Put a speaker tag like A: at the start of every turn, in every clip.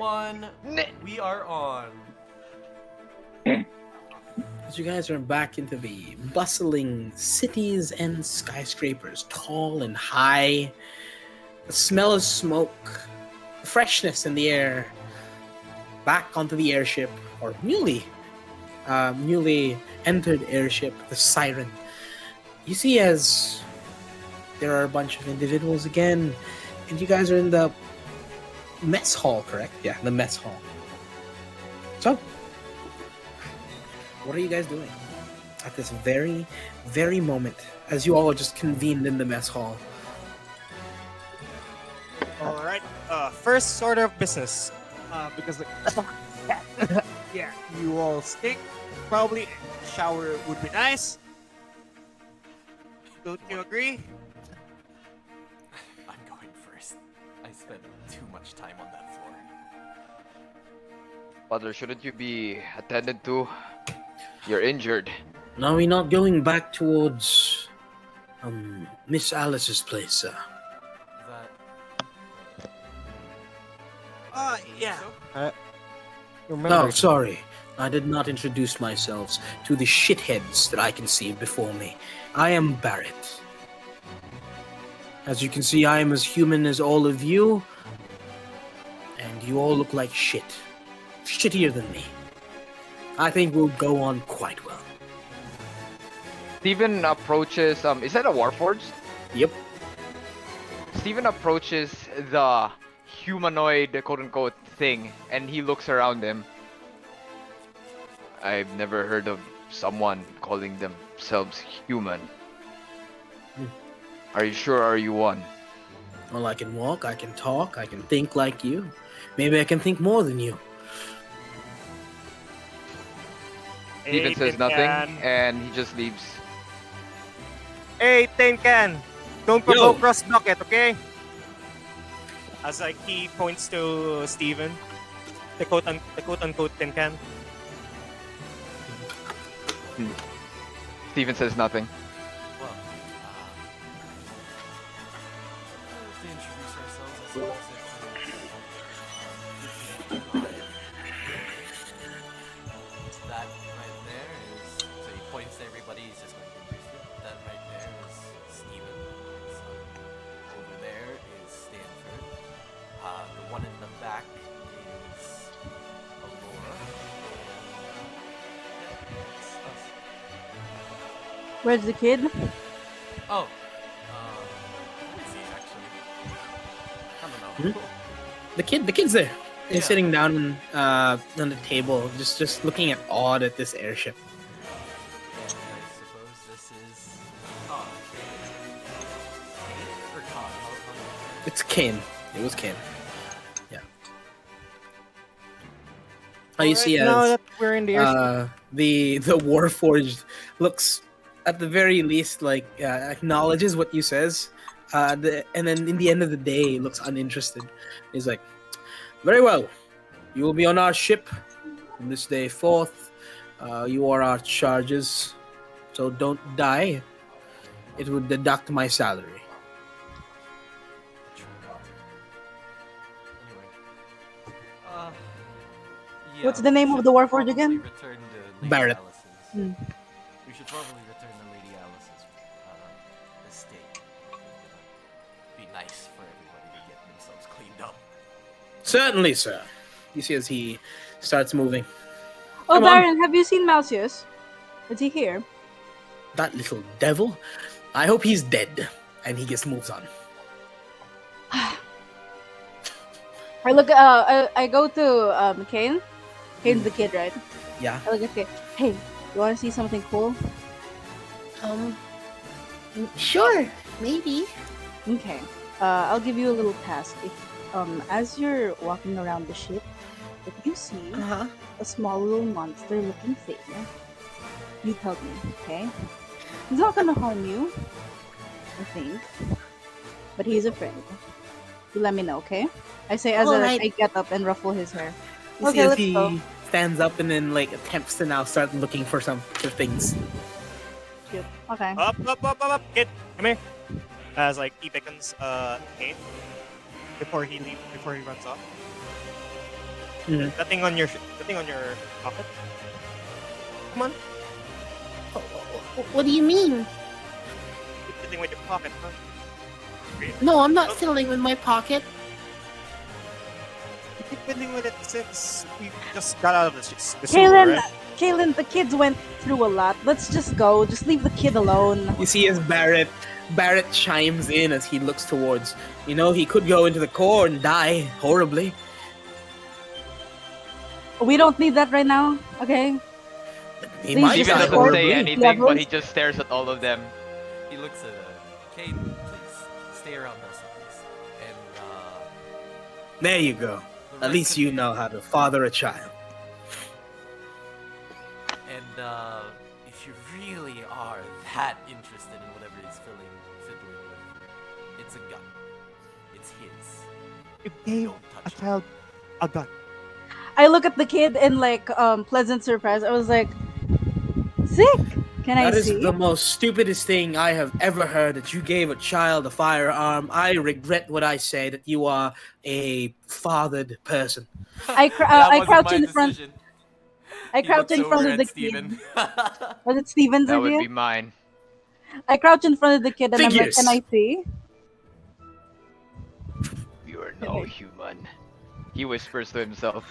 A: everyone. We are on.
B: As you guys are back into the bustling cities and skyscrapers, tall and high, the smell of smoke, the freshness in the air, back onto the airship, or newly entered airship, the siren. You see as there are a bunch of individuals again, and you guys are in the mess hall, correct? Yeah, the mess hall. So, what are you guys doing at this very, very moment as you all are just convened in the mess hall?
C: All right. First order of business, because yeah, you all stink. Probably a shower would be nice. Don't you agree?
A: I'm going first. I spent too much time on that floor.
D: Butler, shouldn't you be attended to? You're injured.
B: Now we're not going back towards Miss Alice's place, sir.
A: That.
C: Yeah.
A: So?
B: No, sorry. I did not introduce myself to the shitheads that I can see before me. I am Barrett. As you can see, I am as human as all of you, and you all look like shit. Shittier than me. I think we'll go on quite well.
D: Steven approaches, is that a Warforged?
B: Yep.
D: Steven approaches the humanoid, quote-unquote, thing, and he looks around him. I've never heard of someone calling themselves human. Are you sure? Are you one?
B: Well, I can walk, I can talk, I can think like you. Maybe I can think more than you.
D: Steven says nothing, and he just leaves.
C: Hey, Tin Can! Don't provoke cross bucket, okay? As like he points to Steven, the quote-unquote Tin Can.
D: Steven says nothing.
A: Well, to introduce ourselves as well as that right there is. So he points to everybody. He's just going to introduce you. That right there is Steven. So over there is Stanford. The one in the back is Aurora. That's us.
E: Where's the kid?
A: Oh, where is he actually? I don't know.
B: The kid's there. He's
A: Yeah.
B: sitting down on the table, just looking at awed at this airship.
A: I suppose this is. Oh, Kate or Todd?
B: It's Kane. It was Kane. Yeah. You see
C: now
B: as
C: that we're in the airship,
B: the Warforged looks at the very least like acknowledges what you says, and then in the end of the day looks uninterested. He's like, very well, you will be on our ship from this day forth. You are our charges, so don't die. It would deduct my salary.
E: What's the name of the Warforged again?
A: Return to Lady
B: Barrett.
A: Alice's. We should probably return to Lady Alice's estate. Be nice for everybody to get themselves cleaned up.
B: Certainly, sir. You see as he starts moving.
E: Oh,
B: Come on.
E: Baron, have you seen Malcius? Is he here?
B: That little devil. I hope he's dead. And he just moves on.
E: I look. I go to Kane. Kane's the kid, right?
B: Yeah.
E: I look at Kane. Hey, you want to see something cool?
F: Sure, maybe.
E: Okay. I'll give you a little task. If as you're walking around the ship, if you see a small little monster-looking thing, you tell me, okay? He's not gonna harm you, I think, but he's a friend. You let me know, okay? I say as
F: Alright.
E: I get up and ruffle his hair.
B: You see
E: Okay,
B: as
E: let's
B: he
E: go.
B: stands up and then like attempts to now start looking for things.
E: Cute. Okay.
C: up, kid, come here. As like he beckons Kate before he runs off.
B: Mhm.
C: The thing on your pocket. Come on,
F: What do you mean?
C: keep fiddling with your pocket, huh?
F: No, I'm not fiddling with my pocket.
C: You keep fiddling with it since we just got out of the sewer,
E: Kaylin,
C: right?
E: Kaylin, the kids went through a lot. Let's just go. Just leave the kid alone.
B: You see as Barrett chimes in as he looks towards. You know, he could go into the core and die horribly.
E: We don't need that right now, okay?
B: He
E: They
B: might
E: just
D: Steven
B: die
E: report
D: doesn't say
B: horribly.
D: anything,
E: levels.
D: but he just stares at all of them.
A: He looks at Kate, please stay around us at least. And
B: There you go.
A: the
B: At least
A: rest
B: you
A: of
B: know how to father a child.
A: And if you really are that interested in whatever he's fiddling with, it's a gun. It's his.
C: You gave
A: Don't
C: a
A: touch it.
C: child a gun.
E: I look at the kid in like pleasant surprise. I was like, sick. Can I
B: That is
E: see?
B: the most stupidest thing I have ever heard, that you gave a child a firearm. I regret what I say, that you are a fathered person.
E: I
A: That wasn't
E: crouch
A: my
E: in front.
A: decision.
E: I
A: He
E: crouch
A: looks
E: in front
A: over
E: of the
A: at Steven.
E: kid. Was it Steven's
D: That would
E: idea?
D: be mine.
E: I crouch in front of the kid and I'm like,
B: Figures.
E: can I see?
D: You are no human. He whispers to himself.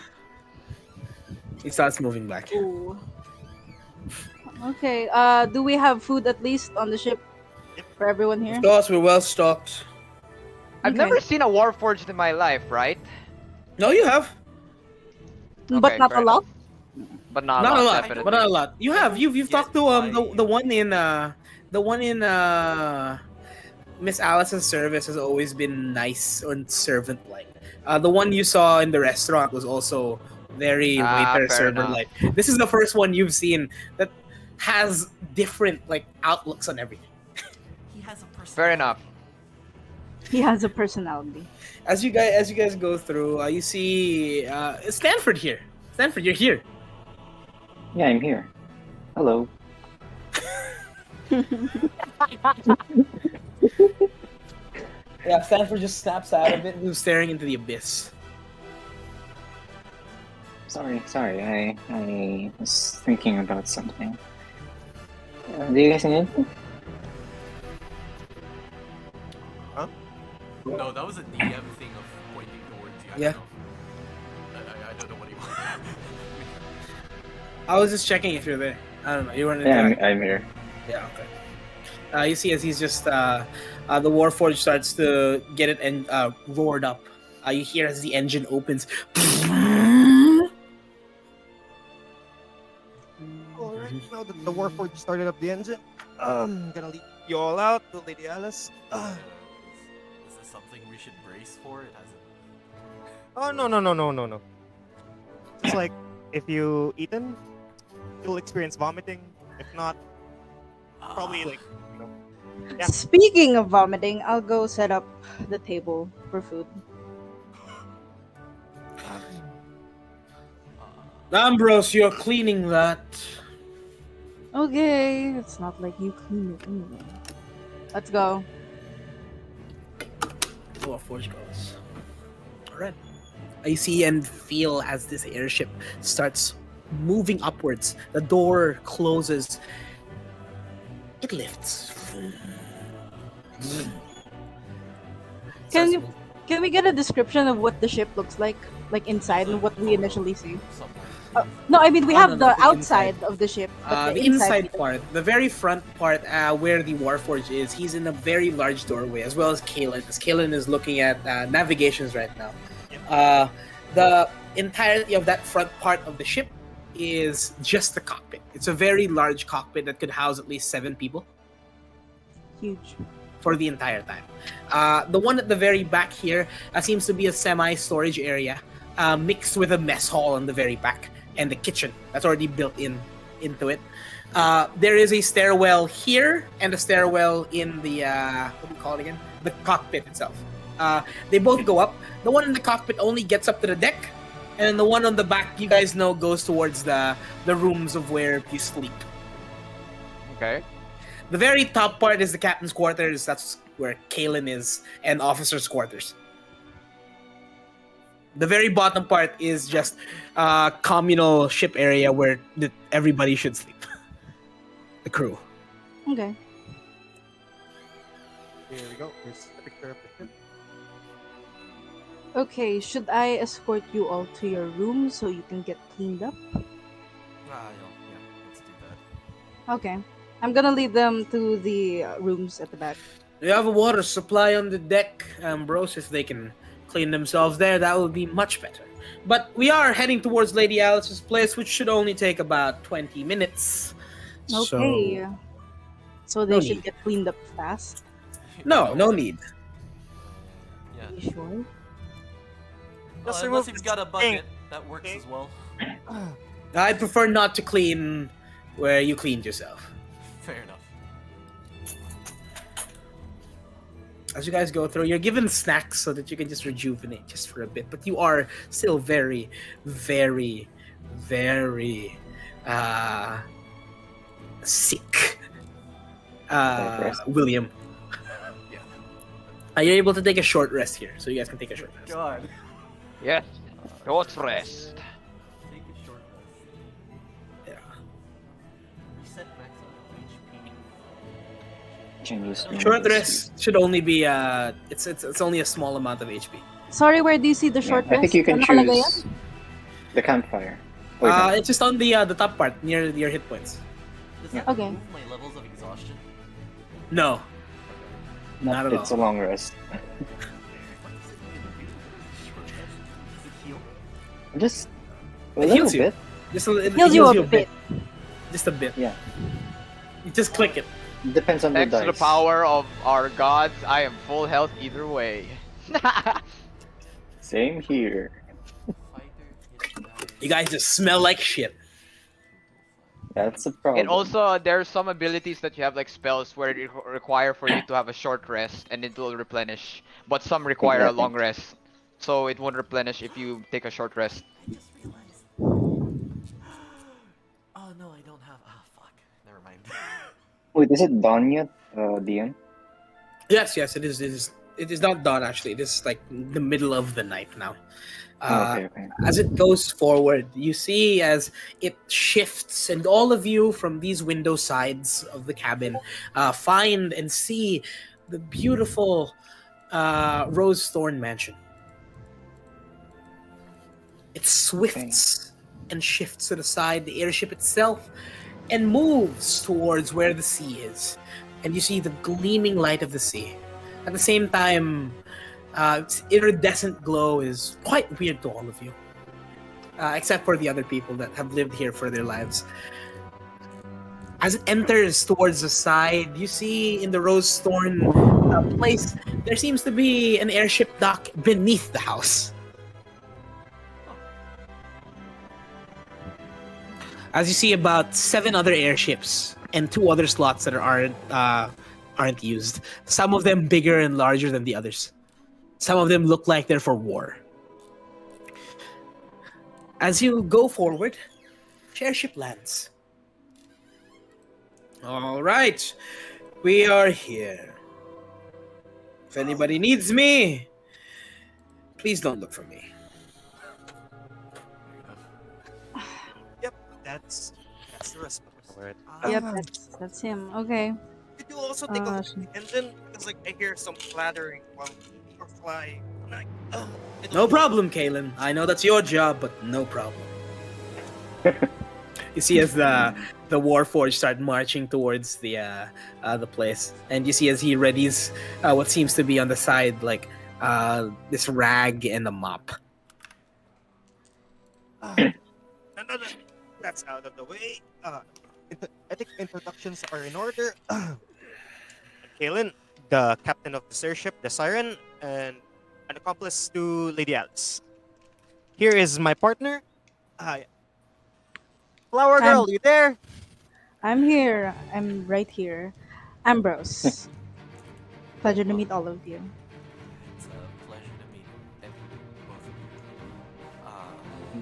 B: He starts moving back.
E: Ooh. Okay. Do we have food at least on the ship for everyone here?
B: Of course, we're well stocked.
D: I've
E: Okay.
D: never seen a warforged in my life, right?
B: No, you have.
E: But
D: Okay,
E: not
D: fair
E: a lot.
D: But not,
B: Not a
D: a lot,
B: lot,
D: definitely.
B: but not a lot. You have. You've
A: Get
B: talked to
A: why-
B: the one in Miss Alice's service has always been nice and servant like. The one you saw in the restaurant was also very waiter
D: fair
B: server
D: enough.
B: like. This is the first one you've seen that has different like outlooks on everything.
A: He has a person.
D: Fair enough.
E: He has a personality.
B: As you guys go through, you see Stanford here. Stanford, you're here.
G: Yeah, I'm here. Hello.
B: Yeah, Stanford just snaps out of it and is staring into the abyss.
G: Sorry. I was thinking about something. Do you guys need anything?
A: No, that was a DM thing of pointing towards you. I
B: Yeah.
A: don't know. I don't know what he wants.
B: I was just checking if you're there. I don't know. You weren't
G: Yeah,
B: interacting.
G: I'm here.
B: Yeah, okay. You see as he's just the Warforged starts to get it and roared up. You hear as the engine opens.
C: Alright, now that the Warforged started up the engine, I'm gonna leave you all out to Lady Alice.
A: Is this something we should brace for? It hasn't.
C: Oh, no. It's like, if you eat them, you'll experience vomiting. If not, probably like, you know. Yeah.
E: Speaking of vomiting, I'll go set up the table for food.
B: Ambrose, you're cleaning that.
E: Okay, it's not like you clean it anyway. Let's go.
B: Warforged goes. Alright. You see and feel as this airship starts moving upwards. The door closes. It lifts.
E: Can we get a description of what the ship looks like inside and what we initially see? No, I mean we
B: Oh,
E: have
B: no,
E: the
B: the
E: outside
B: inside.
E: of the ship. But
B: The inside part, the very front part, where the Warforged is, he's in a very large doorway, as well as Kalen. As Kalen is looking at navigations right now. The entirety of that front part of the ship is just the cockpit. It's a very large cockpit that could house at least 7 people
E: Huge.
B: for the entire time. The one at the very back here seems to be a semi-storage area, mixed with a mess hall on the very back and the kitchen that's already built into it. There is a stairwell here and a stairwell in the what do you call it again? The cockpit itself. They both go up. The one in the cockpit only gets up to the deck, and the one on the back, you guys know, goes towards the rooms of where you sleep.
D: Okay.
B: The very top part is the captain's quarters. That's where Kalen is, and officers' quarters. The very bottom part is just communal ship area where everybody should sleep. The crew.
E: Okay.
C: Here we go. Here's a picture of the ship.
E: Okay, should I escort you all to your room so you can get cleaned up?
A: Yeah, let's do that.
E: Okay. I'm gonna lead them to the rooms at the back.
B: We have a water supply on the deck, Ambrose. If they can clean themselves there, that would be much better. But we are heading towards Lady Alice's place, which should only take about 20 minutes.
E: Okay. So they
B: no
E: should
B: need.
E: get cleaned up fast.
B: No need.
A: Yeah.
E: You sure?
A: Well,
C: Just
A: unless
C: remove
A: you've
C: this
A: got a
C: thing.
A: bucket, that works as well.
B: I prefer not to clean where you cleaned yourself.
A: Fair enough.
B: As you guys go through, you're given snacks so that you can just rejuvenate just for a bit. But you are still very, very, very sick. William.
A: Yeah.
B: Are you able to take a short rest here? So you guys can take a short rest.
A: God.
D: Yes. Short rest.
A: Take a short rest.
B: Yeah.
A: Reset max on HP.
G: Can use
B: Short rest should only be it's only a small amount of HP.
E: Sorry, where do you see the short
G: I think
E: rest?
G: you can
E: Ano nakalagay
G: choose
E: yan?
G: the campfire. Or not.
B: It's just on the top part near your hit points.
A: Does that
E: Okay.
A: remove my levels of exhaustion?
B: No, not at
G: It's a
B: all.
G: long rest.
A: What does it even do? Short rest? Does it heal?
G: Just a
B: It
G: little
B: heals you.
G: bit.
B: Just it
E: Heals you a bit.
B: Just a bit.
G: Yeah.
B: You just click it.
G: Depends on the
D: Thanks to
G: dice.
D: the power of our gods, I am full health either way.
G: Same here.
A: Fighter hit dice.
B: You guys just smell like shit.
G: That's a problem.
D: And also, there are some abilities that you have, like spells, where it require for you to have a short rest and it will replenish. But some require a
G: Exactly.
D: long rest, so it won't replenish if you take a short rest.
A: I just realized. Oh no, I don't have. Ah, fuck. Never mind.
G: Wait, is it dawn yet, DM?
B: Yes, it is. It is not dawn actually. It is like the middle of the night now.
G: Okay.
B: As it goes forward, you see as it shifts, and all of you from these window sides of the cabin find and see the beautiful Rose Thorn Mansion. It swifts and shifts to the side, the airship itself, and moves towards where the sea is. And you see the gleaming light of the sea. At the same time, its iridescent glow is quite weird to all of you, except for the other people that have lived here for their lives. As it enters towards the side, you see in the Rose Thorn place, there seems to be an airship dock beneath the house. As you see about 7 other airships and 2 other slots that aren't used. Some of them bigger and larger than the others. Some of them look like they're for war. As you go forward, airship lands. All right, we are here. If anybody needs me, please don't look for me.
C: Yep, that's the rest of it.
E: Yep, that's him. Okay.
C: Did you also take a look
E: Awesome.
C: at the engine? Because like I hear some clattering while you're flying. I'm like,
B: No problem, Kalen. I know that's your job, but no problem. You see as the Warforged start marching towards the place, and you see as he readies what seems to be on the side, like this rag and a mop.
C: no, that's out of the way. I think introductions are in order. Kalen, the captain of the airship, the Siren, and an accomplice to Lady Alice. Here is my partner. Flower Girl, you there?
E: I'm here. I'm right here. Ambrose. Pleasure to meet all of you.
A: It's a pleasure to meet both of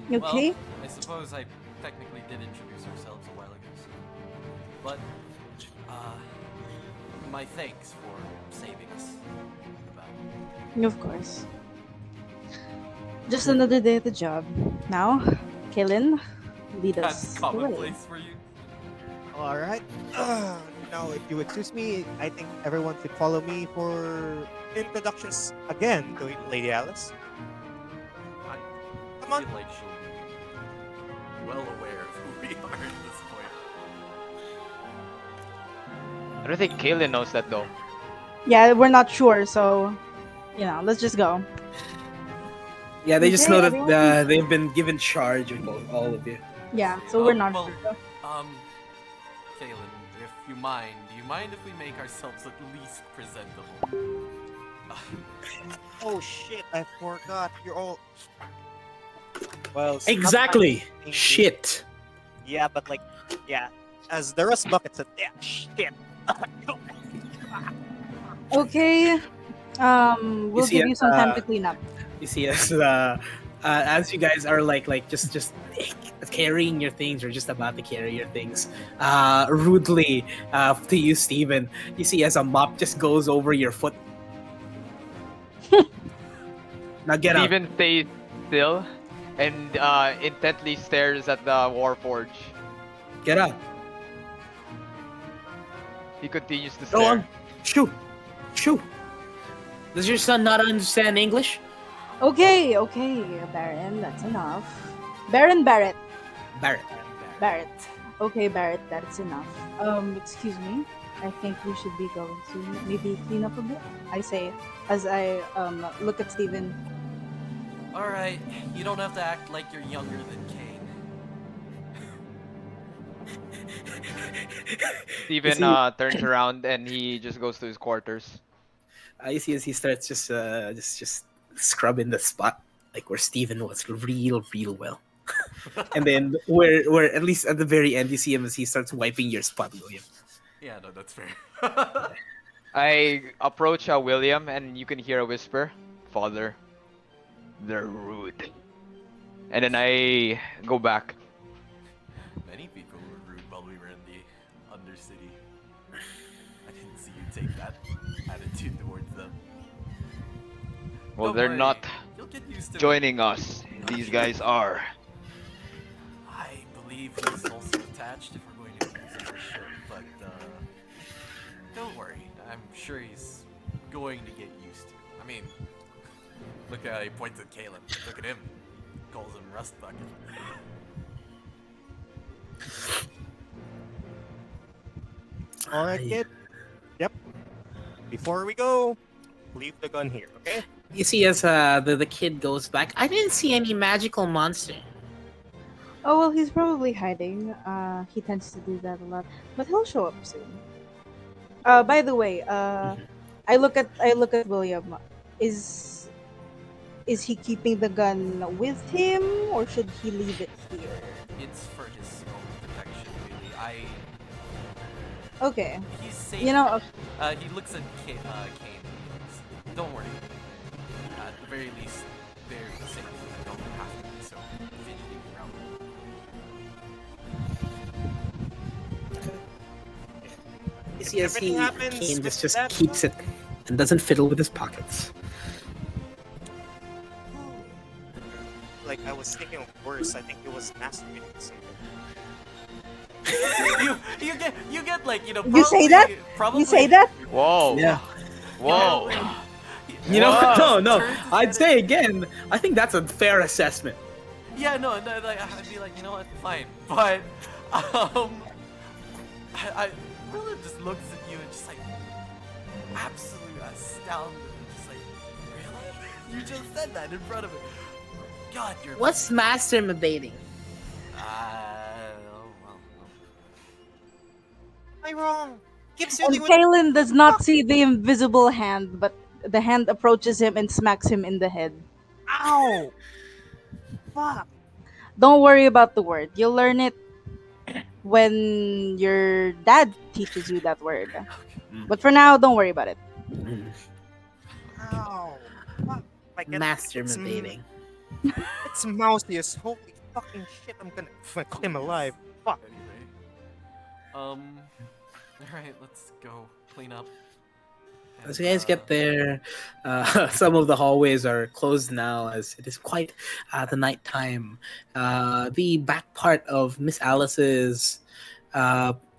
A: you.
E: You okay?
A: Well, I suppose I technically did introduce ourselves a while ago, so. But, my thanks for saving us.
E: Of course. Just another day at the job. Now, Kaylin, lead
A: That's
E: us the way.
A: commonplace for you.
C: All right. Now, if you excuse me, I think everyone should follow me for introductions again to Lady Alice.
A: I
C: Come on.
A: feel like she'll be well aware of who we are at this point.
D: I don't think Kaylin knows that though.
E: Yeah, we're not sure, so let's just go.
B: Yeah, they just
E: Okay,
B: know that
E: everyone.
B: they've been given charge of all of you.
E: Yeah,
A: See,
E: so we're not
A: well,
E: sure.
A: Kaylin, if you mind, do you mind if we make ourselves at least presentable?
C: Oh shit! I forgot. You're all. Well, stop
B: Exactly.
C: thank you.
B: Shit.
C: Yeah, but like, yeah. As the rust bucket said, yeah, shit.
E: Okay. We'll
B: see
E: give you
B: us,
E: some time to clean up.
B: You see, as you guys are like just carrying your things or just about to carry your things, rudely to you, Steven, you see as a mop just goes over your foot. Now get out.
D: Steven stays still and intently stares at the Warforge.
B: Get out.
D: He continues to
B: Go
D: stare.
B: on. Shoo. Shoo. Does your son not understand English?
E: Okay, Baron, that's enough. Baron Barrett.
B: Barrett.
E: Okay, Barrett, that's enough. Excuse me. I think we should be going to maybe clean up a bit. I say as I look at Steven.
A: Alright, you don't have to act like you're younger than Kane.
D: Steven
B: see-
D: turns around and he just goes to his quarters.
B: You see as he starts just scrubbing the spot like where Steven was real well. And then where at least at the very end you see him as he starts wiping your spot, William.
A: Yeah, no, that's fair.
D: I approach William and you can hear a whisper, "Father, they're rude." And then I go back.
A: Many people were rude while we were in the Undercity. I didn't see you take that attitude towards them.
D: Well,
A: Don't
D: they're
A: worry,
D: not
A: you'll get used to it.
D: joining us. These guys are.
A: I believe he's also attached if we're going to use him for ship, but don't worry. I'm sure he's going to get used to it. I mean, look at how he points at Caleb. Look at him. Calls him Rust Bucket.
C: All right, kid. Yep. Before we go, leave the gun here, okay?
B: You see as the kid goes back, I didn't see any magical monster.
E: Oh well, he's probably hiding. He tends to do that a lot, but he'll show up soon. By the way, I look at William. Is he keeping the gun with him, or should he leave it here?
A: It's for his own protection, really.
E: Okay.
A: He's safe.
E: You know,
A: He looks at Kane. Don't worry. At the very least, they're safe. I don't have to be so fidgety around them.
B: You see as
C: Everything happens
B: Kane
C: with
B: just
C: that,
B: keeps it and doesn't fiddle with his pockets.
C: Like, I was thinking of worse. I think it was masturbating to something.
A: you get like, you know,
E: You say that?
A: Probably,
E: You say that?
D: Whoa.
B: Yeah.
D: Whoa.
B: You know,
D: Wow.
B: no.
A: Turns his
B: I'd
A: head
B: say again, I think that's a fair assessment.
A: Yeah, no, like, I'd be like, you know what, fine. But, I really just looks at you and just like, absolutely astounded. Just like, really? You just said that in front of it. God, you're...
F: What's masturbating?
A: well.
C: Am I wrong? Keep
E: And
C: sitting with.
E: Kalen does not see the invisible hand, but the hand approaches him and smacks him in the head.
C: Ow! Fuck!
E: Don't worry about the word. You'll learn it when your dad teaches you that word. But for now, don't worry about it.
C: Ow! Fuck! Like
F: Masturbating.
C: It's mousy as holy fucking shit. I'm gonna fuck him alive. Fuck.
A: Anyway. Alright, let's go clean up.
B: As
A: And,
B: you guys get there, some of the hallways are closed now as it is quite the nighttime. The back part of Miss Alice's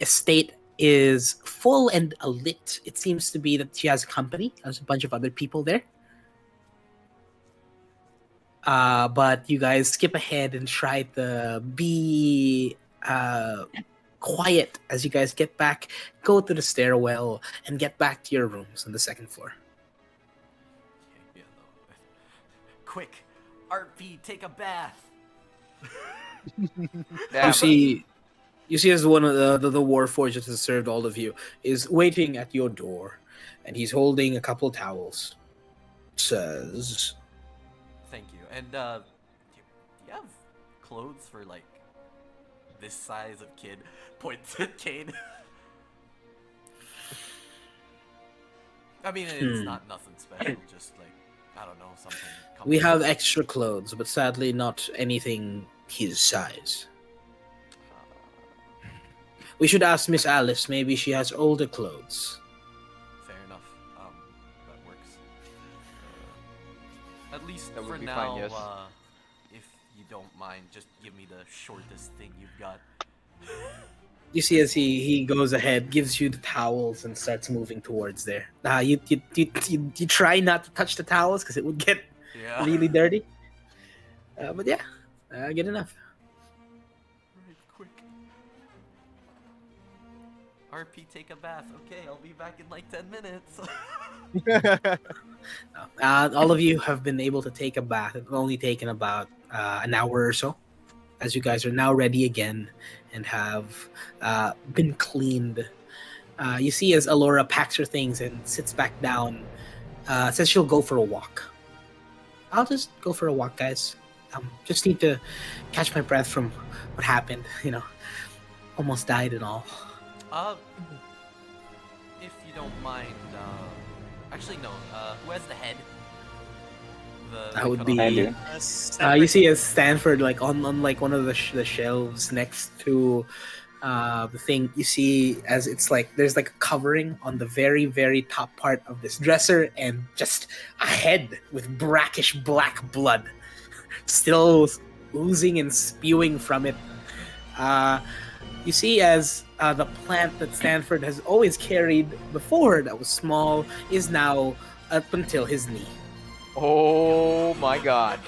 B: estate is full and lit. It seems to be that she has company. There's a bunch of other people there. But you guys skip ahead and try to be quiet as you guys get back, go to the stairwell, and get back to your rooms on the second floor.
A: Yeah, no. Quick, RP, take a bath.
D: Damn.
B: You see as one of the Warforged that has served all of you is waiting at your door, and he's holding a couple towels. Says,
A: Thank you. And do you have clothes for like this size of kid? Points at Cade. I mean, it's not nothing special. Just like I don't know something.
B: we have extra clothes, but sadly not anything his size. We should ask Miss Alice. Maybe she has older clothes.
A: Fair enough. That works. At least
D: That would
A: for
D: be
A: now,
D: fine, yes.
A: if you don't mind, just give me the shortest thing you've got.
B: You see as he goes ahead, gives you the towels, and starts moving towards there. You try not to touch the towels because it would get
A: Yeah.
B: really dirty. But yeah, good enough.
A: Right, quick. RP, take a bath. Okay, I'll be back in like 10 minutes.
B: All of you have been able to take a bath. It's only taken about an hour or so, as you guys are now ready again and have been cleaned. You see as Alora packs her things and sits back down, says she'll go for a walk. I'll just go for a walk, guys. Just need to catch my breath from what happened. Almost died and all.
A: If you don't mind, actually no. Who has the head?
B: That would
A: cut
B: be-
A: off-
G: I do.
B: You see as Stanford, like on like one of the shelves next to the thing. You see as it's like there's like a covering on the very very top part of this dresser, and just a head with brackish black blood, still oozing and spewing from it. You see as the plant that Stanford has always carried before, that was small, is now up until his knee.
D: Oh my god.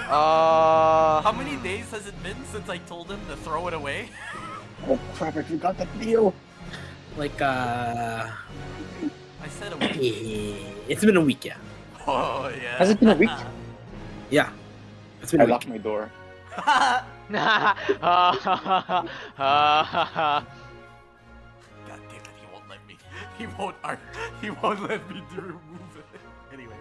A: How many days has it been since I told him to throw it away?
G: Oh crap! I forgot that deal.
B: Like
A: I said a week.
B: it's been a week, yeah.
A: Oh yeah.
G: Has it been a week?
B: Yeah, it's been
G: I
B: a week.
G: locked my door.
A: God damn it! He won't let me. He won't let me remove it. Anyway.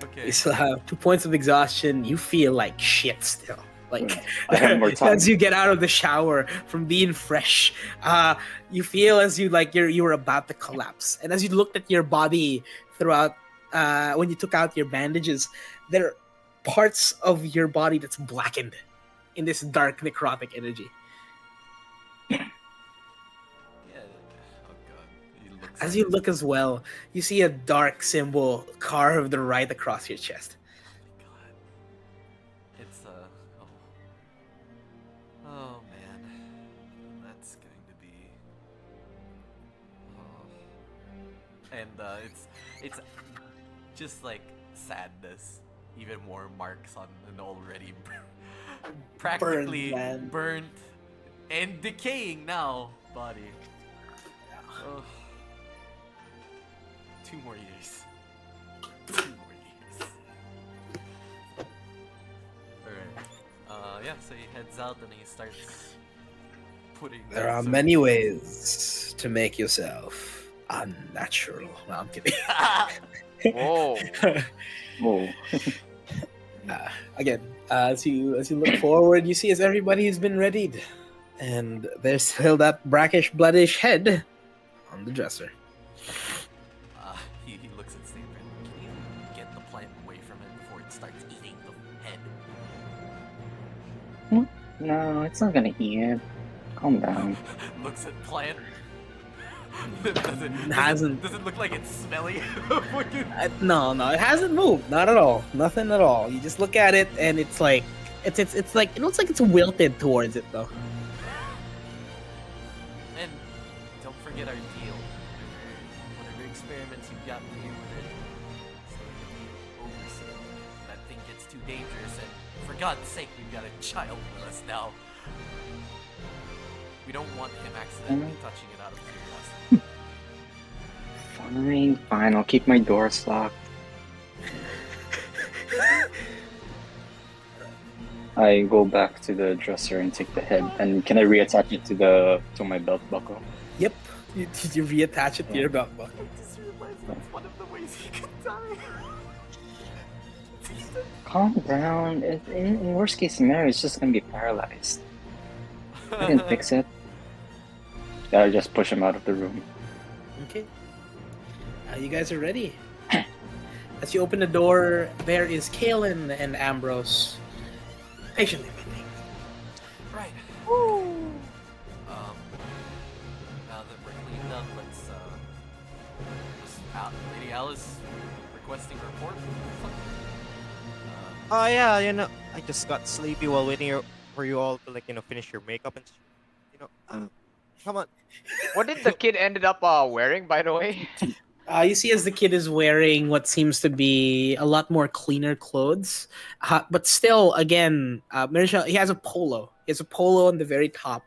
A: Okay.
B: You still have 2 points of exhaustion. You feel like shit still. Like
G: I have more time.
B: as you get out of the shower from being fresh, you feel as you were about to collapse. And as you looked at your body throughout, when you took out your bandages, there are parts of your body that's blackened in this dark necrotic energy.
A: Yeah. Oh god. He looks
B: As
A: like
B: you look as well, you see a dark symbol carved right across your chest.
A: God. It's oh man. That's going to be and it's just like sadness. Even more marks on an already practically
B: man.
A: burnt and decaying now body. Ugh. 2 more years. 2 more years. Alright. Yeah, so he heads out and he starts putting
B: There are
A: some-
B: many ways to make yourself unnatural. No, I'm kidding.
D: Whoa.
G: Oh,
B: Again, as you look forward, you see as everybody has been readied, and there's still that brackish, bloodish head on the dresser.
A: He looks at Stanford. Can you get the plant away from it before it starts eating the head?
G: no, it's not gonna eat it. Calm down.
A: Looks at plant. Does it look like it's smelly? Fucking-
B: No, it hasn't moved. Not at all. Nothing at all. You just look at it, and it's like it's like it looks like it's wilted towards it though.
A: And don't forget our deal. Whatever experiments you've got to do with it, it's going to be overseen. That thing gets too dangerous, and for God's sake, we've got a child with us now. We don't want him accidentally touching it out of curiosity.
G: Fine. I'll keep my doors locked. I go back to the dresser and take the head. And can I reattach it to my belt buckle?
B: Yep. You reattach it to your belt buckle.
A: I just realized that's one of the ways he could die.
G: Calm down. In worst case scenario, it's just gonna be paralyzed. I can fix it. I just push him out of the room.
B: Okay. You guys are ready. As you open the door, there is Kalen and Ambrose patiently waiting.
A: Right. Now that we're cleaned up, let's Lady Alice requesting a report.
C: Oh yeah, I just got sleepy while waiting for you all to finish your makeup and come on.
D: What did the kid ended up wearing, by the way?
B: You see as the kid is wearing what seems to be a lot more cleaner clothes. But still, again, Marisha, he has a polo. He has a polo on the very top.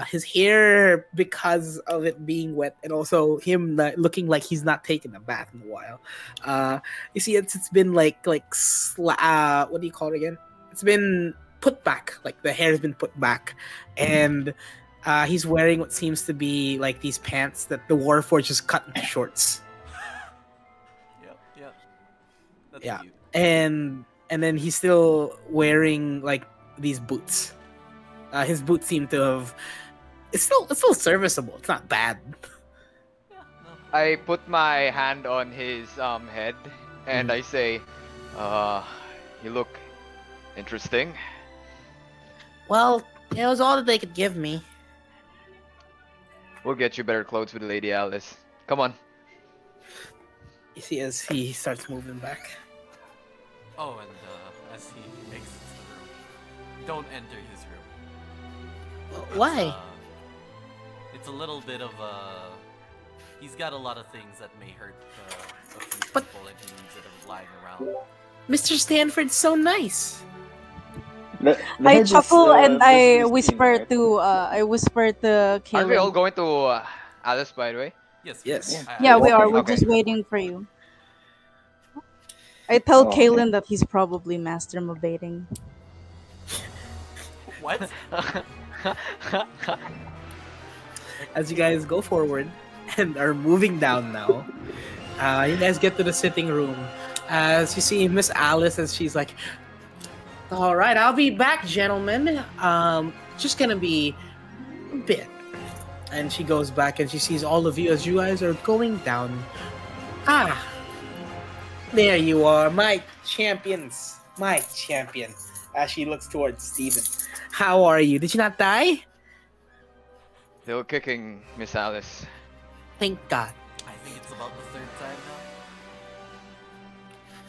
B: His hair, because of it being wet, and also him looking like he's not taken a bath in a while. You see, it's been what do you call it again? It's been put back. Like the hair has been put back, and he's wearing what seems to be like these pants that the Warforged just cut into shorts.
A: Yep. That's
B: Yeah,
A: cute.
B: and then he's still wearing like these boots. His boots seem to have. It's still serviceable. It's not bad.
A: Yeah, no.
D: I put my hand on his head and I say, you look interesting.
F: Well, it was all that they could give me.
D: We'll get you better clothes with Lady Alice. Come on.
B: You see as he starts moving back.
A: Oh, and as he exits the room, don't enter his room.
F: Why?
A: It's a little bit of he's got a lot of things that may hurt a few
F: But-
A: people, and he needs it lying around.
F: Mr. Stanford's so nice.
E: I chuckle and I
G: this
E: whisper
G: right?
E: to
D: Aren't we all
E: Kaylin.
D: going to Alice, by the way?
A: Yes.
B: Yes.
E: Yeah, we
G: Okay,
E: are. We're
D: okay.
E: just waiting for you. I tell
G: Oh, okay.
E: Kaylin that he's probably masturbating.
A: What?
B: As you guys go forward and are moving down now, you guys get to the sitting room. As you see Miss Alice, as she's like,
F: All right, I'll be back, gentlemen. Just gonna be a bit.
B: and she goes back and she sees all of you as you guys are going down.
F: Ah,
B: There you are, my champions, my champion. As she looks towards Steven. How are you? Did you not die?
D: Still kicking, Miss Alice.
B: Thank God.
A: I think it's about the third time now.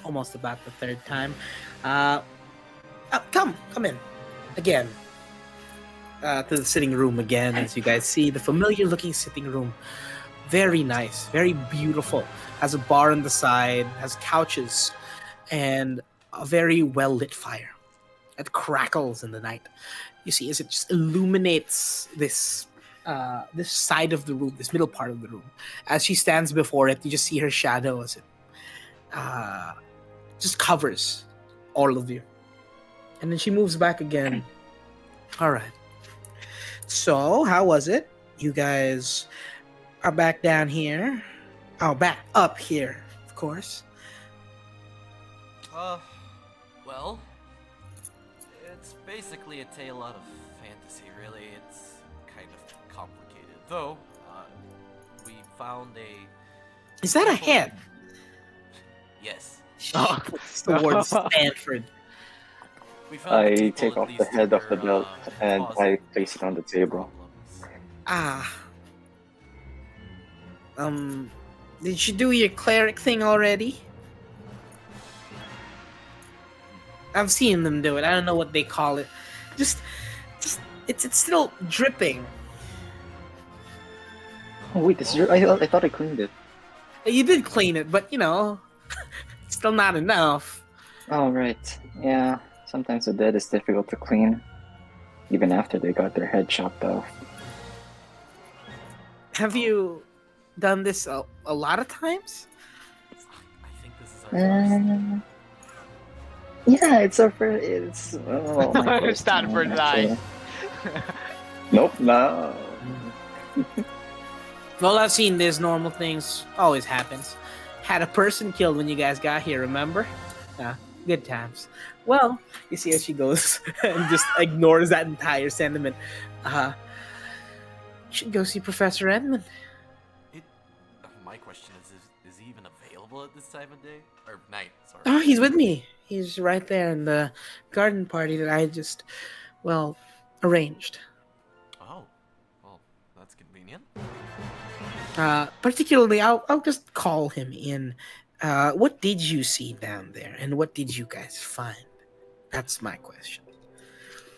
B: Almost about the third time. Come in. Again. To the sitting room again, as you guys see. The familiar looking sitting room. Very nice. Very beautiful. Has a bar on the side. Has couches. And a very well lit fire. It crackles in the night. You see as it just illuminates this this side of the room, this middle part of the room. As she stands before it, you just see her shadow as it just covers all of you. And then she moves back again. All right. So, how was it? You guys are back down here. Oh, back up here, of course.
A: Well, it's basically a tale out of fantasy, really. It's kind of complicated. Though, we found a...
B: Is that a head?
A: Yes.
B: She points towards Stanford.
A: We found
G: I
A: people
G: take
A: at
G: off the
A: least
G: head
A: who
G: of the
A: were,
G: belt and
A: causing
G: I place it on the table.
A: problems.
B: Ah,
F: Um, did you do your cleric thing already? I've seen them do it. I don't know what they call it. Just, just it's still dripping.
G: Oh wait, this is I thought I cleaned it.
F: You did clean it, but still not enough.
G: Oh right, yeah. Sometimes the dead is difficult to clean, even after they got their head chopped off.
F: Have you done this a lot of times?
A: I think this is our first.
G: Uh, yeah, it's our first. It's my first
D: Stanford
G: time
D: lie.
G: actually. Nope, no.
F: Well, I've seen this normal things. Always happens. Had a person killed when you guys got here, remember? Good times. Well, you see as she goes and just ignores that entire sentiment. You should go see Professor Edmund.
A: My question is he even available at this time of day or night? Sorry.
F: Oh, he's with me. He's right there in the garden party that I just, arranged.
A: Oh, well, that's convenient.
F: Particularly, I'll just call him in. What did you see down there, and what did you guys find? That's my question.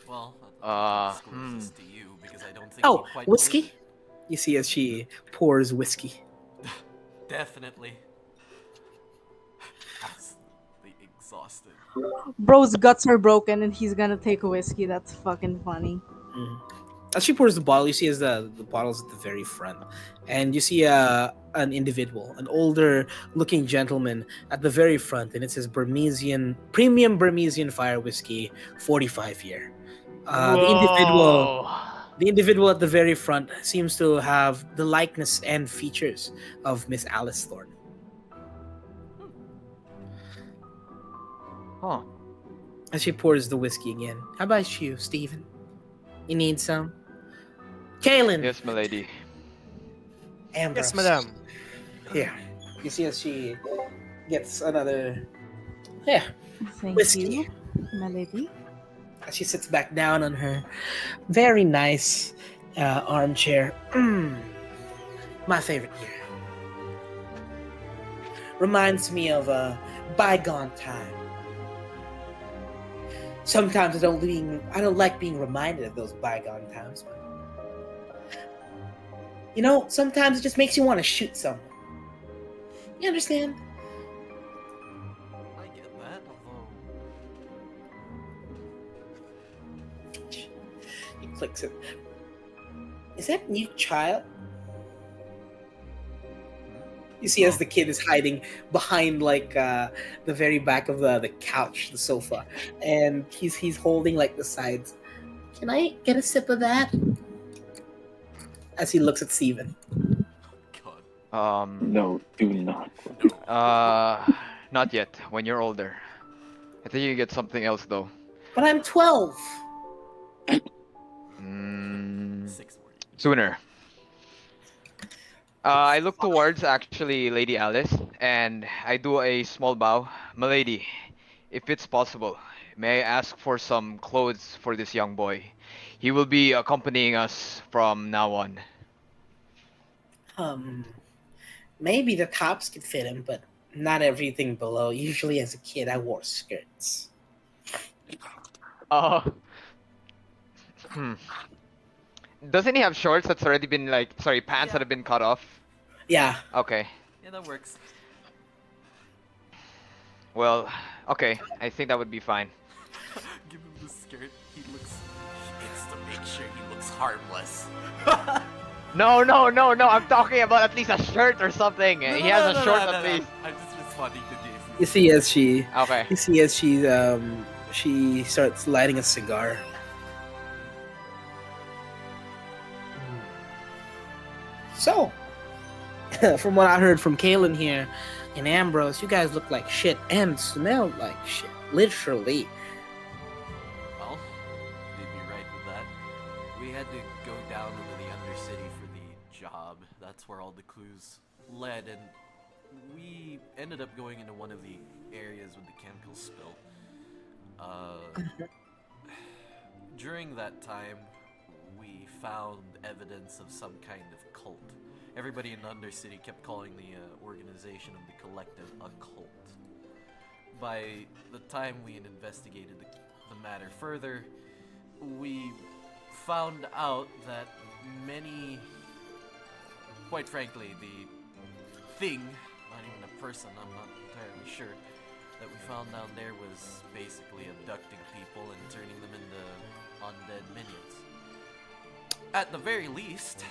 A: Well, I'll disclose this to you because I don't think
F: Oh,
A: you quite
F: whiskey?
A: believe
F: You see as she pours whiskey.
A: it. Definitely. Absolutely exhausted.
E: Bro's guts are broken and he's gonna take a whiskey. That's fucking funny.
F: Mm. As she pours the bottle, you see as the bottle's at the very front, and you see an individual, an older looking gentleman at the very front, and it says premium Burmesian fire whiskey, 45 year. The individual
D: Whoa.
F: The individual at the very front seems to have the likeness and features of Miss Alice Thorne.
D: Huh.
F: As she pours the whiskey again. How about you, Stephen? You need some? Kaylin!
D: Yes, milady.
F: Ambrose.
C: Yes, madam.
F: Here. You see as she gets another... Yeah,
E: Thank
F: whiskey.
E: you, my lady.
F: As she sits back down on her very nice armchair. My favorite year. Reminds me of a bygone time. Sometimes I don't like being reminded of those bygone times. But, sometimes it just makes you want to shoot someone. You understand?
A: I get that, although
F: He clicks it. Is that new child? You see as the kid is hiding behind the very back of the couch, the sofa, and he's holding the sides. Can I get a sip of that? As he looks at Steven.
A: God.
G: No, do not.
D: Not yet. When you're older. I think you can get something else though.
F: But I'm 12.
A: 6 more years.
D: Sooner. I look towards actually Lady Alice and I do a small bow. Milady, if it's possible, may I ask for some clothes for this young boy? He will be accompanying us from now on.
F: Maybe the tops could fit him, but not everything below. Usually as a kid, I wore skirts.
D: Oh. Doesn't he have shorts that's already been pants that have been cut off?
F: Yeah.
D: Okay.
A: Yeah, that works.
D: Well, okay. I think that would be fine.
A: Give him the skirt. It's to make sure he looks harmless.
D: No. I'm talking about at least a shirt or something. He has a short at least.
A: I'm just responding to Jason.
F: You see as she
D: Okay.
F: she starts lighting a cigar. So, from what I heard from Kaylin here and Ambrose, you guys look like shit and smell like shit. Literally.
A: Well, you'd be right with that. We had to go down into the Undercity for the job. That's where all the clues led, and we ended up going into one of the areas with the chemical spill. During that time, we found evidence of some kind of cult. everybody in the Undercity kept calling the organization of the Collective a cult. By the time we had investigated the matter further, we found out that many, quite frankly, the thing, not even a person, I'm not entirely sure, that we found down there was basically abducting people and turning them into undead minions. At the very least,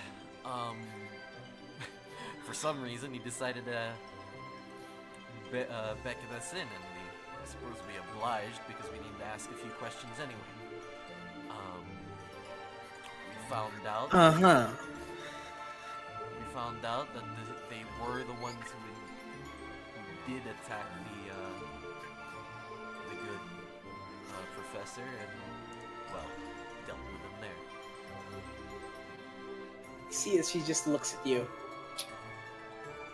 A: for some reason he decided to beckon us in, and I suppose we obliged because we need to ask a few questions anyway. We found out. We found out that they were the ones who did attack the good professor, and well, dealt with him there.
F: See, as she just looks at you.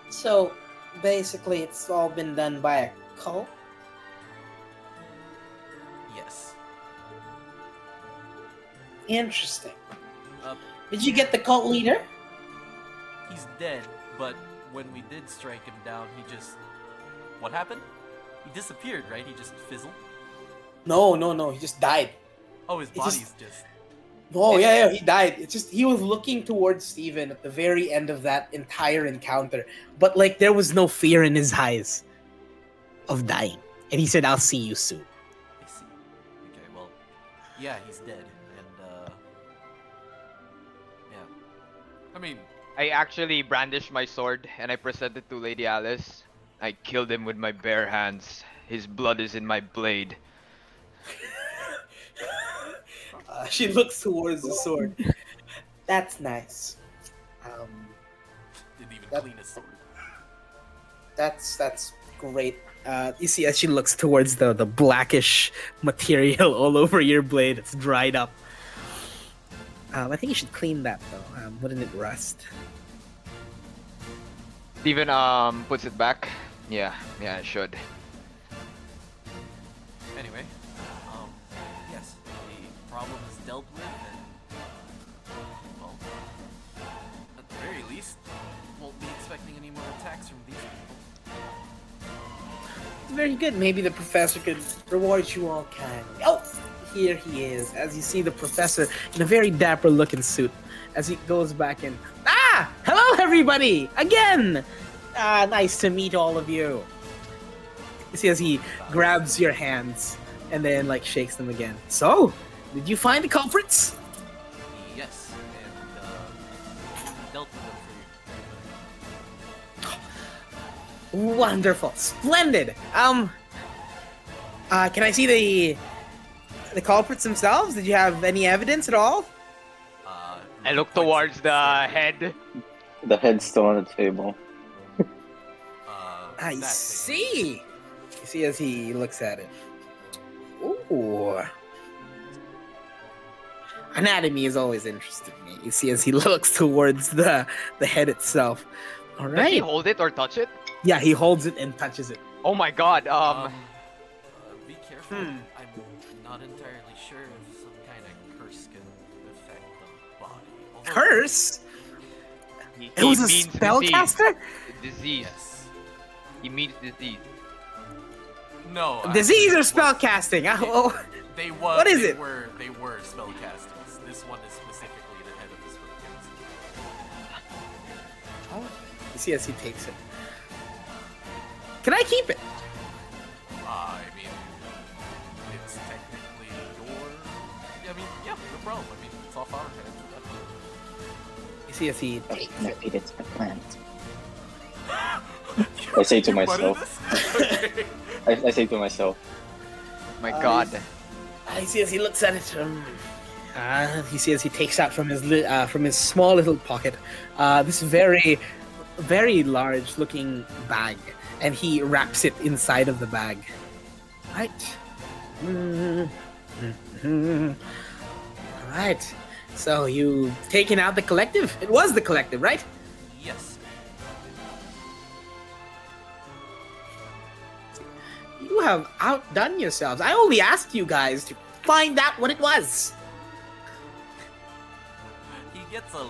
F: So, basically, it's all been done by a cult?
A: Yes.
F: Interesting.
A: Uh,
F: Did you get the cult leader?
A: He's dead, but when we did strike him down, he just... What happened? He disappeared, right? He just fizzled?
F: No, he just died.
A: Oh, his body's just...
F: Oh, yeah, he died. It's just, he was looking towards Steven at the very end of that entire encounter. But, like, there was no fear in his eyes of dying. And he said, I'll see you soon.
A: I see. Okay, well, yeah, he's dead, and, yeah. I mean...
D: I actually brandished my sword and I presented to Lady Alice. I killed him with my bare hands. His blood is in my blade.
F: She looks towards the sword. That's nice.
A: Didn't even clean his sword.
F: That's great. You see, as she looks towards the blackish material all over your blade, it's dried up. I think you should clean that though. Wouldn't it rust?
D: Steven puts it back. Yeah, I should.
A: Anyway, yes, the problem is dealt with, and, well, at the very least, won't be expecting any more attacks from these people.
F: Very good. Maybe the professor could reward you all kindly. Oh, here he is. As you see the professor in a very dapper looking suit, as he goes back in. Hello everybody! Again! Nice to meet all of you. You see as he grabs your hands and then like shakes them again. So, did you find the culprits?
A: Yes, and dealt with them for you.
F: Wonderful. Splendid. Can I see the culprits themselves? Did you have any evidence at all?
D: I look towards the head.
G: The head's still on the table.
F: I see. You see as he looks at it. Ooh. Anatomy is always interested me. You see as he looks towards the head itself. All
D: Does he
F: right.
D: hold it or touch it?
F: Yeah, he holds it and touches it.
D: Oh my god,
A: Be careful. I'm not entirely sure if some kind of curse can affect the body. Although-
F: Curse?
D: he
F: It was a
D: means
F: spellcaster?
D: Disease.
A: Yes.
D: He means disease.
A: No.
F: Disease or
A: it was-
F: spellcasting? Oh,
A: They were.
F: What is
A: they
F: it?
A: They were spellcasters. This one is specifically the head of the spellcaster.
F: you see as he takes it. Can I keep it?
A: I mean, it's technically your. I mean, yeah, no problem. I mean, it's off our hands.
F: You see as he
G: I
F: takes
G: cannot
F: it.
G: feed it to the plant. I say to myself. I say to myself.
D: My god.
F: You see as he looks at it. You see as he takes out from his small little pocket this very, very large looking bag, and he wraps it inside of the bag. Right. All right. So you taken out the collective? It was the collective, right?
A: Yes.
F: You have outdone yourselves. I only asked you guys to find out what it was.
A: He gets a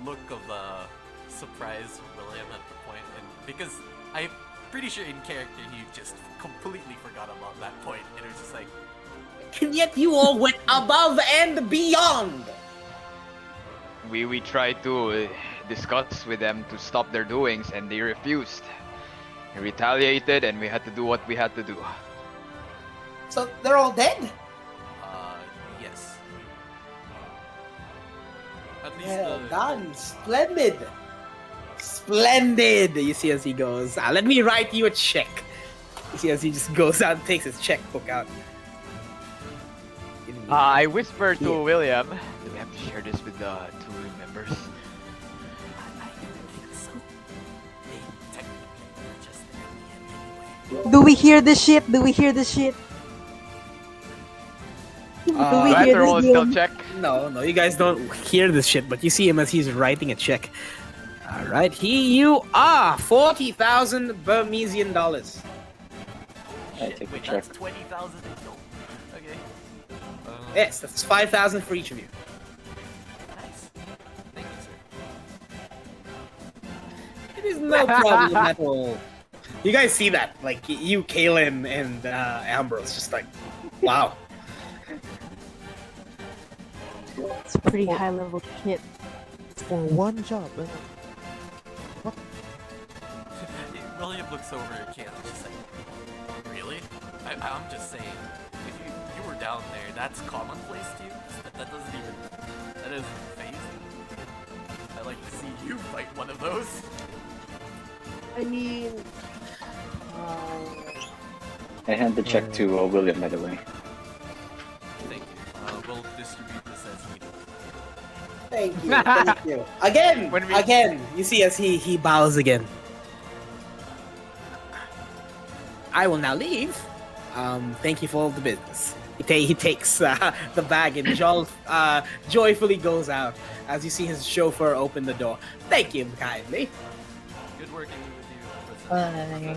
A: look of surprise William at the point, and because I'm pretty sure in character he just completely forgot about that point, and it was just like,
F: And yet you all went above and beyond.
D: We tried to discuss with them to stop their doings, and they refused. They retaliated, and we had to do what we had to do.
F: So they're all dead?
A: yes. At least
F: Well
A: the
F: done. Splendid. Splendid. You see as he goes, let me write you a check. You see as he just goes out and takes his checkbook out.
D: I whispered to
F: Yeah.
D: William, do we have to share this with the two members?
A: I don't think so. They technically were just at the end anyway.
E: Do we hear this shit? Do we hear this shit? Do we
D: Do I have
E: hear
D: to roll a
E: this
D: stealth
E: game?
D: check?
F: No, you guys don't hear this shit, but you see him as he's writing a check. All right, you are $40,000 Burmesian dollars.
G: I take the
A: Wait,
G: check.
A: that's 20,000 in gold. Okay.
F: Yes, that's 5,000 for each of you.
A: Nice. Thank you, sir.
F: It is no problem at all. You guys see that? Like, you, Kalen, and Ambrose, just like, wow.
E: It's pretty high level shit.
C: For one job.
A: William looks over at Caleb, just like, really? I'm just saying, if you were down there, that's commonplace to you? That doesn't faze you? I'd like to see you fight one of those.
C: I mean,
G: I hand the check to William, by the way.
A: Thank you. We'll distribute this as needed.
F: Thank you, thank you. Again,
D: When we-
F: again. You see as he bows again. I will now leave. Thank you for all the business. He takes the bag and joyfully goes out as you see his chauffeur open the door. Thank you kindly.
A: Good working with you.
G: Bye.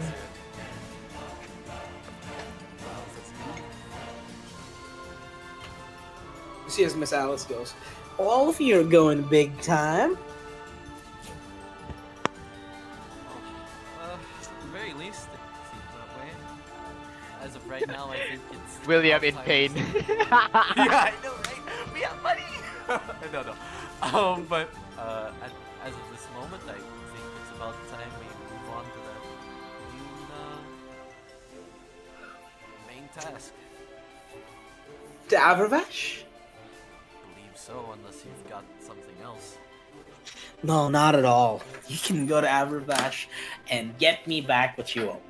F: You see as Miss Alice goes, all of you are going big time.
A: At the very least, it seems that way. As of right now, I think it's
D: William
A: about
D: in
A: time
D: pain.
A: to- Yeah, I know, right? We have money. No. But as of this moment, I think it's about time we move on to the main task.
F: To Avervash?
A: Believe so, unless you've got something else.
F: No, not at all. You can go to Avervash and get me back what you owe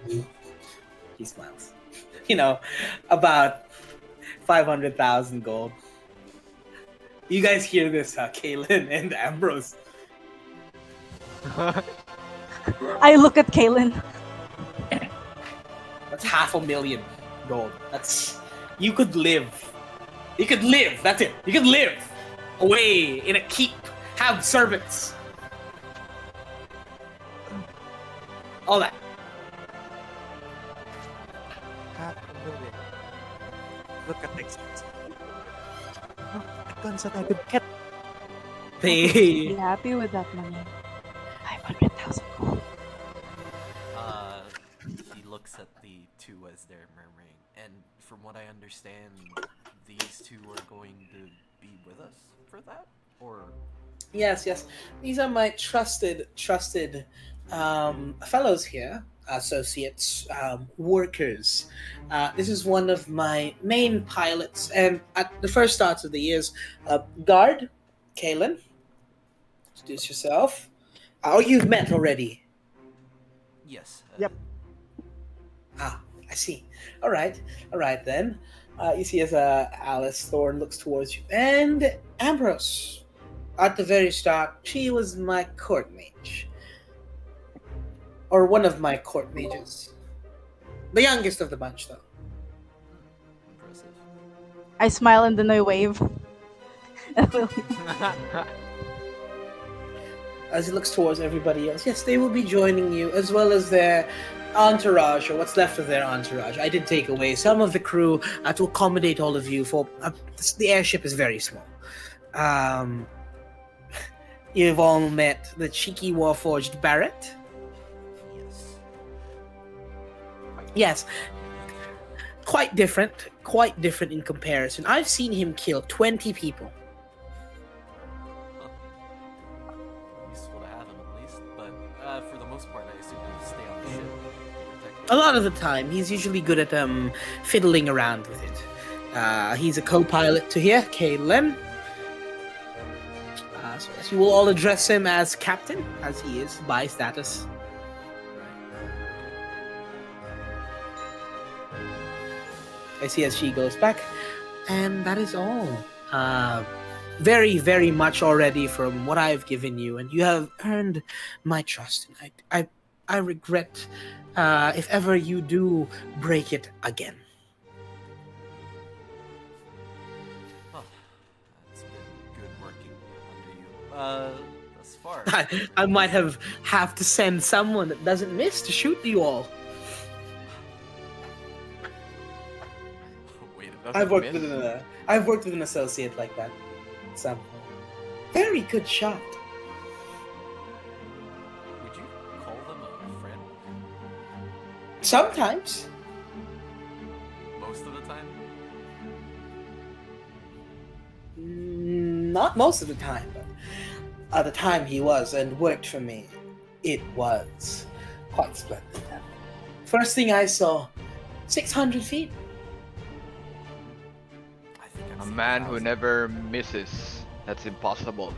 F: me. He smiles. You know, about 500,000 gold. You guys hear this, Kaylin and Ambrose?
E: I look at Kaylin.
F: That's 500,000 gold. That's... You could live. You could live. That's it. You could live away in a keep. Have servants. All that.
C: $500,000. Look at the expense. Look at the guns that I could get.
E: Be
F: They...
E: happy with that money. 500,000 gold.
A: He looks at the two as they're murmuring, and from what I understand, these two are going to be with us for that? Or
F: Yes. These are my trusted fellows here, associates, workers. This is one of my main pilots, and at the first starts of the years, guard, Kaylin, introduce yourself. Oh, you've met already.
A: yes.
C: Yep.
F: I see. All right then. You see as Alice Thorne looks towards you, and Ambrose. At the very start, she was my court mage. Or one of my court mages. The youngest of the bunch, though.
A: Impressive.
E: I smile and then I wave.
F: As he looks towards everybody else, yes, they will be joining you, as well as their entourage, or what's left of their entourage. I did take away some of the crew to accommodate all of you, for the airship is very small. You've all met the cheeky Warforged Barrett?
A: Yes.
F: Yes, quite different in comparison. I've seen him kill 20 people.
A: Useful to have him at least, but for the most part, I assume he'll stay on the ship. to protect
F: A lot of the time, he's usually good at fiddling around with it. He's a co-pilot to here, Kalen. So yes, you will all address him as captain, as he is by status. I see as she goes back, and that is all. Very, very much already from what I've given you, and you have earned my trust. And I regret if ever you do break it again.
A: Oh, it's been good working under you. Thus far.
F: I might have to send someone that doesn't miss to shoot you all.
A: Wait,
F: I've worked with an associate like that. Some very good shot.
A: Would you call them a friend?
F: Sometimes.
A: Most of the time?
F: Not most of the time, but at the time he was and worked for me, it was quite splendid. First thing I saw, 600 feet.
A: I think I've
D: A
A: seen
D: man who
A: 1,000.
D: never misses. That's impossible.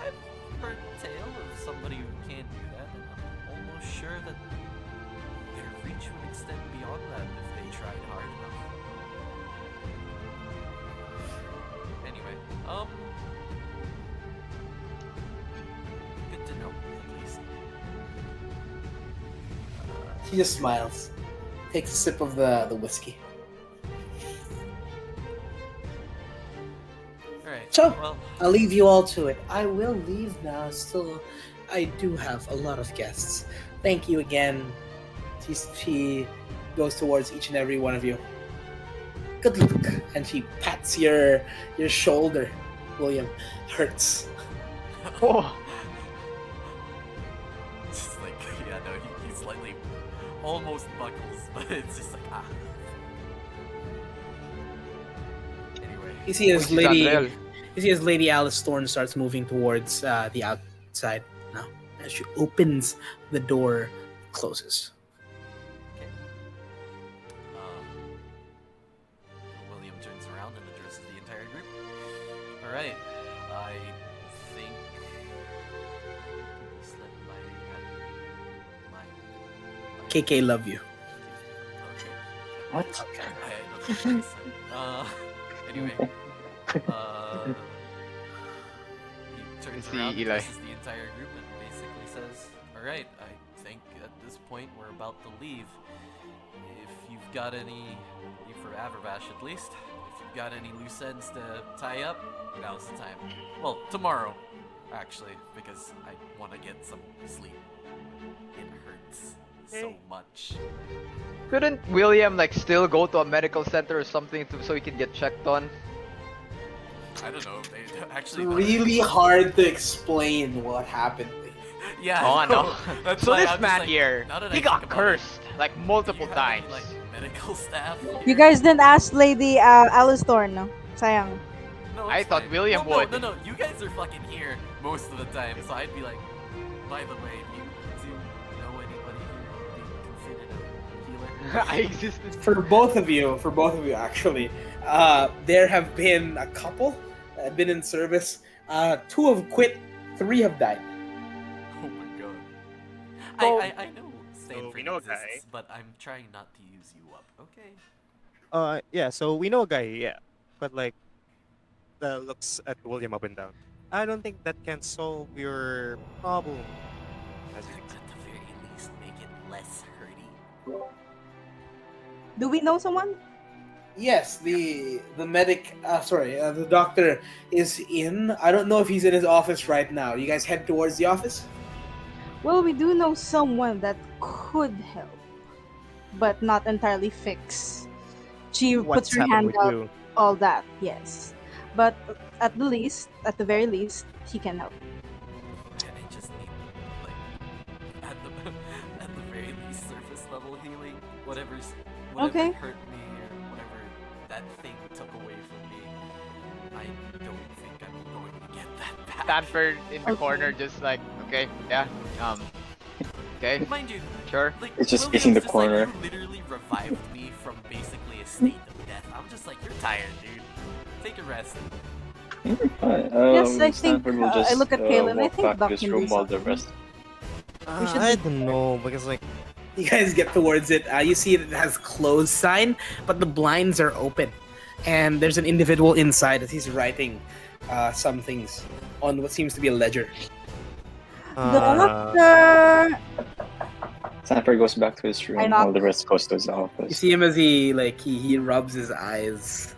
A: I've heard tale of somebody who can do that, and I'm almost sure that their reach would extend beyond that if they tried hard enough. Anyway, good to know, at least.
F: He just smiles, takes a sip of the whiskey.
A: Alright,
F: So,
A: well,
F: I'll leave you all to it. I will leave now. Still, I do have a lot of guests. Thank you again. She goes towards each and every one of you. Good luck. And she pats your shoulder. William, hurts.
D: Oh,
A: just like, yeah, no, he slightly almost buckles, but it's just like, ah. Anyway,
F: You see as
D: Which is Andrel.
F: Lady Alice Thorne starts moving towards the outside now. As she opens the door, closes.
A: okay. William turns around and addresses the entire group. Alright, I think people slept my
F: KK, love you.
A: Okay.
G: What?
A: I don't know what I said. Anyway. He turns
D: See
A: around,
D: Eli.
A: addresses the entire group, and basically says, "Alright, I think at this point we're about to leave. If you've got any, for Averbash at least, if you've got any loose ends to tie up, now's the time. Well, tomorrow, actually, because I want to get some sleep. It hurts so much."
D: Couldn't William like still go to a medical center or something so he can get checked on?
A: I don't know. They
F: It's
A: actually
F: really hard to explain what happened.
A: Yeah.
D: Oh
A: I
D: no.
A: know. That's
D: So
A: why
D: this
A: I'm just
D: man
A: like,
D: here,
A: now that
D: he
A: I
D: got
A: think about it,
D: cursed like
A: do you
D: multiple
A: have
D: times.
A: any, like medical staff?
E: You
A: here?
E: guys didn't ask Lady Alice Thorne, no? Sayang.
A: No,
D: I
A: it's
D: thought
A: fine.
D: William
A: Well,
D: would.
A: No, you guys are fucking here most of the time, so I'd be like, by the way, do you know anybody here who'd be considered a healer?
D: I existed.
F: For both of you, actually, there have been a couple that have been in service. 2 have quit, 3 have died.
A: Oh my god.
D: Well,
A: I know Stanford
C: we know a
A: exists,
C: guy.
A: but I'm trying not to use you up, okay?
C: Yeah, so we know a guy, yeah. But like looks at William up and down. I don't think that can solve your problem. As you
A: At the very least, make it less hurty.
E: Do we know someone?
F: Yes, the medic. The doctor is in. I don't know if he's in his office right now. You guys head towards the office.
E: Well, we do know someone that could help, but not entirely fix. She
C: what's
E: puts her
C: happened
E: hand
C: with
E: out,
C: you?
E: all that, yes. But at the very least, he can help.
A: I just need, like, at the at the very least, surface level healing. Whatever
E: Okay.
A: hurt me or whatever that thing took away from me, I don't think I'm going to get that back.
D: Stanford in the
E: Okay.
D: corner, just like, okay, yeah, okay,
A: Mind you,
D: sure.
A: like,
G: It's just
A: William's
G: facing the
A: just
G: corner.
A: like, you literally revived me from basically a state of death. I'm just like, you're tired, dude. Take a rest.
G: Fine.
E: Yes, I think
G: Stanford will
E: I
G: just
E: look at Kalen. I
G: walk
E: think
G: back to
E: Doc
G: his
E: can do
G: room while the
E: something.
G: rest.
E: We should
C: I
E: be-
C: don't know because like
B: You guys get towards it. You see it has closed sign, but the blinds are open, and there's an individual inside as he's writing some things on what seems to be a ledger.
E: Doctor.
G: Stanford goes back to his
E: I
G: room
E: knock.
G: while the rest goes to his
B: You
G: office.
B: see him as he rubs his eyes.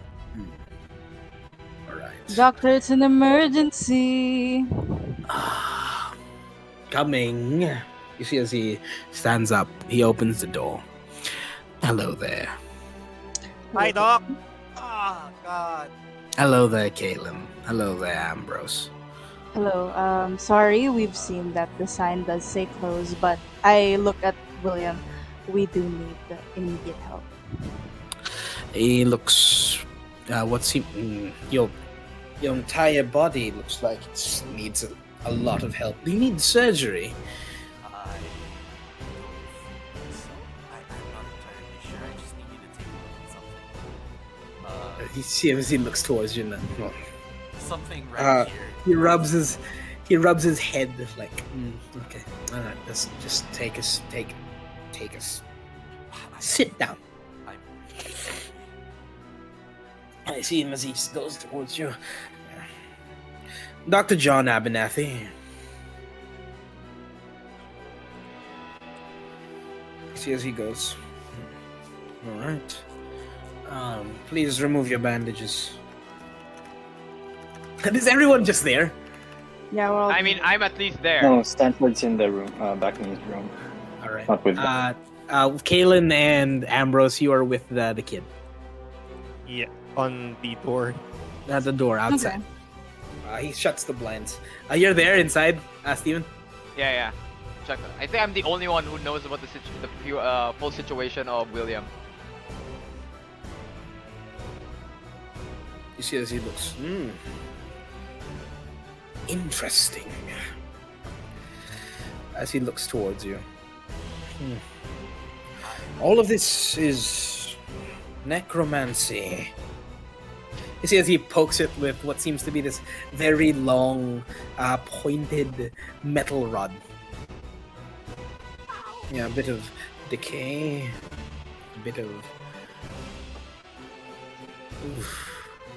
B: All right.
E: Doctor, it's an emergency.
B: Coming. You see as he stands up, he opens the door. Hello there.
C: hi Doc. Ah God.
B: Hello there, Kalen. Hello there, Ambrose.
E: Hello. Sorry, we've seen that the sign does say close, but I look at William. We do need the immediate help.
B: He looks. Your entire body looks like it needs a lot of help. Do you need surgery?
A: I don't think so. I'm not entirely sure. I just need you to take a look at something.
B: You see him as he looks towards you. Now.
A: Something right here.
B: He rubs his head like, okay, all right. Let's just take us. Sit down.
A: I'm
B: I see him as he goes towards you. Dr. John Abernathy. See as he goes. All right. Please remove your bandages. Is everyone just there?
E: Yeah, we're all.
D: I mean, I'm at least there.
G: No, Stanford's in the room, back in his room.
B: All right.
G: Not with them.
B: Kalen and Ambrose, you are with the kid
C: Yeah, on the door.
B: at the door outside. He shuts the blinds. You're there inside, Steven?
D: Yeah. Check. I think I'm the only one who knows about the full situation of William.
B: You see as he looks. Interesting. As he looks towards you. All of this is necromancy. You see as he pokes it with what seems to be this very long, pointed metal rod. Yeah, a bit of decay, a bit of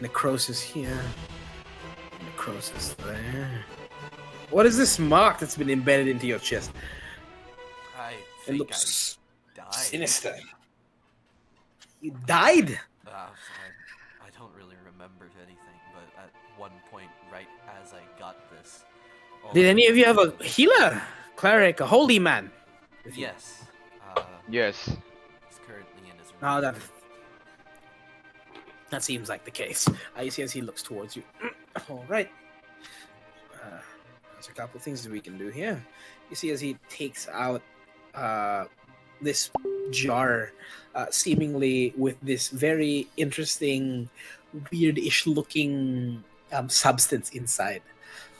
B: necrosis here, necrosis there. What is this mark that's been embedded into your chest?
A: I
B: It
A: think
B: looks
A: I died.
B: sinister. You died?
A: I don't really remember anything, but at one point, right as I got this, all
B: Did
A: of
B: any
A: a
B: of you have a
A: sudden-
B: healer, cleric, a holy man?
A: Yes.
D: Yes.
A: He's currently in his room.
B: Oh, that seems like the case. You see as he looks towards you. All right. There's a couple of things that we can do here. You see as he takes out this jar, seemingly with this very interesting, weird-ish looking substance inside.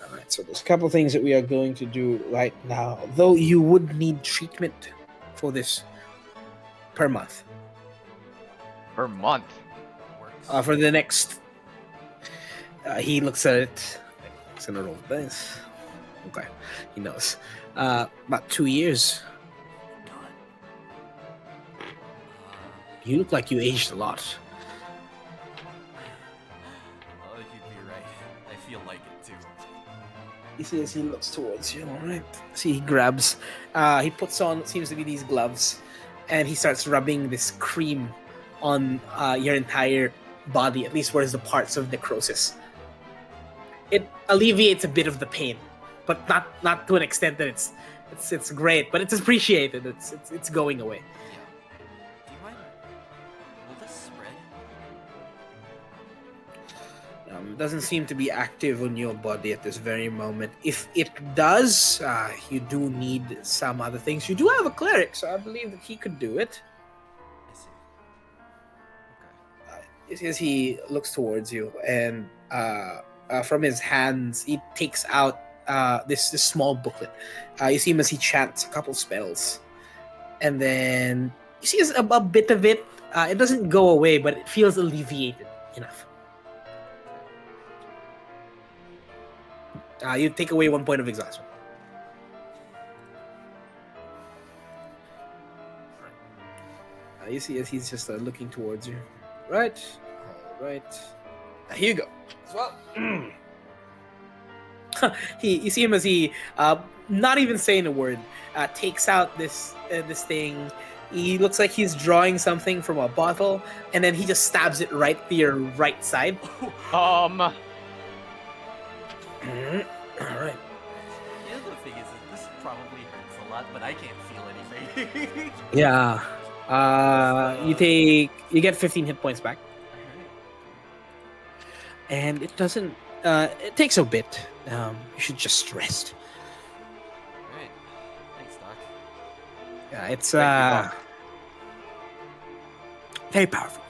B: All right, so there's a couple of things that we are going to do right now, though you would need treatment for this per month.
D: Per month.
A: Works.
B: For the next, he looks at it. He's gonna roll the dice. Okay, he knows. About 2 years.
A: God.
B: You look like you aged a lot.
A: Oh, you'd be right. I feel like it too.
B: You see as he looks towards you. All right. See, he grabs. He puts on what seems to be these gloves, and he starts rubbing this cream on your entire body, at least where's the parts of necrosis. It alleviates a bit of the pain, but not to an extent that it's great, but it's appreciated. It's going away.
A: Do you mind? Will this spread?
F: Doesn't seem to be active on your body at this very moment. If it does, you do need some other things. You do have a cleric, so I believe that he could do it.
A: I see.
F: As he looks towards you, and from his hands, he takes out this small booklet. You see him as he chants a couple spells, and then you see a bit of it. It doesn't go away, but it feels alleviated enough. You take away 1 point of exhaustion. You see as he's just looking towards you. Right. All right. Here you go. As well. You see him as he, not even saying a word, takes out this thing. He looks like he's drawing something from a bottle, and then he just stabs it right to your right side.
D: Um.
F: All right.
A: Yeah, the thing is, that this probably hurts a lot, but I can't feel anything.
F: Yeah. You get 15 hit points back, and it doesn't. It takes a bit. You should just rest.
A: Alright. Thanks, Doc.
F: Yeah, it's
D: Thank you,
F: very powerful.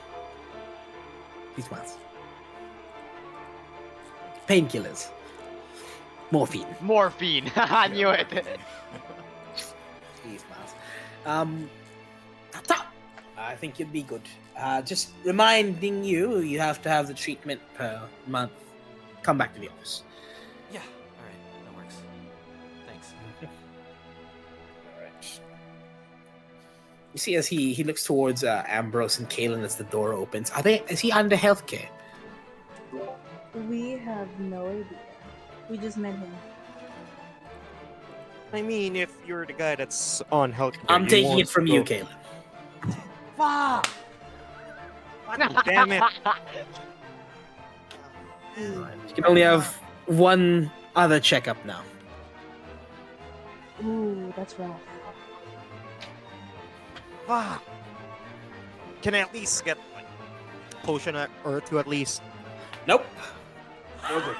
F: These ones. Painkillers. Morphine.
D: Morphine. I knew it.
F: These ones. Top. I think you'd be good. Just reminding you have to have the treatment per month. Come back to the office.
A: Yeah, alright, that works. Thanks.
F: Alright. You see as he looks towards Ambrose and Kalen as the door opens. Is he under healthcare?
E: We have no idea. We just met him.
C: I mean, if you're the guy that's on health,
F: I'm taking it from you, Kalen.
C: Fuck! God damn it!
F: You can only have one other checkup now.
E: Ooh, that's rough.
C: Fuck! Can I at least get like, a potion or two at least?
F: Nope. No good.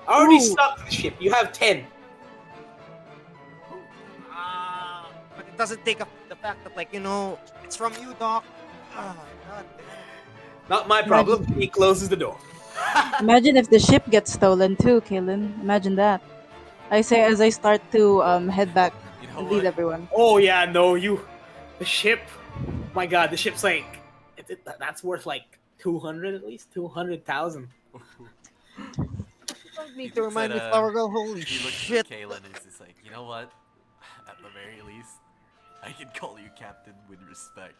F: I already
E: Ooh.
F: stocked the ship. You have 10.
C: But it doesn't take up the fact that, like, you know, it's from you, Doc. God damn.
F: Not my problem. He closes the door.
E: Imagine if the ship gets stolen too, Kalen. Imagine that. I say as I start to head back
A: You know
E: and lead
A: what?
E: everyone.
F: Oh yeah, no, the ship. My God, the ship's like that's worth like 200 at least 200,000.
C: Don't need to remind me,
A: Said,
C: Flower Girl. Holy
A: He looks
C: shit!
A: at Kalen and is just like, you know what? At the very least, I can call you Captain with respect.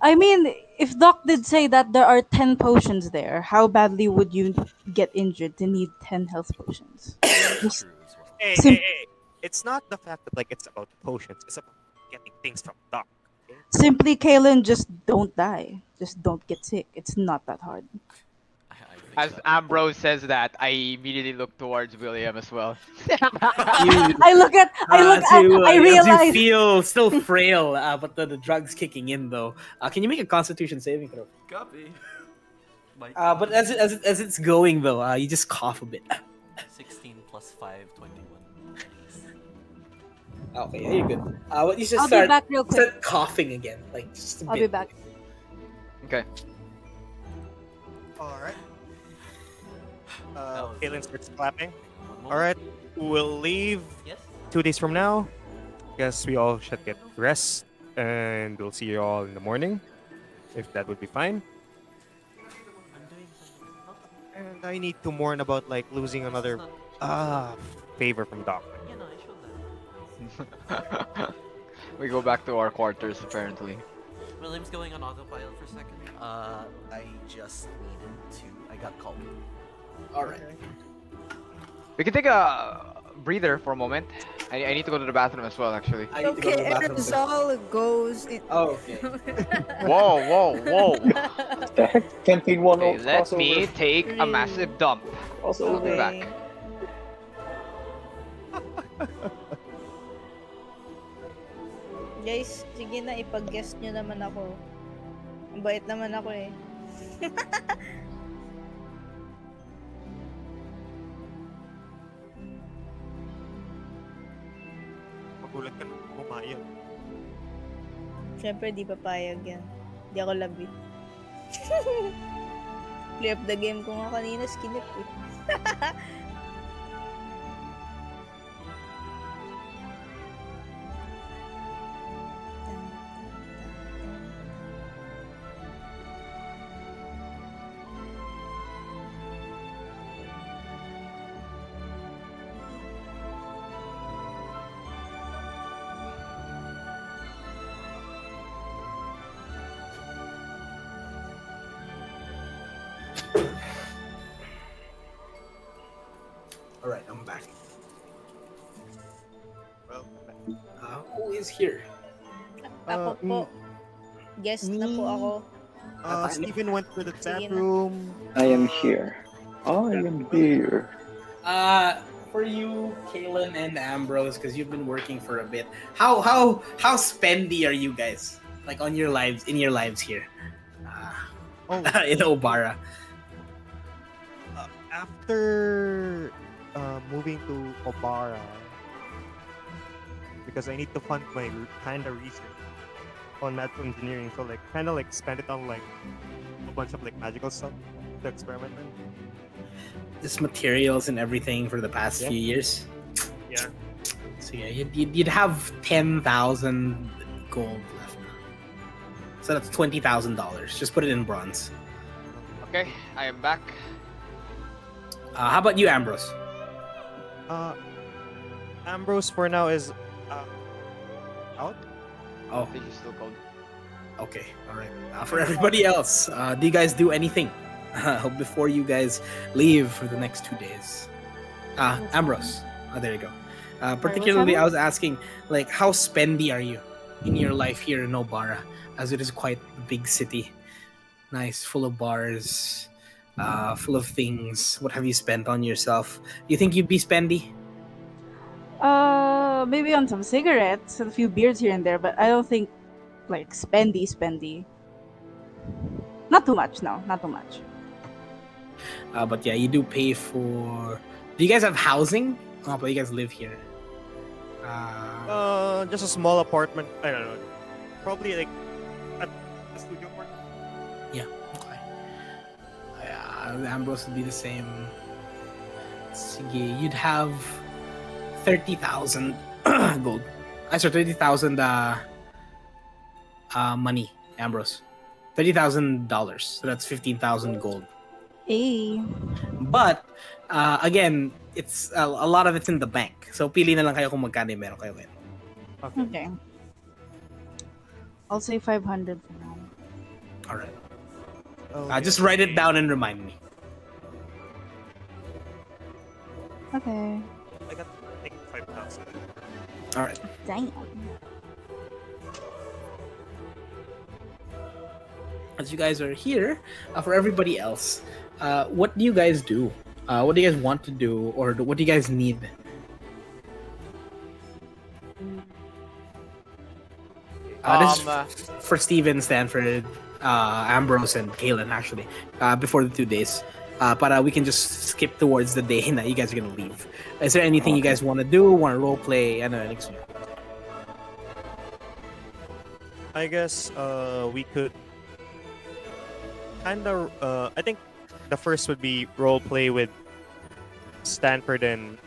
E: I mean, if Doc did say that there are 10 potions there, how badly would you get injured to need 10 health potions? Just
A: True as well.
C: Hey,
E: Sim-
C: hey, hey! It's not the fact that like it's about the potions. It's about getting things from Doc. Okay?
E: simply, Kalen, just don't die. Just don't get sick. It's not that hard.
A: I think
D: As
A: that-
D: Ambrose says that, I immediately look towards William as well.
E: I look at, I
F: As you
E: realize.
F: feel still frail, but the drug's kicking in though. Can you make a Constitution saving throw?
A: Copy. Mike,
F: But as it's going though, you just cough a bit.
A: 16 plus 5, 21.
F: Okay, yeah, you're good. What you just
E: I'll be
F: start
E: back real quick.
F: start coughing again, like just a
E: I'll
F: bit.
E: be back.
D: Okay.
C: All right.
A: That was
C: Kalen
A: it.
C: starts clapping.
A: One moment.
C: All right, we'll leave
A: Yes?
C: 2 days from now. Guess we all should get rest, and we'll see you all in the morning, if that would be fine.
A: I'm doing something.
C: And I need to mourn about like losing another favor from Doc.
A: Yeah, no, I showed that.
D: We go back to our quarters apparently.
A: William's going on autopilot for a second. I just needed to. I got called.
F: All right.
D: We can take a breather for a moment. I need to go to the bathroom as well, actually.
F: I need to go to the
H: Okay,
F: bathroom.
H: Erzal goes in.
F: Oh, okay.
D: Whoa, whoa, whoa!
G: The heck? 10.1
D: Okay, let me take a massive dump.
G: Also
D: I'll be back.
H: Guys, sige na, ipag-guest nyo naman ako. Ang bait naman ako eh.
C: Magulat ka nung pumayag.
H: Siyempre, di papayag yan. Di ako labi. Play of the game ko nga kanina, skinip eh.
F: All right, I'm back.
C: Well,
F: Who is here?
H: Ako po. Guest na po ako.
C: Steven went to the chat
H: Sige na.
C: room.
G: I am here. I am here.
F: For you, Kalen and Ambrose, because you've been working for a bit. How spendy are you guys? Like on your lives, in your lives here,
C: Oh,
F: in Obara.
C: after moving to Obara, because I need to fund my kind of research on natural engineering, so like kind of like spend it on like a bunch of like magical stuff to experiment in.
F: Just materials and everything for the past
C: Yeah.
F: few years.
C: Yeah.
F: So yeah, you'd have 10,000 gold left. So that's $20,000. Just put it in bronze.
D: Okay, I am back.
F: How about you, Ambrose?
C: Ambrose for now is out.
F: Oh,
D: I think he's still cold.
F: okay, all right. For everybody else, do you guys do anything before you guys leave for the next 2 days? Ambrose. Oh, there you go. Particularly, I was asking, like, how spendy are you in your life here in Obara, as it is quite a big city, nice, full of bars, full of things. What have you spent on yourself? You think you'd be spendy?
E: Maybe on some cigarettes and a few beers here and there, but I don't think like spendy. Not too much, no, not too much.
F: But yeah, you do pay for. Do you guys have housing? Oh, but you guys live here.
C: Just a small apartment. I don't know. Probably like at a studio apartment.
F: Okay. Ambrose would be the same. Sige, you'd have 30,000 gold. I said 30,000 money, Ambrose. $30,000. So that's 15,000 gold.
E: Hey.
F: But again, it's a lot of it's in the bank. So pili na lang kayo kung magkano yung meron kayo ngayon.
E: Okay. I'll say 500 for now.
F: All right.
C: Okay.
F: Just write it down and remind me.
E: Okay.
C: I got like 5,000.
F: All right.
E: Dang.
F: As you guys are here, for everybody else, what do you guys do? What do you guys want to do, or what do you guys need? This is for Steven, Stanford, Ambrose, and Kalen, actually, before the 2 days. But we can just skip towards the day that you guys are gonna leave. Is there anything you guys want to do? Want to role play? I don't know.
C: I guess we could kind of I think the first would be role play with Stanford and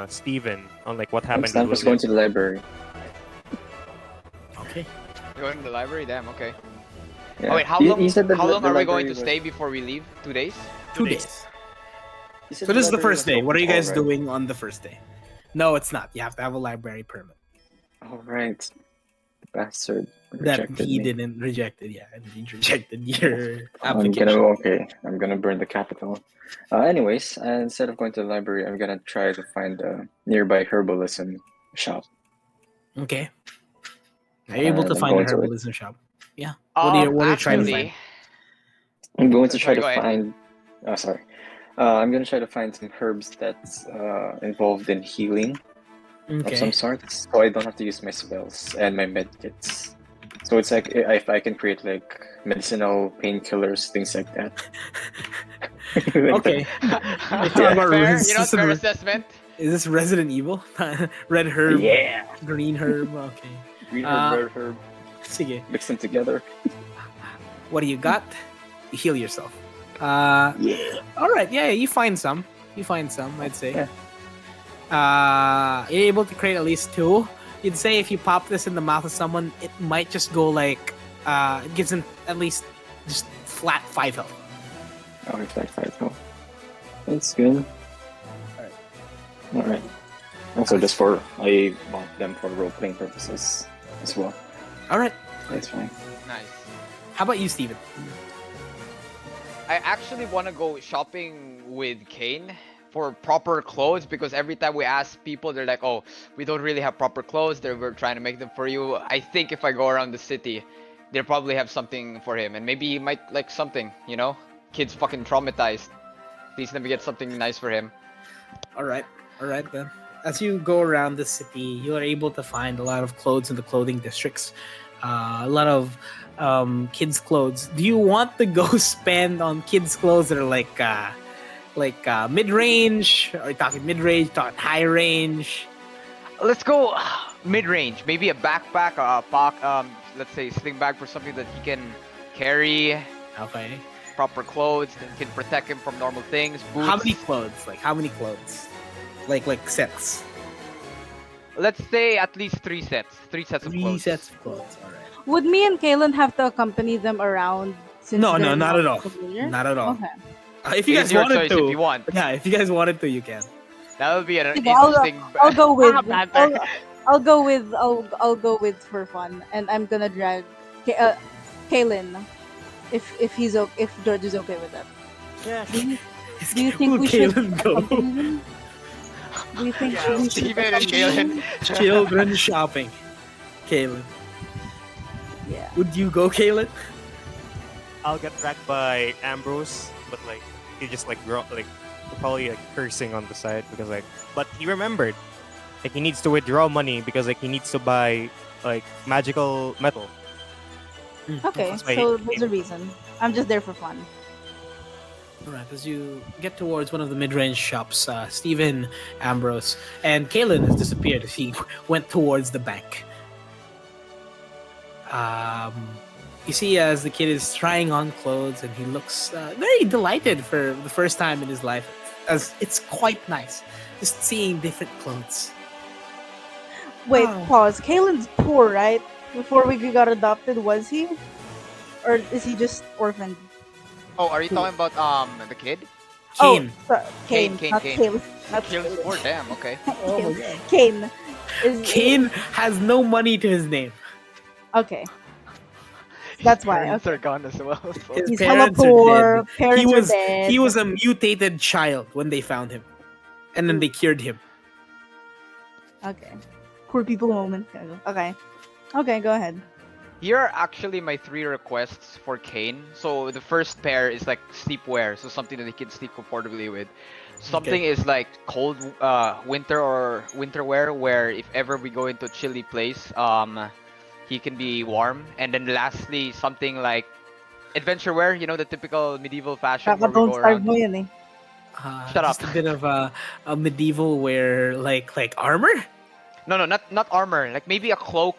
C: Steven on like what happened.
G: Stanford's going to the library.
F: Okay.
D: Going to the library? Damn, okay.
G: Yeah.
D: Oh wait, how
G: He said that
D: long
G: the
D: are we going
G: library
D: to
G: was-
D: stay before we leave? 2 days?
F: 2 days.
G: he said
F: So this is the
G: library
F: first
G: was
F: day. What are you
G: open.
F: guys doing on the first day? No, it's not. You have to have a library permit.
G: All right. The bastard
F: That
G: rejected
F: he
G: me.
F: didn't rejected. Yeah, and he rejected your
G: I'm
F: application.
G: I'm gonna burn the capital. Anyways, instead of going to the library, I'm gonna try to find a nearby herbalism shop.
F: Okay. Are you able to
G: I'm
F: find a
G: going to it.
F: herbalism shop? Yeah. What are you trying to find?
D: Actually,
G: I'm going to try
D: Sorry,
G: to
D: go ahead.
G: find. Oh, sorry. I'm gonna try to find some herbs that's involved in healing of
F: Okay.
G: some sort, so I don't have to use my spells and my med kits. So it's like if I can create like medicinal painkillers, things like that. Like
B: Okay.
G: that.
B: talking about
D: Fair, you know,
B: resistant
D: fair
B: re-
D: assessment.
B: Is this Resident Evil? Red herb,
G: Yeah.
B: green herb. Okay.
G: Green herb,
B: Uh,
G: red herb,
B: sige.
G: mix them together.
B: What do you got? You heal yourself.
G: Yeah.
B: All right. Yeah, you find some. You find some. I'd say.
G: Yeah.
B: You're able to create at least 2. You'd say if you pop this in the mouth of someone, it might just go like. It gives them at least just flat 5 health.
G: Oh, it's like 5 health. That's good. Alright. Also, just for I bought them for role playing purposes as well.
B: All right.
G: That's fine.
D: Nice.
B: How about you, Steven?
D: I actually want to go shopping with Kane for proper clothes because every time we ask people, they're like, "Oh, we don't really have proper clothes. We're trying to make them for you." I think if I go around the city, they'll probably have something for him, and maybe he might like something. You know, kid's fucking traumatized. Please let me get something nice for him.
B: All right then. As you go around the city, you are able to find a lot of clothes in the clothing districts. A lot of kids' clothes. Do you want to go spend on kids' clothes that are like mid-range? Are you talking mid-range? Talking high range?
D: Let's go mid-range. Maybe a backpack, let's say sling bag for something that he can carry.
B: Okay.
D: Proper clothes that can protect him from normal things. Boots.
B: How many clothes? How many clothes? Like sets.
D: Let's say at least 3 sets. 3 sets of
B: 3
D: clothes.
B: sets of clothes. All right.
E: Would me and Kaylin have to accompany them around? Since
B: No,
E: they're
B: not at all.
E: familiar?
B: Not at all.
E: Okay.
B: If you
D: It
B: guys
D: is your
B: wanted
D: choice
B: to,
D: if you want.
B: yeah. If you guys wanted to, you can.
D: That would be an
E: Okay,
D: interesting.
E: I'll go with.
D: banter.
E: I'll go with. I'll go with for fun, and I'm gonna drag Kaylin, if if George is okay with that.
C: Yeah.
E: Do you think we should
B: Kaylin go?
E: accompany them? Do you think
D: Yeah,
E: we should
D: Steven and
E: accompany them?
D: Kaylin.
B: Children shopping. Kaylin.
E: Yeah.
B: Would you go, Kaylin?
C: I'll get dragged by Ambrose, but like he just like probably like cursing on the side because like, but he remembered like he needs to withdraw money because like he needs to buy like magical metal.
E: Okay,
C: That's why
E: so
C: he-
E: there's a reason. I'm just there for fun.
B: Alright, as you get towards one of the mid-range shops, Stephen, Ambrose, and Kaylin has disappeared as he went towards the bank. You see as the kid is trying on clothes and he looks very delighted for the first time in his life, as it's quite nice just seeing different clothes.
E: Wait,
B: Oh.
E: pause. Kaylin's poor, right? Before we got adopted, was he? Or is he just orphaned?
D: Oh, are you talking about the kid?
B: Kane.
E: Oh, sorry.
D: Kane,
E: Kane, not
D: Kane.
E: Kaylin. Not
D: Kalen's
E: Kaylin.
D: poor. Damn. Okay.
B: Oh my god.
E: Kane. Is,
B: Kane has no money to his name.
E: Okay. That's why.
D: Parents
E: Okay.
D: are gone as well. So.
B: His
E: He's hella
B: parents are
E: poor.
B: dead.
E: Parents are dead.
B: He was a mutated child when they found him, and then they cured him.
E: Okay. Poor people moment. Okay. Okay, go ahead.
D: Here are actually my 3 requests for Kane. So the first pair is like sleepwear, so something that he can sleep comfortably with. Something is like cold winter or winter wear, where if ever we go into a chilly place, he can be warm. And then lastly, something like adventure wear, you know, the typical medieval fashion where we
E: Don't
D: go
E: starve
D: around.
E: mo yan eh.
D: Shut
B: Just
D: up.
B: a bit of a medieval wear, like armor.
D: No, not armor. Like maybe a cloak,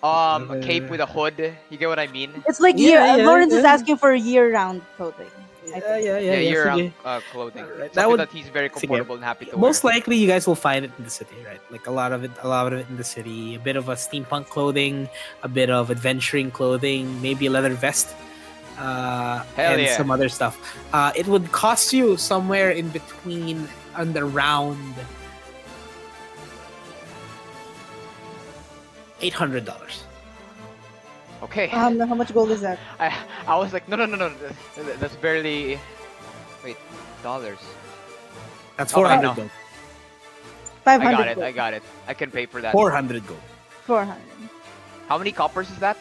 D: a cape with a hood. You get what I mean?
E: It's like
B: Yeah, yeah,
E: Lawrence is
B: yeah.
E: asking for year-round clothing. I
B: Yeah,
E: think.
B: yeah,
D: Yeah,
B: yeah.
D: year-round
B: sige.
D: clothing.
B: Alright, that
D: Something
B: would-
D: that he's very
B: sige.
D: comfortable and happy to
B: Most
D: wear.
B: likely, you guys will find it in the city, right? Like a lot of it in the city. A bit of a steampunk clothing, a bit of adventuring clothing, maybe a leather vest,
D: Hell
B: and
D: yeah.
B: some other stuff. It would cost you somewhere in between and around $800.
D: Okay.
E: How much gold is that?
D: I was like, no. That's barely. Wait, dollars.
B: That's
D: Okay,
B: 400
D: no.
B: gold.
E: 500
D: I got it. I can pay for that.
B: 400 gold.
E: 400.
D: How many coppers is that?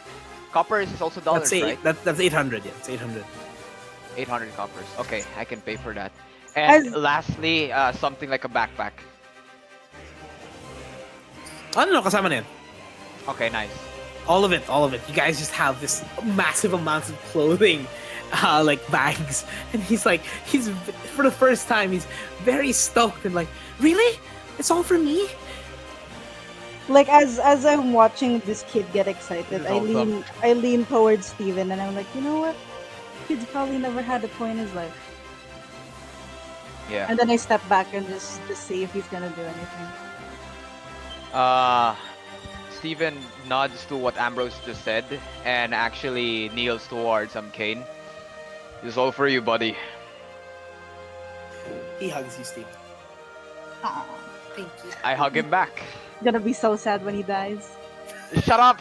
D: Coppers is also dollars, right?
B: That's 800. Yeah, it's 800.
D: 800 coppers. Okay, I can pay for that. And
E: As-
D: lastly, something like a backpack.
B: Ano kasama na yan?
D: Okay, nice.
F: All of it, all of it. You guys just have this massive amounts of clothing, like bags, and he's for the first time, he's very stoked and like, really? It's all for me?
E: Like as I'm watching this kid get excited,
D: This is awesome.
E: I lean towards Steven and I'm like, you know what? Kid's probably never had a toy in his life.
D: Yeah.
E: And then I step back and just to see if he's gonna do anything.
D: Steven nods to what Ambrose just said and actually kneels towards Kane. This is all for you, buddy.
F: He hugs you, Steve.
E: Aw.
F: Thank you.
D: I hug him back.
E: Gonna be so sad when he dies.
D: Shut up!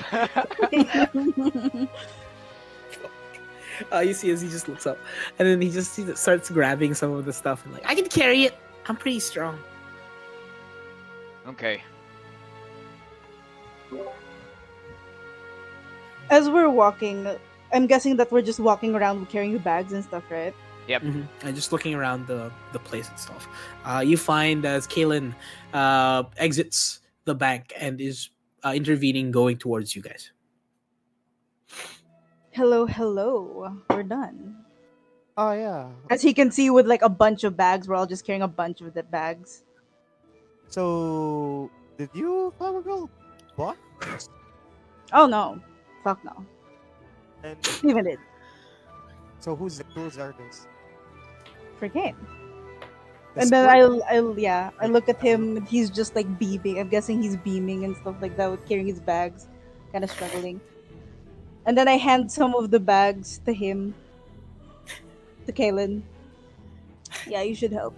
F: You see as he just looks up, and then he starts grabbing some of the stuff and like, I can carry it. I'm pretty strong.
D: Okay.
E: As we're walking, I'm guessing that we're just walking around carrying bags and stuff, right?
D: Yep.
F: And just looking around the place itself, you find as Kalen exits the bank and is intervening, going towards you guys.
E: Hello, hello. We're done.
C: Oh yeah.
E: As he can see with like a bunch of bags, we're all just carrying a bunch of the bags.
C: So did you, Flower Girl, what?
E: Oh no. Fuck no.
C: And
E: Even it.
C: so whose are those?
E: For Kane.
C: The
E: And then
C: squirt?
E: I look at him and he's just like beaming. I'm guessing he's beaming and stuff like that with carrying his bags. Kind of struggling. And then I hand some of the bags to him. To Kalen. Yeah, you should help.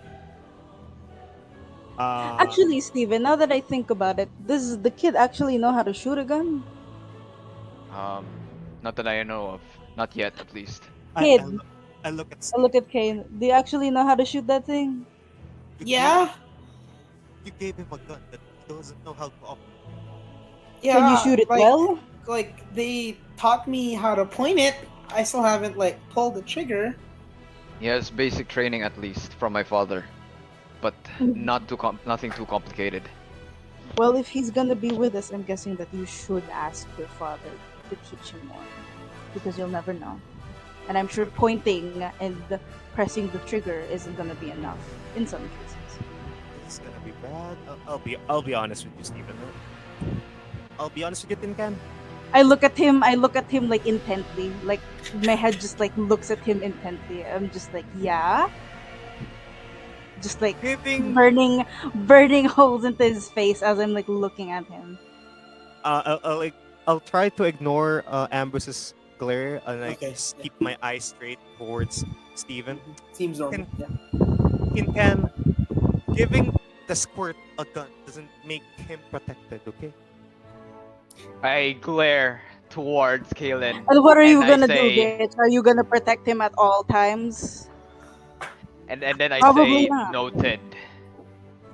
E: Actually, Steven, now that I think about it, does the kid actually know how to shoot a gun?
D: Not that I know of. Not yet, at least.
E: Kid.
C: I look at
E: I look at Kane. Do you actually know how to shoot that thing?
F: Yeah,
C: You gave him a gun that he doesn't know how to operate.
F: yeah.
E: Can you shoot it well?
F: Like they taught me how to point it. I still haven't like pulled the trigger.
D: He has basic training at least from my father, but nothing too complicated.
E: Well, if he's gonna be with us, I'm guessing that you should ask your father to teach him more. Because you'll never know. And I'm sure pointing and pressing the trigger isn't gonna be enough in some cases.
C: This is gonna be bad. I'll be honest with you, Steven. I'll be honest with you, Tin Can.
E: I look at him like intently. Like my head just like looks at him intently. I'm just like, yeah. Just like
C: Giving
E: burning holes into his face as I'm like looking at him.
C: I'll try to ignore Ambrose's glare and like
F: Okay,
C: just keep my eyes straight towards Steven.
F: Seems normal.
C: Tin Can, giving the squirt a gun doesn't make him protected, okay?
D: I glare towards Kalen.
E: And what are you
D: I
E: gonna
D: say-
E: do, Gage? Are you gonna protect him at all times?
D: And then I
E: Probably
D: say,
E: not.
D: noted.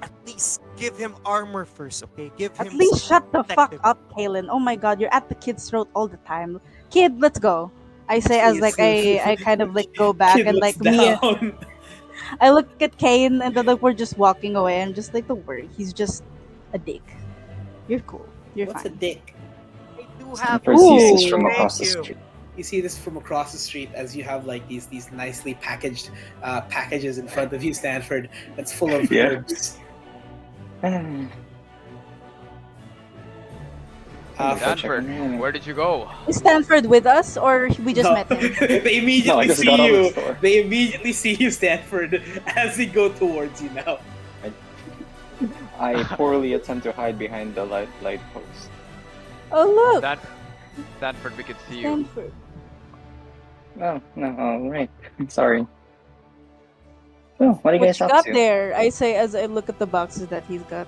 C: At least give him armor first, okay? Give him
E: At least shut the fuck
C: protective-
E: up, Kalen. Oh my god, you're at the kid's throat all the time. Kid, let's go. I say as like I kind of like go back
F: Kid
E: and
F: looks
E: like me
F: down.
E: I look at Kane and then like we're just walking away and just like don't worry, he's just a dick. You're cool. You're
F: What's a
E: fine.
F: dick?
C: I do have
G: First sees this
E: Ooh.
G: from
C: Thank
G: across the
C: you.
G: street.
F: You see this from across the street as you have like these nicely packaged packages in front of you, Stanford. That's full of
G: Yeah.
F: herbs.
D: Stanford, where did you go?
E: Is Stanford with us or we just
F: No.
E: met him?
F: They immediately
G: No, I just
F: see
G: got out of the
F: you.
G: store.
F: They immediately see you, Stanford, as they go towards you now.
G: I poorly attempt to hide behind the light post.
E: Oh look,
D: Stanford, we can see you.
E: Stanford.
G: Oh, no, alright. Sorry. Oh, what are you
E: What
G: guys
E: you
G: up
E: got
G: to?
E: there? I say as I look at the boxes that he's got.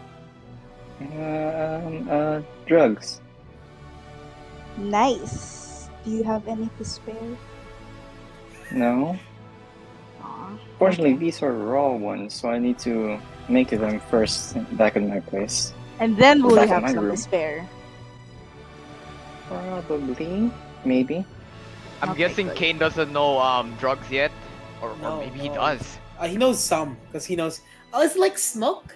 G: Drugs.
E: Nice. Do you have any to spare?
G: No.
E: Aw,
G: Fortunately,
E: okay.
G: these are raw ones, so I need to make them first back in my place.
E: And then will
G: Back
E: you
G: in
E: have
G: my
E: some
G: room.
E: to spare?
G: Probably. Maybe.
D: I'm
E: Okay,
D: guessing
E: good.
D: Kane doesn't know drugs yet, or
F: No,
D: maybe he
F: no.
D: does.
F: He knows some because he knows. Oh, it's like smoke.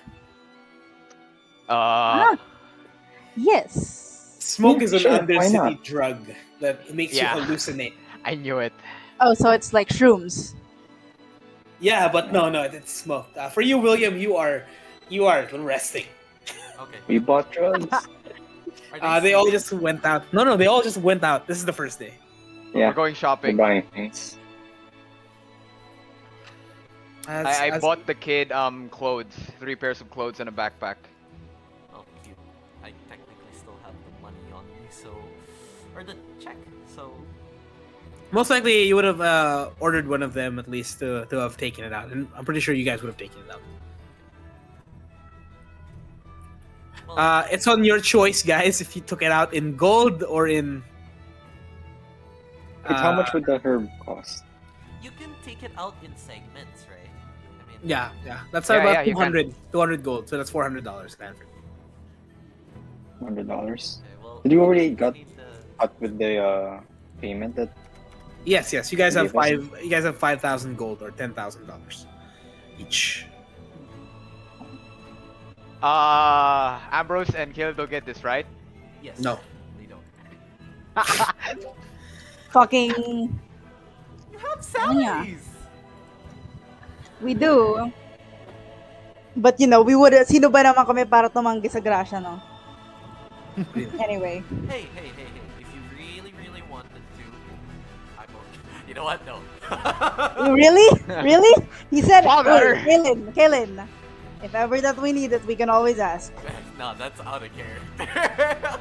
E: Yes.
F: Smoke
G: Yeah,
F: is an
G: sure, why
F: undercity
G: not?
F: drug that makes
D: Yeah.
F: you hallucinate.
D: I knew it.
E: Oh, so it's like shrooms.
F: Yeah, but no, it's smoke. For you, William, you are resting.
A: Okay.
G: We bought drugs.
A: Are
F: They all
A: sleeping?
F: just went out. No, they all just went out. This is the first day.
G: Yeah,
D: We're going
G: we're
D: shopping.
G: buying things.
D: I bought the kid clothes, 3 pairs of clothes and a backpack.
A: Oh, cute. I technically still have the money on me, so or the check. So
F: most likely you would have ordered one of them at least to have taken it out, and I'm pretty sure you guys would have taken it out.
A: well,
F: It's on your choice, guys. If you took it out in gold or in.
G: Wait, how much would the herb cost?
A: you can take it out in segments, right? I mean,
F: Yeah. That's
D: Yeah,
F: about
D: yeah, you can.
F: 200 gold. So that's $400, Stanford.
G: $100.
A: Okay, well,
G: Did you already
A: I just
G: got
A: need the-
G: cut with the payment that?
F: Yes. You guys have
G: Gave us-
F: five. You guys have 5,000 gold or $10,000 each.
D: Ambrose and Kill don't get this, right?
A: Yes.
F: No.
A: They don't.
E: Fucking.
A: You have
E: Oh, yeah.
A: salaries.
E: We do. But we would. Sino ba naman kami para tumanggi sa grasya, no? Anyway.
A: Hey. If you really wanted to, I won't. You know what? No.
E: Really? Really? He said,
D: Father!
E: Kaylin, if ever that we need it, we can always ask.
A: No, that's out of character.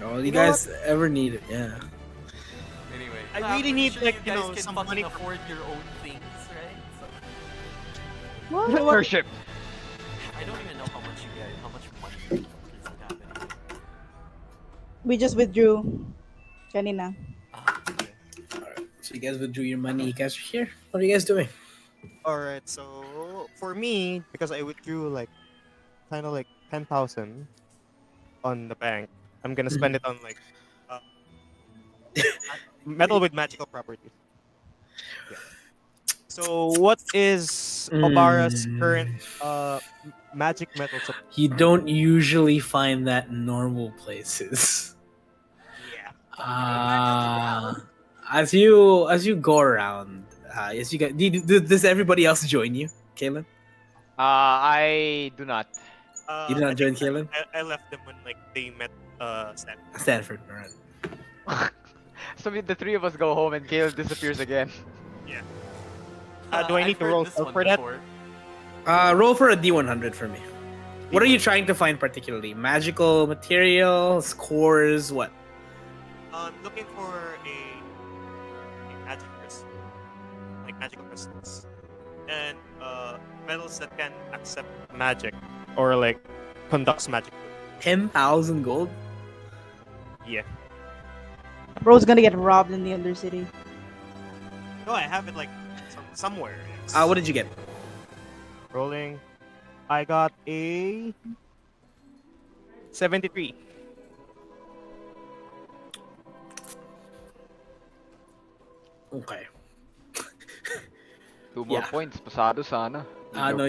F: Oh,
C: You
F: you
C: know
F: guys ever need it? Yeah.
A: Anyway,
C: I
A: I'm
C: really
A: pretty
C: need,
A: sure
C: like,
A: you guys can
C: some
A: fucking
C: money.
A: afford your own things, right? So,
E: What?
D: Ship.
A: I don't even know how much money you fuckers would have anyway.
E: We just withdrew. Kanina.
A: Okay.
F: So you guys withdrew your money. You guys are here. What are you guys doing?
C: All right, so for me, because I withdrew like kind of like 10,000 on the bank, I'm gonna spend it on like uh, metal with magical properties. Yeah. So what is Obara's current magic metal supply?
F: You don't usually find that in normal places.
C: Yeah.
F: As you go around, as you get, does everybody else join you, Kaylin?
D: I do not.
F: You did not
C: I
F: join
C: think
F: Kaylin?
C: I left them when like they met Stan.
F: Stanford, alright.
D: So the 3 of us go home and Kale disappears again.
C: Do I need
A: I've
C: to
A: heard
C: roll
A: this
C: for
A: one
C: that?
A: before.
F: Roll for a D100 for me. What are you trying to find particularly? Magical materials, cores, what?
C: I'm looking for a magic crystal, like magical crystals, and metals that can accept magic or like conducts magic.
F: 10,000 gold?
C: Yeah.
E: Bro's gonna get robbed in the Undercity.
C: No, I have it like somewhere. Yes.
F: What did you get?
C: Rolling. I got a 73.
F: Okay.
D: 2 more
F: Yeah.
D: points. Pasado sana.
F: No,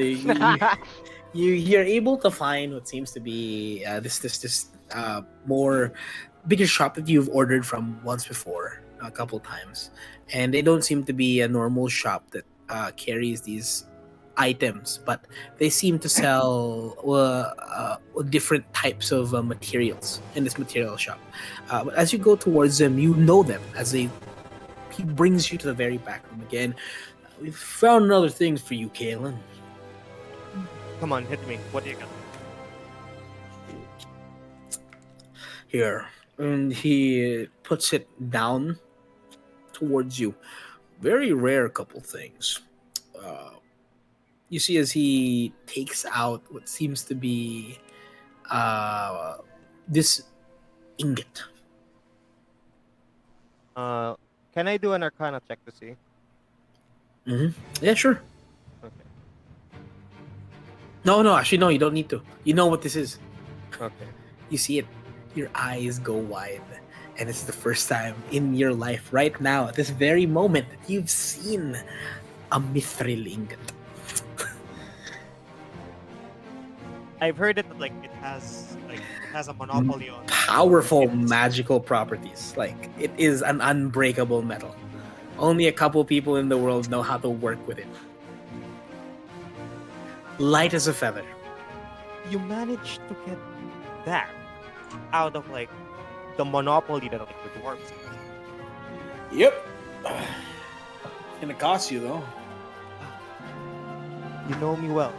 F: you're able to find what seems to be this more bigger shop that you've ordered from once before a couple times, and they don't seem to be a normal shop that carries these items, but they seem to sell different types of materials in this material shop. But as you go towards them, you know them as he brings you to the very back room again. We've found other things for you, Kaylin.
C: Come on, hit me. What do you got?
F: Here, and he puts it down towards you. Very rare couple things. You see as he takes out what seems to be this ingot.
C: Can I do an Arcana check to see?
F: Yeah, sure.
C: Okay.
F: No, actually, no, you don't need to. You know what this is.
C: Okay.
F: You see it. Your eyes go wide. And it's the first time in your life, right now, at this very moment, that you've seen a mithril ingot.
C: I've heard it like it has like has a monopoly on
B: powerful
C: minerals.
B: magical properties. Like it is an unbreakable metal. Only a couple people in the world know how to work with it. Light as a feather.
C: You managed to get that out of like the monopoly that like the dwarves.
B: Yep. Gonna cost you though.
C: You know me well.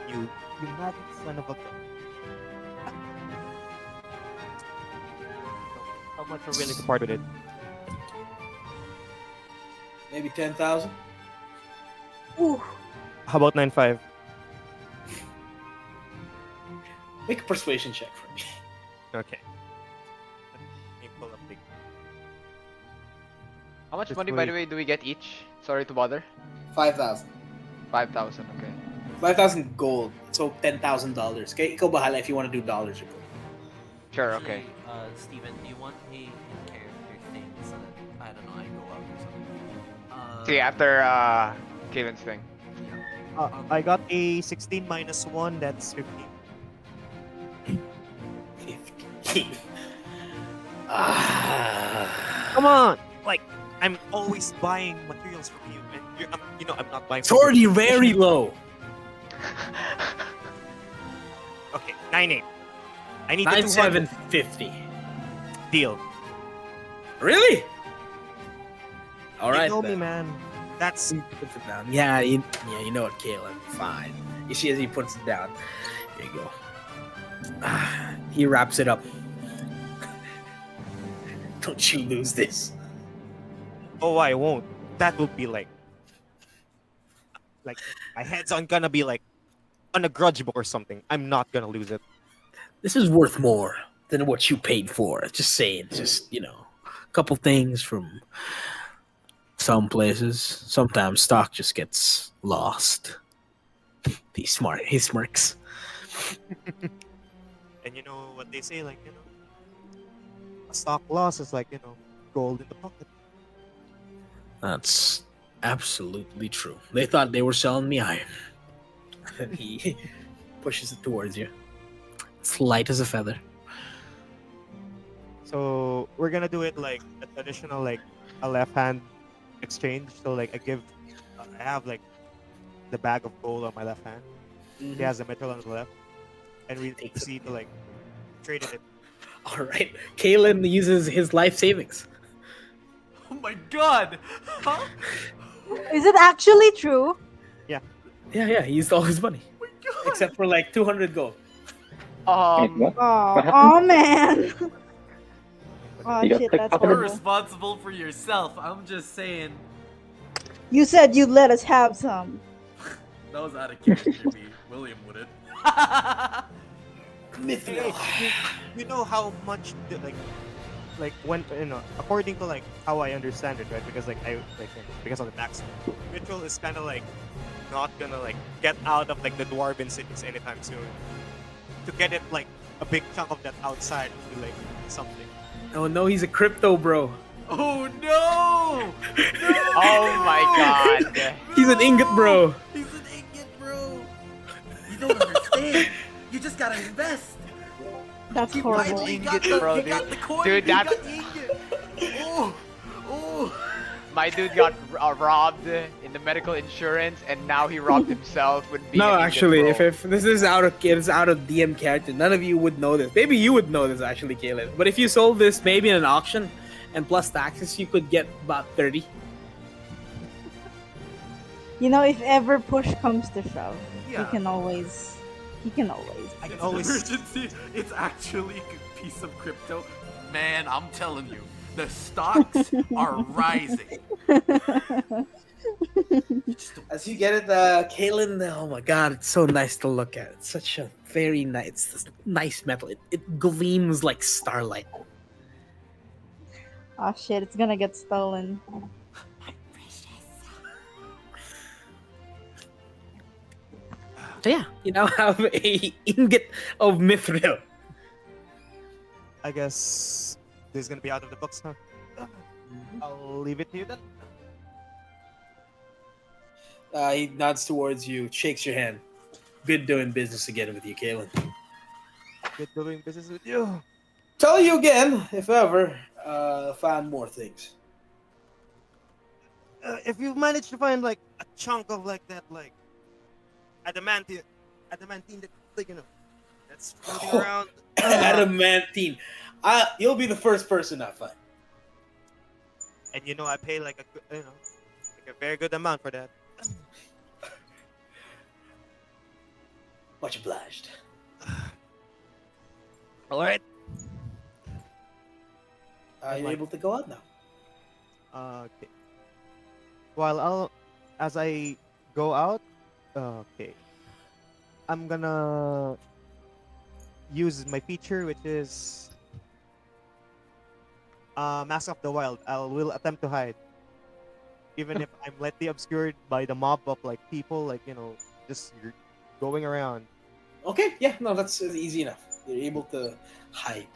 C: You magic son of a gun. How much are willing to part with it?
B: Maybe 10,000.
E: Ooh,
C: How about 9.5?
B: Make a persuasion check for me.
C: Okay. Let me pull up the
D: How much money, by the way, do we get each? Sorry to bother.
B: 5,000.
D: 5,000. Okay.
B: 5,000 gold. So $10,000. Okay, ikaw bahala if you want to do dollars or gold.
D: Sure. Okay.
A: Hey, Steven, do you want a in-character thing so that, I don't know, I go up or something?
D: See after Kalen's thing.
C: I got a 16 minus 1, that's 15.
B: 15. Ah.
C: Come on! Like, I'm always buying materials from you, and I'm not buying
B: It's
C: from you.
B: already very low.
C: Okay, 9.8. I need the 200
B: 9,750.
C: deal.
B: Really? All right.
C: You know me,
B: then.
C: man. That's
B: He puts it down. Yeah, you know what, Kalen. Fine. You see as he puts it down. Here you go. He wraps it up. Don't you lose this.
C: oh, I won't. That will be like my head's on gonna be like on a grudge book or something. I'm not gonna lose it.
B: This is worth more than what you paid for. Just saying. Just, a couple things from some places. Sometimes stock just gets lost. He smirks.
C: And you know what they say, like, a stock loss is like, gold in the pocket.
B: That's absolutely true. They thought they were selling me iron. And he pushes it towards you. It's light as a feather.
C: So we're gonna do it like a traditional, like a left hand exchange. So like I have like the bag of gold on my left hand. He has the metal on the left, and we
B: Takes it.
C: proceed to like trade it.
B: All right. Kalen uses his life savings.
A: Oh my god! Huh?
E: is it actually true?
B: Yeah, he used all his money.
A: Oh my god!
B: Except for like 200 gold.
G: Wait, what?
E: Oh,
G: What
E: oh man. Oh
G: You got
E: shit,
G: pickpocketed?
E: that's
A: You're
E: horrible.
A: responsible for yourself. I'm just saying.
E: You said you'd let us have some.
A: That was out of character to me. William wouldn't.
B: Mithril.
C: You know how much like when according to like how I understand it, right? Because because of the tax, ritual is kind of like not gonna like get out of like the dwarven cities anytime soon. To get it like a big chunk of that outside would be like something.
B: Oh no, he's a crypto bro.
A: Oh no! No!
D: Oh my god.
B: He's an ingot bro.
A: He's an ingot bro. You don't understand. You just gotta invest.
E: That's
A: He
E: horrible.
A: finally
D: Ingot,
A: got
D: bro,
A: he
D: dude.
A: got the coin.
D: Dude,
A: he
D: that-
A: got the ingot. Oh.
D: My dude got robbed in the medical insurance, and now he robbed himself with being
B: No,
D: an ingot,
B: actually,
D: bro.
B: if this is out of DM character, none of you would know this. Maybe you would know this actually, Kalen. But if you sold this maybe in an auction and plus taxes, you could get about 30.
E: If ever push comes to shove,
A: Yeah.
E: he can always.
C: I can
A: It's
C: always
A: an emergency. It's actually a piece of crypto. Man, I'm telling you, the stocks are rising.
B: As you get it, Kalen, oh my god, it's so nice to look at. It's such a very nice metal. It gleams like starlight.
E: Oh shit, it's gonna get stolen.
B: So yeah, you now have a ingot of mithril.
C: I guess this is gonna be out of the books, huh? I'll leave it to you then.
B: He nods towards you, shakes your hand. Good doing business again with you, Kalen.
C: good doing business with you.
F: Tell you again, if ever, find more things.
C: If you manage to find like a chunk of like that, like adamantine that like that's floating around.
F: Adamantine. You'll be the first person I find.
C: And I pay like like a very good amount for that.
F: Much obliged.
C: All right.
F: Are you able to go out now?
C: Okay. As I go out, okay, I'm gonna use my feature, which is Mask of the Wild. I will attempt to hide, even if I'm lightly obscured by the mob of like people, like just going around.
F: Okay, yeah, no, that's easy enough. You're able to hide.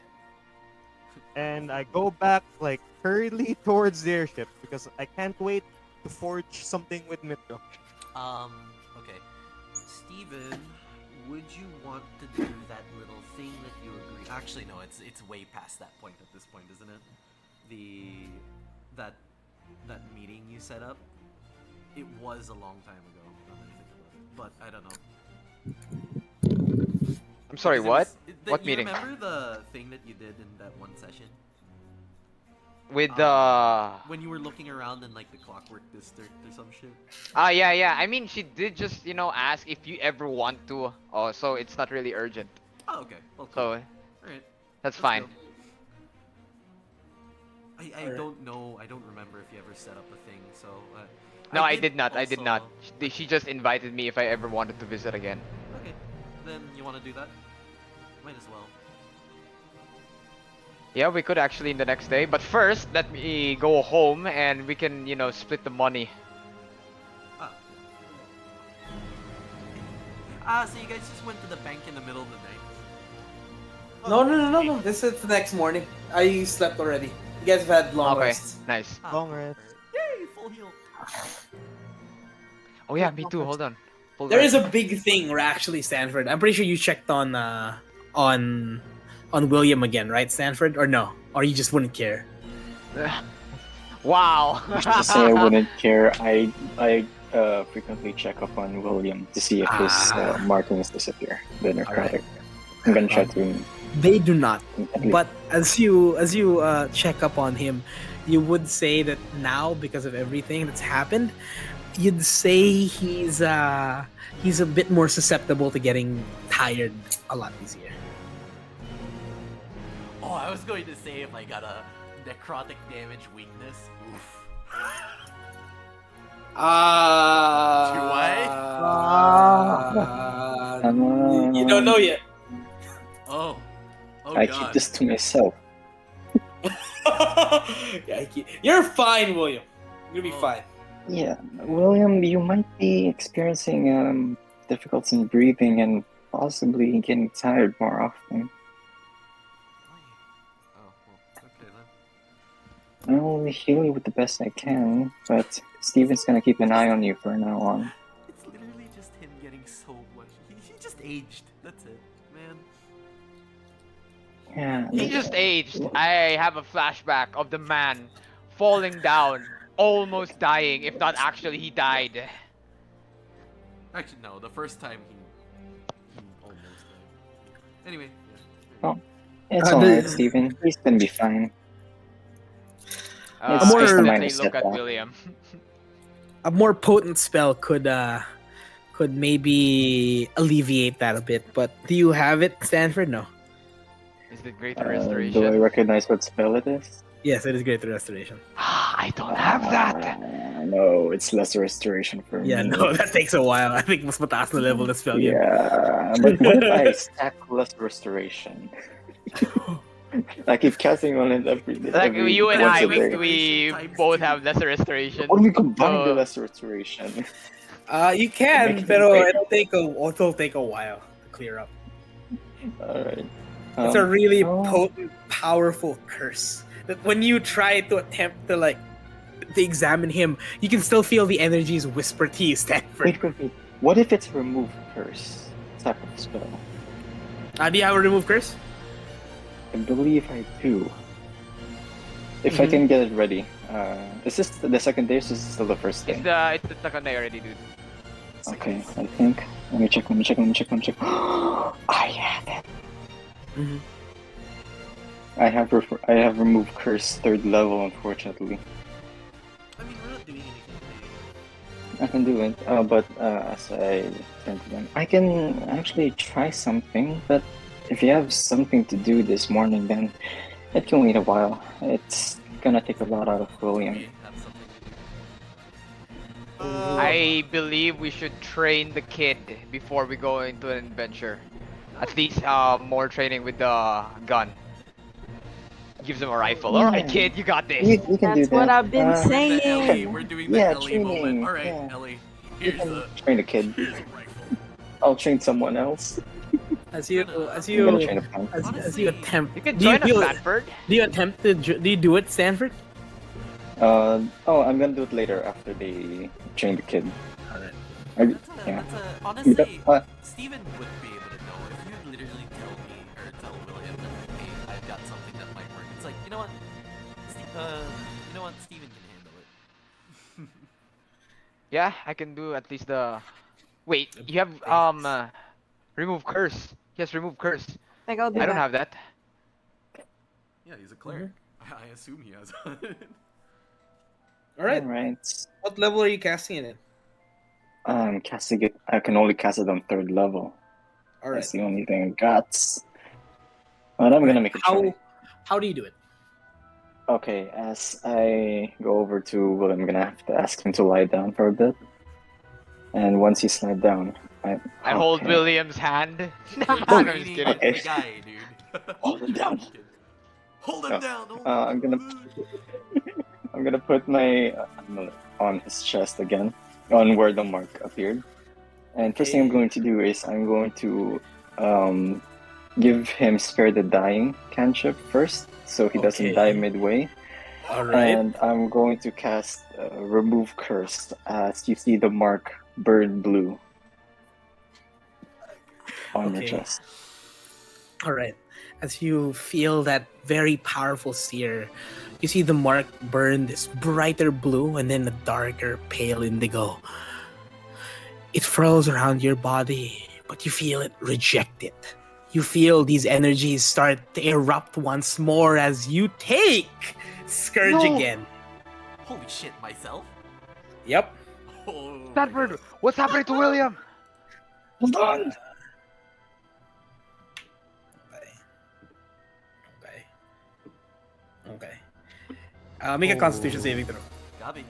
C: And I go back like hurriedly towards the airship because I can't wait to forge something with Mitro.
A: Okay. Steven, would you want to do that little thing that you agreed? Actually, no, it's way past that point at this point, isn't it? That meeting you set up, it was a long time ago. Now that I think about it. But I don't know.
D: I'm sorry,
A: Because
D: what? What
A: you
D: meeting?
A: remember the thing that you did in that one session?
D: With the...
A: When you were looking around in like the clockwork district or some shit?
D: yeah. I mean, she did just, ask if you ever want to. Oh, so it's not really urgent.
A: Oh, okay. Well, cool.
D: So,
A: Alright.
D: that's
A: Let's
D: fine.
A: go. I don't know. I don't remember if you ever set up a thing, so...
D: No, I did not. I did not.
A: also-
D: She just invited me if I ever wanted to visit again.
A: Okay. Then you want to do that? Might as well.
D: Yeah, we could actually in the next day. But first, let me go home and we can, split the money.
A: So you guys just went to the bank in the middle of the night?
F: No. This is the next morning. I slept already. You guys have had long
D: Okay,
F: rests.
D: nice.
C: Long rest.
A: Yay, full heal.
D: Oh yeah, me too. Hold on.
F: There is a big thing, actually, Stanford. I'm pretty sure you checked on William again, right, Stanford? Or no? Or you just wouldn't care?
D: Wow.
G: To say I wouldn't care, I frequently check up on William to see if his Martins disappear. The necrotic. I'm gonna try to.
F: They do not.
G: at least-
F: But as you check up on him, you would say that now, because of everything that's happened, you'd say he's a bit more susceptible to getting tired a lot easier.
A: Oh, I was going to say if I got a necrotic damage weakness. Oof. Do
F: You don't know yet.
A: Oh. Oh
G: I
A: god.
G: keep this to myself.
F: You're fine, William. You're gonna be
A: Oh.
F: fine.
G: Yeah, William, you might be experiencing difficulty in breathing and possibly getting tired more often.
A: Oh, well, okay then.
G: I will heal you with the best I can, but Steven's gonna keep an eye on you from now on.
A: It's literally just him getting so much. He just aged. That's it, man.
G: Yeah.
D: He just aged. I have a flashback of the man falling down, almost dying, if not actually he died.
A: Actually, no. The first time he almost died. Anyway. Yeah.
G: It's
F: Uh,
G: alright,
F: the-
G: Steven. He's gonna be fine.
D: I
G: just a
D: definitely
G: minor
D: look at
G: setback.
D: William.
F: A more potent spell could maybe alleviate that a bit. But do you have it, Stanford? No.
D: Is it Greater
G: Do I
D: Restoration?
G: recognize what spell it is?
F: Yes, it is Greater Restoration.
D: I don't have that.
G: No, it's Lesser Restoration for
F: Yeah,
G: me.
F: no, that takes a while. I think mas mataas na level na spell yun.
G: Yeah, but what if I stack Lesser Restoration? I keep casting on it
D: Like
G: every
D: you and
G: once
D: I,
G: a day.
D: we
A: Times
D: both
A: two.
D: have Lesser Restoration.
G: What if we combine the
D: So-
G: Lesser Restoration?
F: You can,
G: Make it
F: pero
G: great.
F: it'll take a while to clear up.
G: Alright.
F: It's a really
G: oh.
F: potent, powerful curse. That when you try to attempt to examine him, you can still feel the energies whisper to you, Stanford.
G: Wait. What if it's a remove curse type of spell?
F: Do you have a remove curse?
G: I believe I do. If I can get it ready. Is this the second day or is this still the first day?
D: It's the second day already, dude.
G: Okay, I think. Let me check. I have it.
F: Mm-hmm.
G: I have removed curse 3rd level, unfortunately.
A: I mean, we're not doing anything today.
G: I can do it, but as I turn to them, I can actually try something. But if you have something to do this morning, then it can wait a while. It's gonna take a lot out of William.
A: We have something to do.
D: I believe we should train the kid before we go into an adventure. At least more training with the gun. Gives him a rifle. Alright, kid, you got this.
G: We can do
E: That's
G: that.
E: what I've been
A: We're doing the
E: saying.
A: Ellie. We're doing the
G: Yeah,
A: Ellie moment.
G: training,
A: All right,
G: yeah.
A: Ellie.
G: You
A: Here's
G: can
A: the
G: train a kid.
A: here's a rifle.
G: I'll train someone else.
F: As you
G: I'm gonna train a punk.
F: as you attempt.
D: You can
F: do you
D: join us,
F: do,
D: Stanford.
F: do you attempt to do you do it, Stanford?
G: Oh, I'm gonna do it later after they train the kid.
F: Alright.
G: Yeah.
A: Honestly,
G: Uh,
A: Steven would be able to know if you literally tell me or tell William that, hey, I've got something that might work. It's like, you know what? You know what? Steven can handle it.
D: Yeah, I can do at least the. Wait, you have remove curse. Yes, remove curse.
E: I think I'll do
D: I don't
E: that.
D: have that.
A: Yeah, he's a cleric. I assume he has.
F: Alright.
G: Alright.
F: What level are you casting it in?
G: I'm casting it. I can only cast it on 3rd level.
F: Alright.
G: That's the only thing I got. But I'm gonna make a try.
F: How do you do it?
G: Okay, as I go over to Will, I'm gonna have to ask him to lie down for a bit. And once he's lied down,
D: I hold
G: okay.
D: William's hand.
A: You're
D: No, I'm just
A: training
D: kidding.
G: Okay.
A: the guy, dude.
G: Hold him down.
A: Hold him
G: No.
A: down. Hold
G: I'm
A: him
G: gonna I'm gonna put my on his chest again, on where the mark appeared. And first thing I'm going to do is I'm going to give him Spare the Dying cantrip first, so he doesn't
F: Okay.
G: die midway.
F: Alright.
G: And I'm going to cast Remove Curse as you see the mark Bird Blue on your
F: Okay.
G: chest.
F: Alright. As you feel that very powerful sear, you see the mark burn this brighter blue and then a darker pale indigo. It furls around your body, but you feel it reject it. You feel these energies start to erupt once more as you take Scourge
D: No.
F: again.
A: Holy shit, myself?
F: Yep.
A: Oh, my
D: Stanford,
A: God.
D: what's happening to William?
G: Hold on!
F: Okay. Make a Constitution saving throw.
A: Gabi.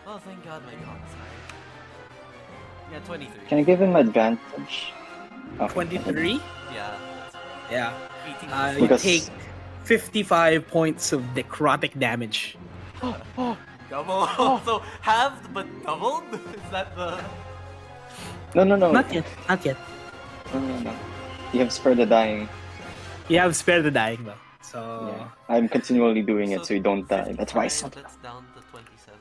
A: Oh, thank God my god is high. Yeah, 23.
G: Can I give him advantage? Okay.
F: 23?
A: Yeah, that's right.
F: Yeah.
A: 18.
F: You
G: Because-
F: take 55 points of necrotic damage.
A: Double. So halved but doubled? Is that the...
G: No.
F: Not yet. Not yet.
G: No. You have Spare the Dying.
F: You have Spare the Dying though. So
G: Yeah. I'm continually doing it so you don't die. That's why I said
A: That's down to 27.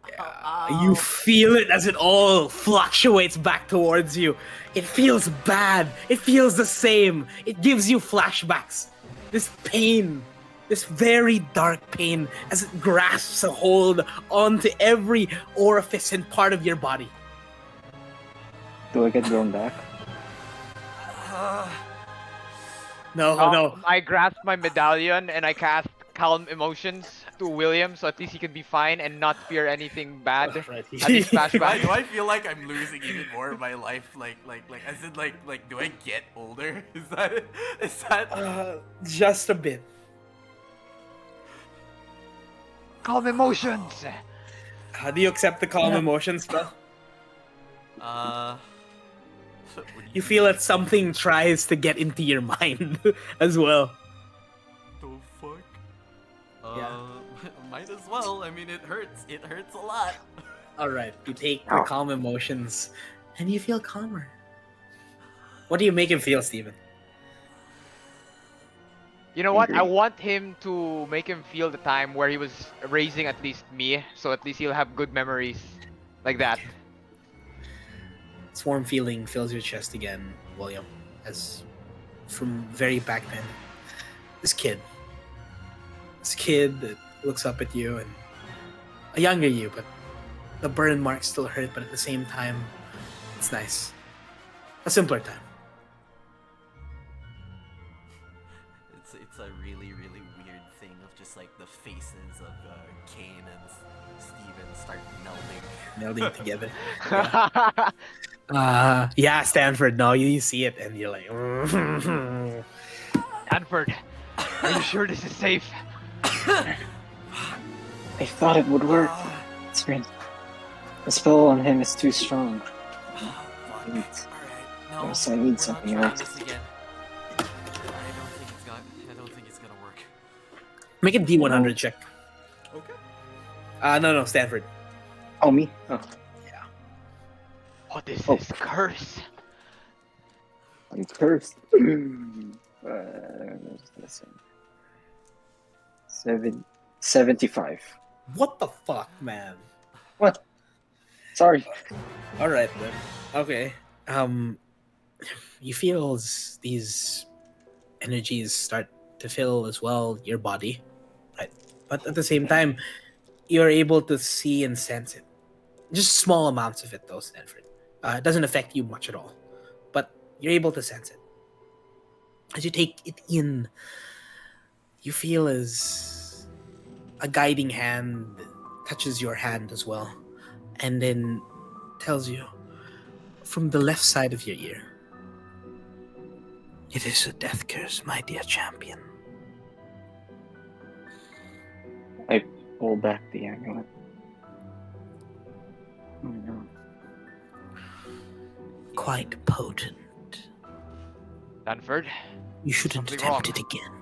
A: Sure.
F: yeah, you feel it as it all fluctuates back towards you. It feels bad. It feels the same. It gives you flashbacks. This pain, this very dark pain as it grasps a hold onto every orifice and part of your body.
G: Do I get blown back?
F: No.
D: I grasp my medallion and I cast Calm Emotions to William, so at least he can be fine and not fear anything bad.
F: Right.
D: At least
A: Do
D: flashback.
A: I feel like I'm losing even more of my life? Like, as in, like, do I get older? Is that?
F: Just a bit.
D: Calm Emotions.
F: How do you accept the calm emotions spell?
A: What do
F: You feel that something tries to get into your mind as well.
A: the fuck?
F: Yeah.
A: Might as well. I mean, it hurts. It hurts a lot.
F: Alright, you take the calm emotions and you feel calmer. What do you make him feel, Steven?
D: You know what? I
G: Agree.
D: want him to make him feel the time where he was raising at least me, so at least he'll have good memories like that.
F: This warm feeling fills your chest again, William. as from very back then. This kid that looks up at you, and a younger you, but the burn marks still hurt, but at the same time, it's nice. A simpler time.
A: It's a really weird thing of just like the faces of Kane and Steven start
F: Melding together. Yeah, Stanford. No, you see it, and you're like,
D: Stanford, are you sure this is safe?
G: I thought it would work. It's great. The spell on him is too strong.
A: Fuck.
G: Neat.
A: Alright, no.
G: Yes, I need
A: we're
G: something
A: not trying
G: else.
A: this again. I don't think it's gonna work.
F: make a D100 check.
A: Okay.
F: No, Stanford.
G: Oh, me? Oh,
D: What is
G: Oh.
D: this curse?
G: I'm cursed. Listen. 75.
F: What the fuck, man?
G: What? Sorry.
F: All right then. Okay. You feel these energies start to fill as well your body, right? But at the same time, you're able to see and sense it. Just small amounts of it, though, Stanford. It doesn't affect you much at all, but you're able to sense it. As you take it in, you feel as a guiding hand touches your hand as well, and then tells you from the left side of your ear, "It is a death curse, my dear champion."
G: I pull back the amulet. Oh no.
F: Quite potent.
D: Stanford,
F: You shouldn't
D: Something
F: attempt
D: wrong.
F: it again.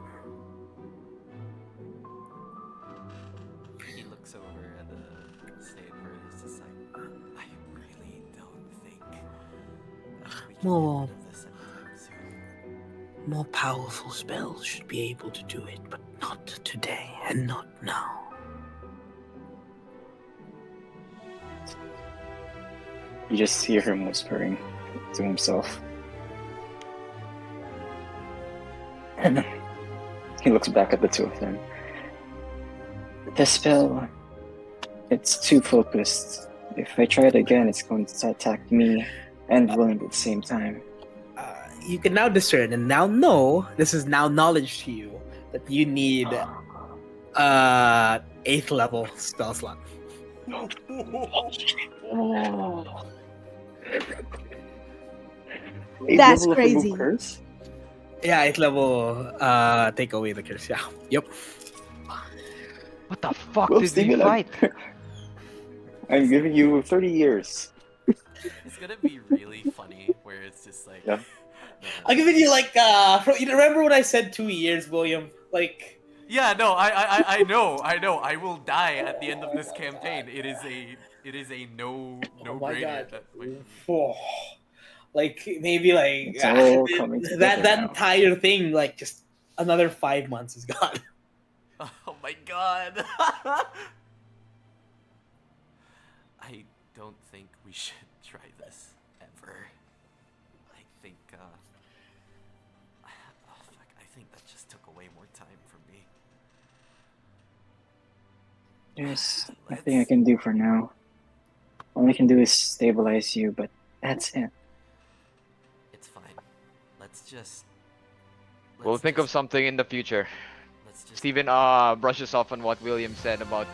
A: He looks over at the Stanford and is just like, I really don't think we can
F: More-
A: get rid of this anytime soon.
F: More powerful spells should be able to do it, but not today and not now.
G: You just hear him whispering to himself. And he looks back at the two of them. The spell, it's too focused. If I try it again, it's going to attack me and William at the same time.
F: You can now discern and now know, this is now knowledge to you, that you need 8th level spell slot.
E: That's
G: Eighth level of
E: crazy.
G: remove curse?
F: Yeah, 8th level take away the curse. Yeah. Yep.
D: what the fuck
G: Well,
D: did we
G: Steven,
D: fight?
G: I'm giving you 30 years.
A: It's gonna be really funny where it's just like,
G: Yeah.
F: I'll give it you like you remember when I said 2 years, William? Like
A: yeah, no, I know. I will die at the end of this campaign. It is a no
F: oh my
A: brainer.
F: god. Oh. Like maybe like
G: It's all coming together
F: that
G: now.
F: entire thing, like just another 5 months is gone.
A: Oh my god. I don't think we should try this ever. I think fuck, I think that just took away more time from me.
G: There's nothing I can do for now. All I can do is stabilize you, but that's it.
A: It's fine. Let's
D: We'll think of
A: just-
D: something in the future.
A: Let's just
D: Steven brushes off on what William said about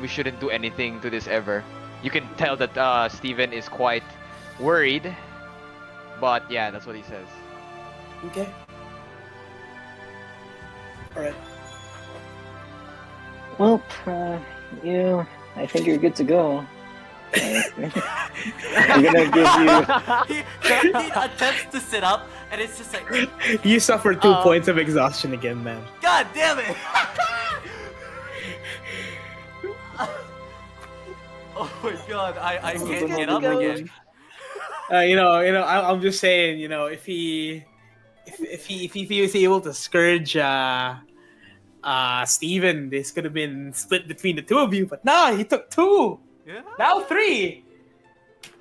D: we shouldn't do anything to this ever. You can tell that Steven is quite worried, but yeah, that's what he says.
F: Okay. Alright.
G: Well, I think you're good to go. I'm gonna give you.
A: he attempts to sit up, and it's just like,
F: You suffer 2 points of exhaustion again, man.
A: God damn it! Oh my god, I can't get up again.
F: I'm just saying, if he was able to scourge Steven, this could have been split between the two of you, but nah, he took 2.
A: Yeah.
F: Now 3.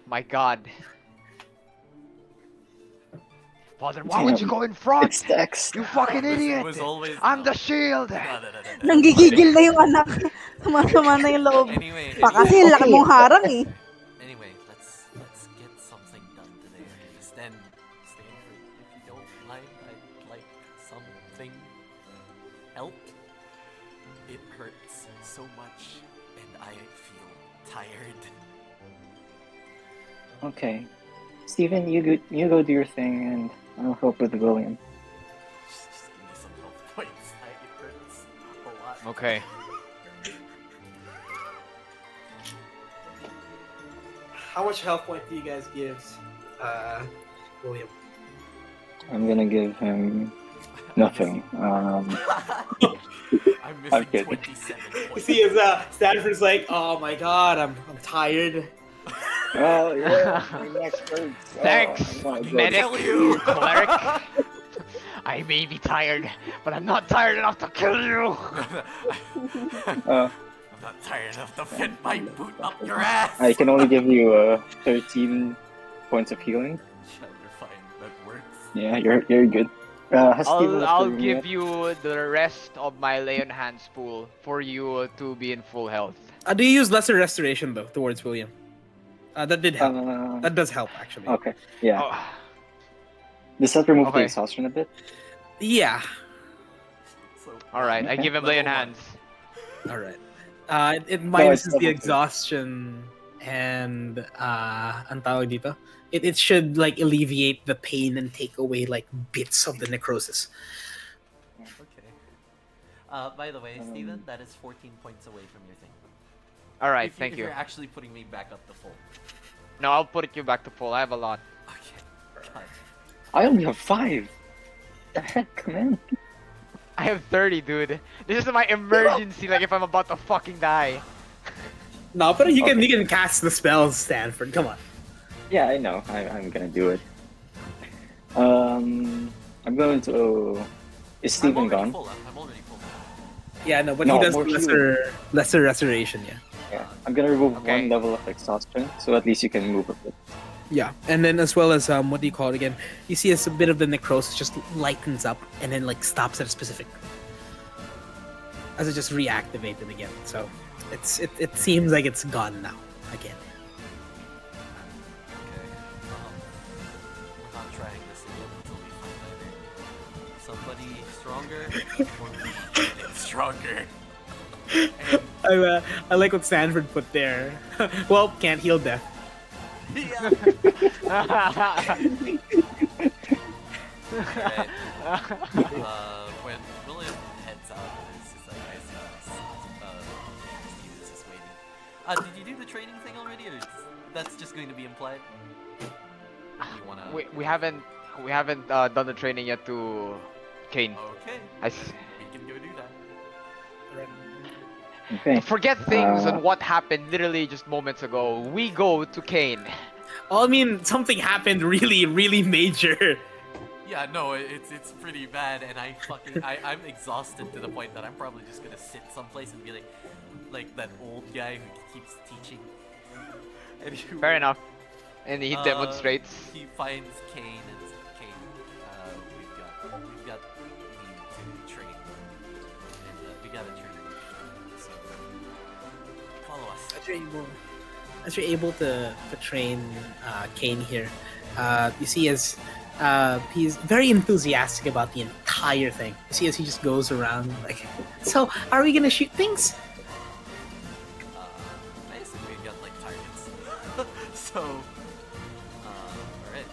D: My god. Father, why would you
G: Damn.
D: go in front?
G: It's text.
D: You fucking
A: It
D: idiot!
A: was always
D: I'm
A: no.
D: the shield!
A: No, no, no, no, no.
E: Nanggigigil na yung anak. Sumasama na yung loob.
A: Anyway,
E: Pa kasi
A: anyway,
E: laki mong harang eh.
A: anyway, let's get something done today. Stanford, if you don't mind, I'd like something help. It hurts so much, and I feel tired.
G: Okay. Steven, you go do your thing, and I'll help with William.
A: Just give me some health points. It hurts a lot.
D: Okay.
F: How much health point do you guys give William?
G: I'm gonna give him nothing.
A: I'm
G: I'm
A: missing
G: kidding.
A: 27
F: You
A: points.
F: see, as Stanford's like, oh my god, I'm tired.
G: Oh yeah, my neck hurts.
D: Thanks,
G: Oh, my God.
D: medic,
A: Kill you.
D: cleric. I may be tired, but I'm not tired enough to kill you.
G: Uh,
A: I'm not tired enough to fit my boot up your ass.
G: I can only give you 13 points of healing.
A: Yeah, you're fine. That works.
G: Yeah, you're good. Has Steven left the
D: I'll
G: room
D: give
G: yet?
D: you the rest of my Leon Hands pool for you to be in full health.
F: Do you use lesser restoration though towards William? That did help.
G: Uh,
F: That does help actually.
G: okay. Yeah.
D: Oh,
G: Does that remove the
D: Okay.
G: exhaustion a bit?
F: Yeah.
A: So,
D: all right, I
G: Okay.
D: give him
A: Level
D: Leon
A: one.
D: Hands.
F: All right. It minuses
G: level
F: the
G: two.
F: exhaustion and ang tawag dito. It should like alleviate the pain and take away like bits of the necrosis.
A: Okay. By the way, Steven, that is 14 points away from your thing.
D: All right,
A: If
D: thank
A: if
D: you.
A: You're actually putting me back up to full.
D: No, I'll put you back to full. I have a lot.
A: Okay. God.
G: I only have 5. The heck, man?
D: I have 30, dude. This is my emergency, like if I'm about to fucking die.
F: No, but you can
G: Okay.
F: you can cast the spells, Stanford. Come on.
G: Yeah, I know. I'm gonna do it. I'm going to. Is
A: I'm
G: Steven
A: already
G: gone?
A: full. I'm already full.
F: Yeah, no, but
G: No,
F: he does
G: more
F: lesser restoration. Yeah.
G: Yeah. I'm gonna remove
D: Okay.
G: 1 level of exhaustion, so at least you can move a bit.
F: Yeah, and then as well as what do you call it again? You see as a bit of the necrosis just lightens up and then like stops at a specific, as it just reactivated again. So it seems like it's gone now again.
A: Okay. We're not trying this again until we find either somebody stronger or me getting stronger. And
F: I like what Stanford put there. Well, can't heal death.
A: yeah. Alright. When William heads out of this, it's like I see Steven's just waiting. Did you do the training thing already, or that's just going to be implied? You wanna?
D: we haven't done the training yet to Kane.
A: Okay.
D: I s-
A: We can go do that.
G: Okay.
D: forget things
G: Uh,
D: on what happened literally just moments ago. We go to Kane.
F: Oh, I mean, something happened really major.
A: Yeah, no, it's pretty bad, and I'm exhausted to the point that I'm probably just gonna sit someplace and be like that old guy who keeps teaching. Anyway,
D: Fair enough. And he
A: uh,
D: demonstrates.
A: He finds Kane and says, Kane, we've got need to train, and we gotta train. So follow us.
F: As you're able to train Kane here, you see as he's very enthusiastic about the entire thing. You see as he just goes around like, so are we gonna shoot things?
A: Basically, we got like targets. So, alright.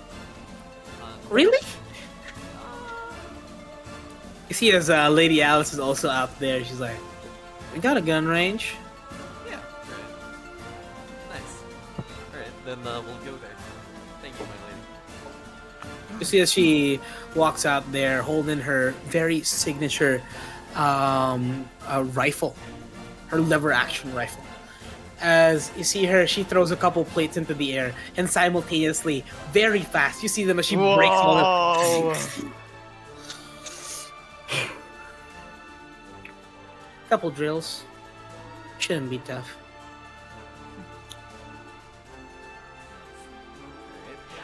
F: Really? You see as Lady Alice is also out there. She's like, we got a gun range.
A: Yeah, alright. Nice. Alright, then we'll go there. Thank you, my lady.
F: You see as she walks out there holding her very signature rifle, her lever action rifle. As you see her, she throws a couple plates into the air, and simultaneously, very fast, you see them as she breaks all
D: Whoa.
F: of Couple drills. Shouldn't be tough.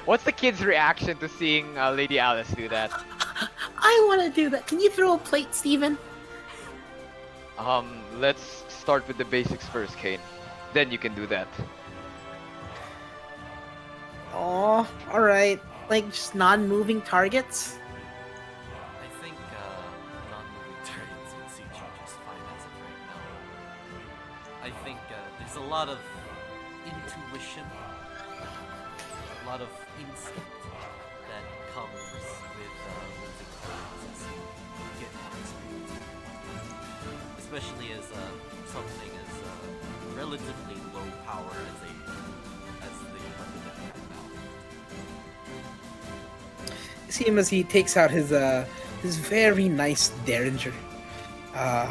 D: What's the kid's reaction to seeing Lady Alice do that?
F: I want to do that. Can you throw a plate, Steven?
D: Let's start with the basics first, Kane. Then you can do that.
F: Oh, all right. Like just non-moving targets.
A: I think non-moving targets would suit you just fine as of right now. I think there's a lot of intuition, a lot of instinct that comes with moving targets as you get more experience, especially as something as relatively low power as the weapon that you have now.
F: You see him as he takes out his very nice derringer,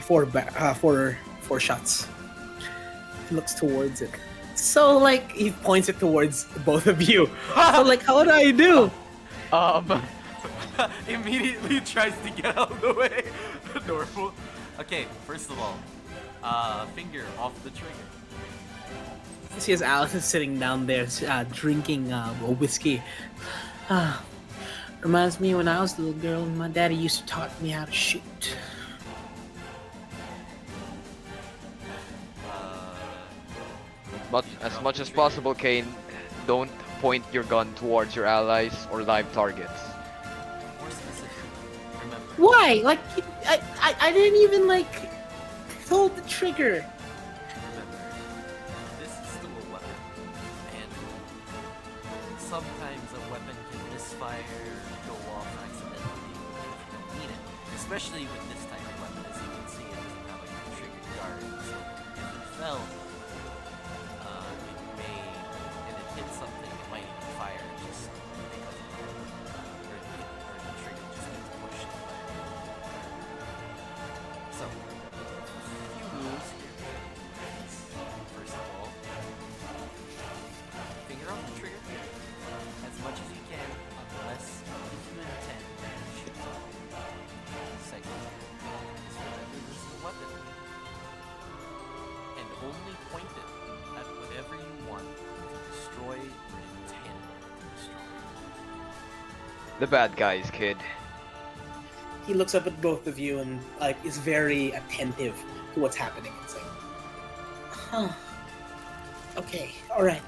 F: four shots. He looks towards it. So like he points it towards both of you. So like, how do I do?
A: Immediately tries to get out of the way. Normal. Okay, first of all, finger off the trigger.
F: You see as Alice is sitting down there drinking a whiskey. Reminds me when I was a little girl and my daddy used to taught me how to shoot.
D: But as much as possible, Kane, don't point your gun towards your allies or live targets.
A: More specific. Remember.
F: Why? Like I didn't even like hold the trigger.
A: Remember, this is still a weapon, and sometimes a weapon can misfire or go off accidentally if you don't need it. Especially with this type of weapon, as you can see, it doesn't have like a trigger guard, so if it fell, and it hit something, it might even fire just because of it, or the trigger just gets pushed by it. So, few rules here. First of all, finger on the trigger as much as you can, unless if you intend to shoot something. Second, is remember this is a weapon, and only point it at whatever you want to destroy or intend to destroy.
D: The bad guys, kid.
F: He looks up at both of you and like is very attentive to what's happening and saying, "Huh. Okay, all right."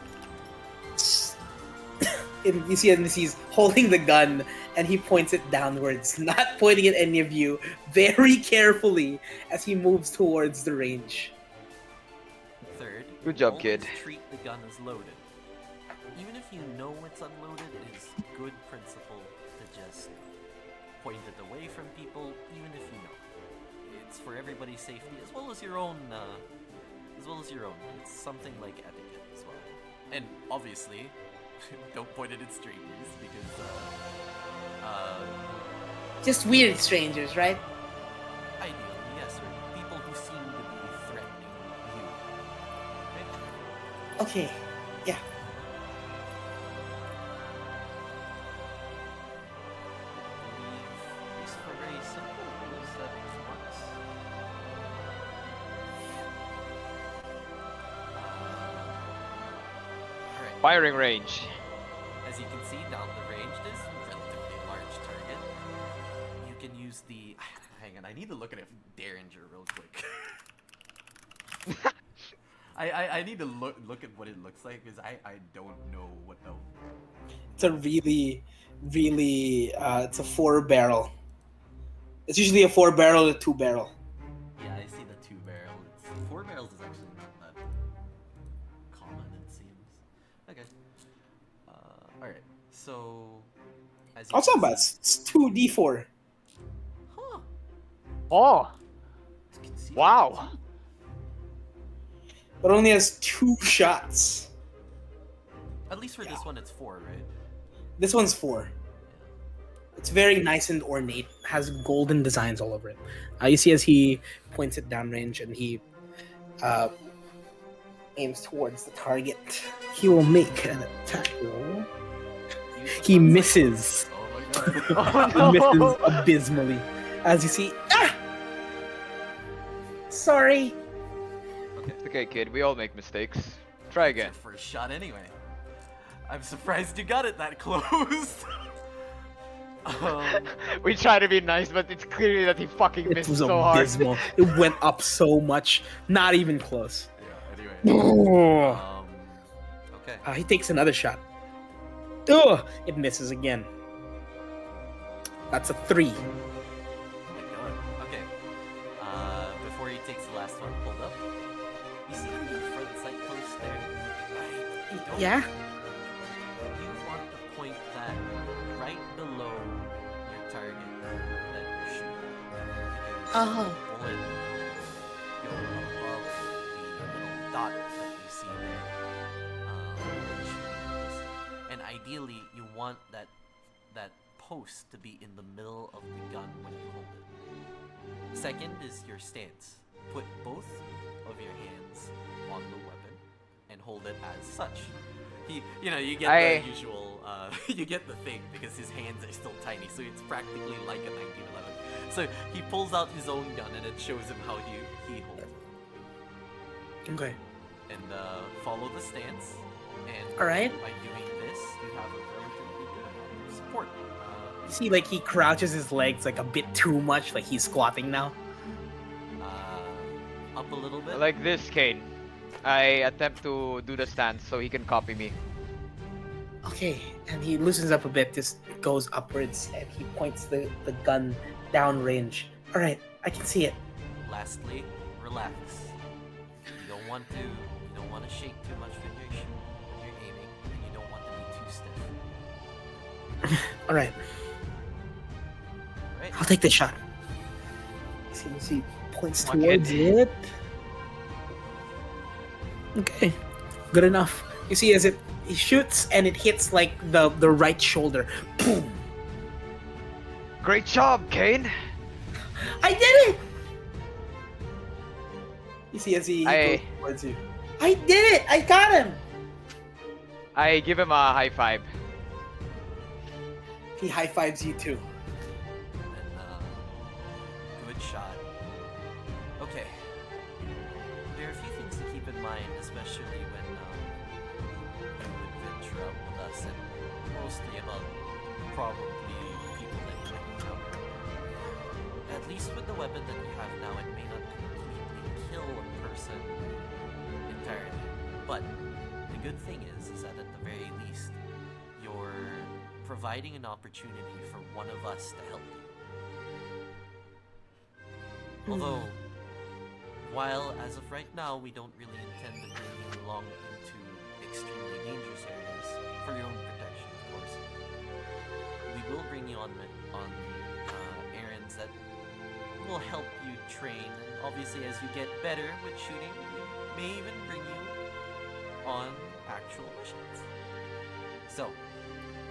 F: And you see him as he's holding the gun and he points it downwards, not pointing at any of you, very carefully as he moves towards the range.
A: Third,
D: Good job,
A: always
D: kid.
A: treat the gun as loaded. Even if you know it's unloaded, it is good principle to just point it away from people, even if you know. It's for everybody's safety as well as your own. It's something like etiquette as well. And obviously, don't point it at strangers because
F: Just weird strangers, right?
A: ideally, yes, or people who seem to be threatening you. Right?
F: Okay, yeah.
A: These are very simple rules that works. Alright,
D: Firing range.
A: as you can see down the range, this is a relatively large target. You can use the... Hang on, I need to look at a Derringer real quick. I need to look at what it looks like because I don't know what the...
F: It's a really, it's a 4-barrel. It's usually a 4-barrel or 2-barrel.
A: Yeah, I see the 2-barrel. 4 barrels is actually not that common, it seems. Okay. Alright, so... As you
F: Oh, it's
A: can
F: not bad.
A: see-
F: It's 2d4.
A: Huh.
D: Oh,
A: It's concealed.
D: wow.
F: But only has 2 shots.
A: At least for this one, it's 4, right?
F: This one's 4. It's very nice and ornate. Has golden designs all over it. You see as he points it downrange and he aims towards the target. He will make an attack roll.
A: Use the
F: He
A: fun
F: misses.
A: side. Oh my god.
D: Oh,
F: He
D: no.
F: misses abysmally. As you see, sorry.
D: It's okay, kid. We all make mistakes. Try again.
A: Your first shot anyway. I'm surprised you got it that close.
D: We try to be nice, but it's clear that he fucking
F: It
D: missed
F: was
D: so hard.
F: abysmal. It went up so much, not even close.
A: Yeah, anyway.
F: Oh.
A: Okay.
F: He takes another shot. Ugh, it misses again. That's a 3.
A: Oh my god. Okay. Before he takes the last one, hold up. You see the front sight post there? Right. Don't
F: Yeah?
A: You want to point that right below your target that you're shooting. Because
F: Oh.
A: the bullet go above the little dot that you see there. When you're shooting this. And ideally, you want that post to be in the middle of the gun when you hold it. Second is your stance. Put both of your hands on the weapon and hold it as such. You get the usual, you get the thing because his hands are still tiny, so it's practically like a 1911. So he pulls out his own gun and it shows him how he holds it.
F: Okay.
A: And follow the stance. And
F: Alright.
A: by doing this, you have a relatively good amount of support.
F: You see, like, he crouches his legs like a bit too much, like he's squatting now.
A: Up a little bit.
D: Like this, Kane. I attempt to do the stance so he can copy me.
F: Okay, and he loosens up a bit, just goes upwards, and he points the gun downrange. Alright, I can see it.
A: Lastly, relax. You don't want to shake too much when you're aiming, and you don't want to be too stiff.
F: Alright,
A: Right?
F: I'll take the shot. You see, he points
D: Come on,
F: towards
D: kid.
F: it. Okay, good enough. You see, as he shoots, and it hits like the right shoulder. Boom!
D: Great job, Kane!
F: I did it! You see, as he goes towards you. I did it! I got him!
D: I give him a high five.
F: He high fives you too.
A: And, good shot. Okay. There are a few things to keep in mind, especially when you would venture out with us, and mostly about probably people that you might encounter. At least with the weapon that you have now, it may not completely kill a person entirely. But the good thing is that at the very least, you're providing an opportunity for one of us to help you. Although, while as of right now we don't really intend to bring you along into extremely dangerous areas, for your own protection of course, we will bring you on errands that will help you train, and obviously as you get better with shooting, we may even bring you on actual missions. So,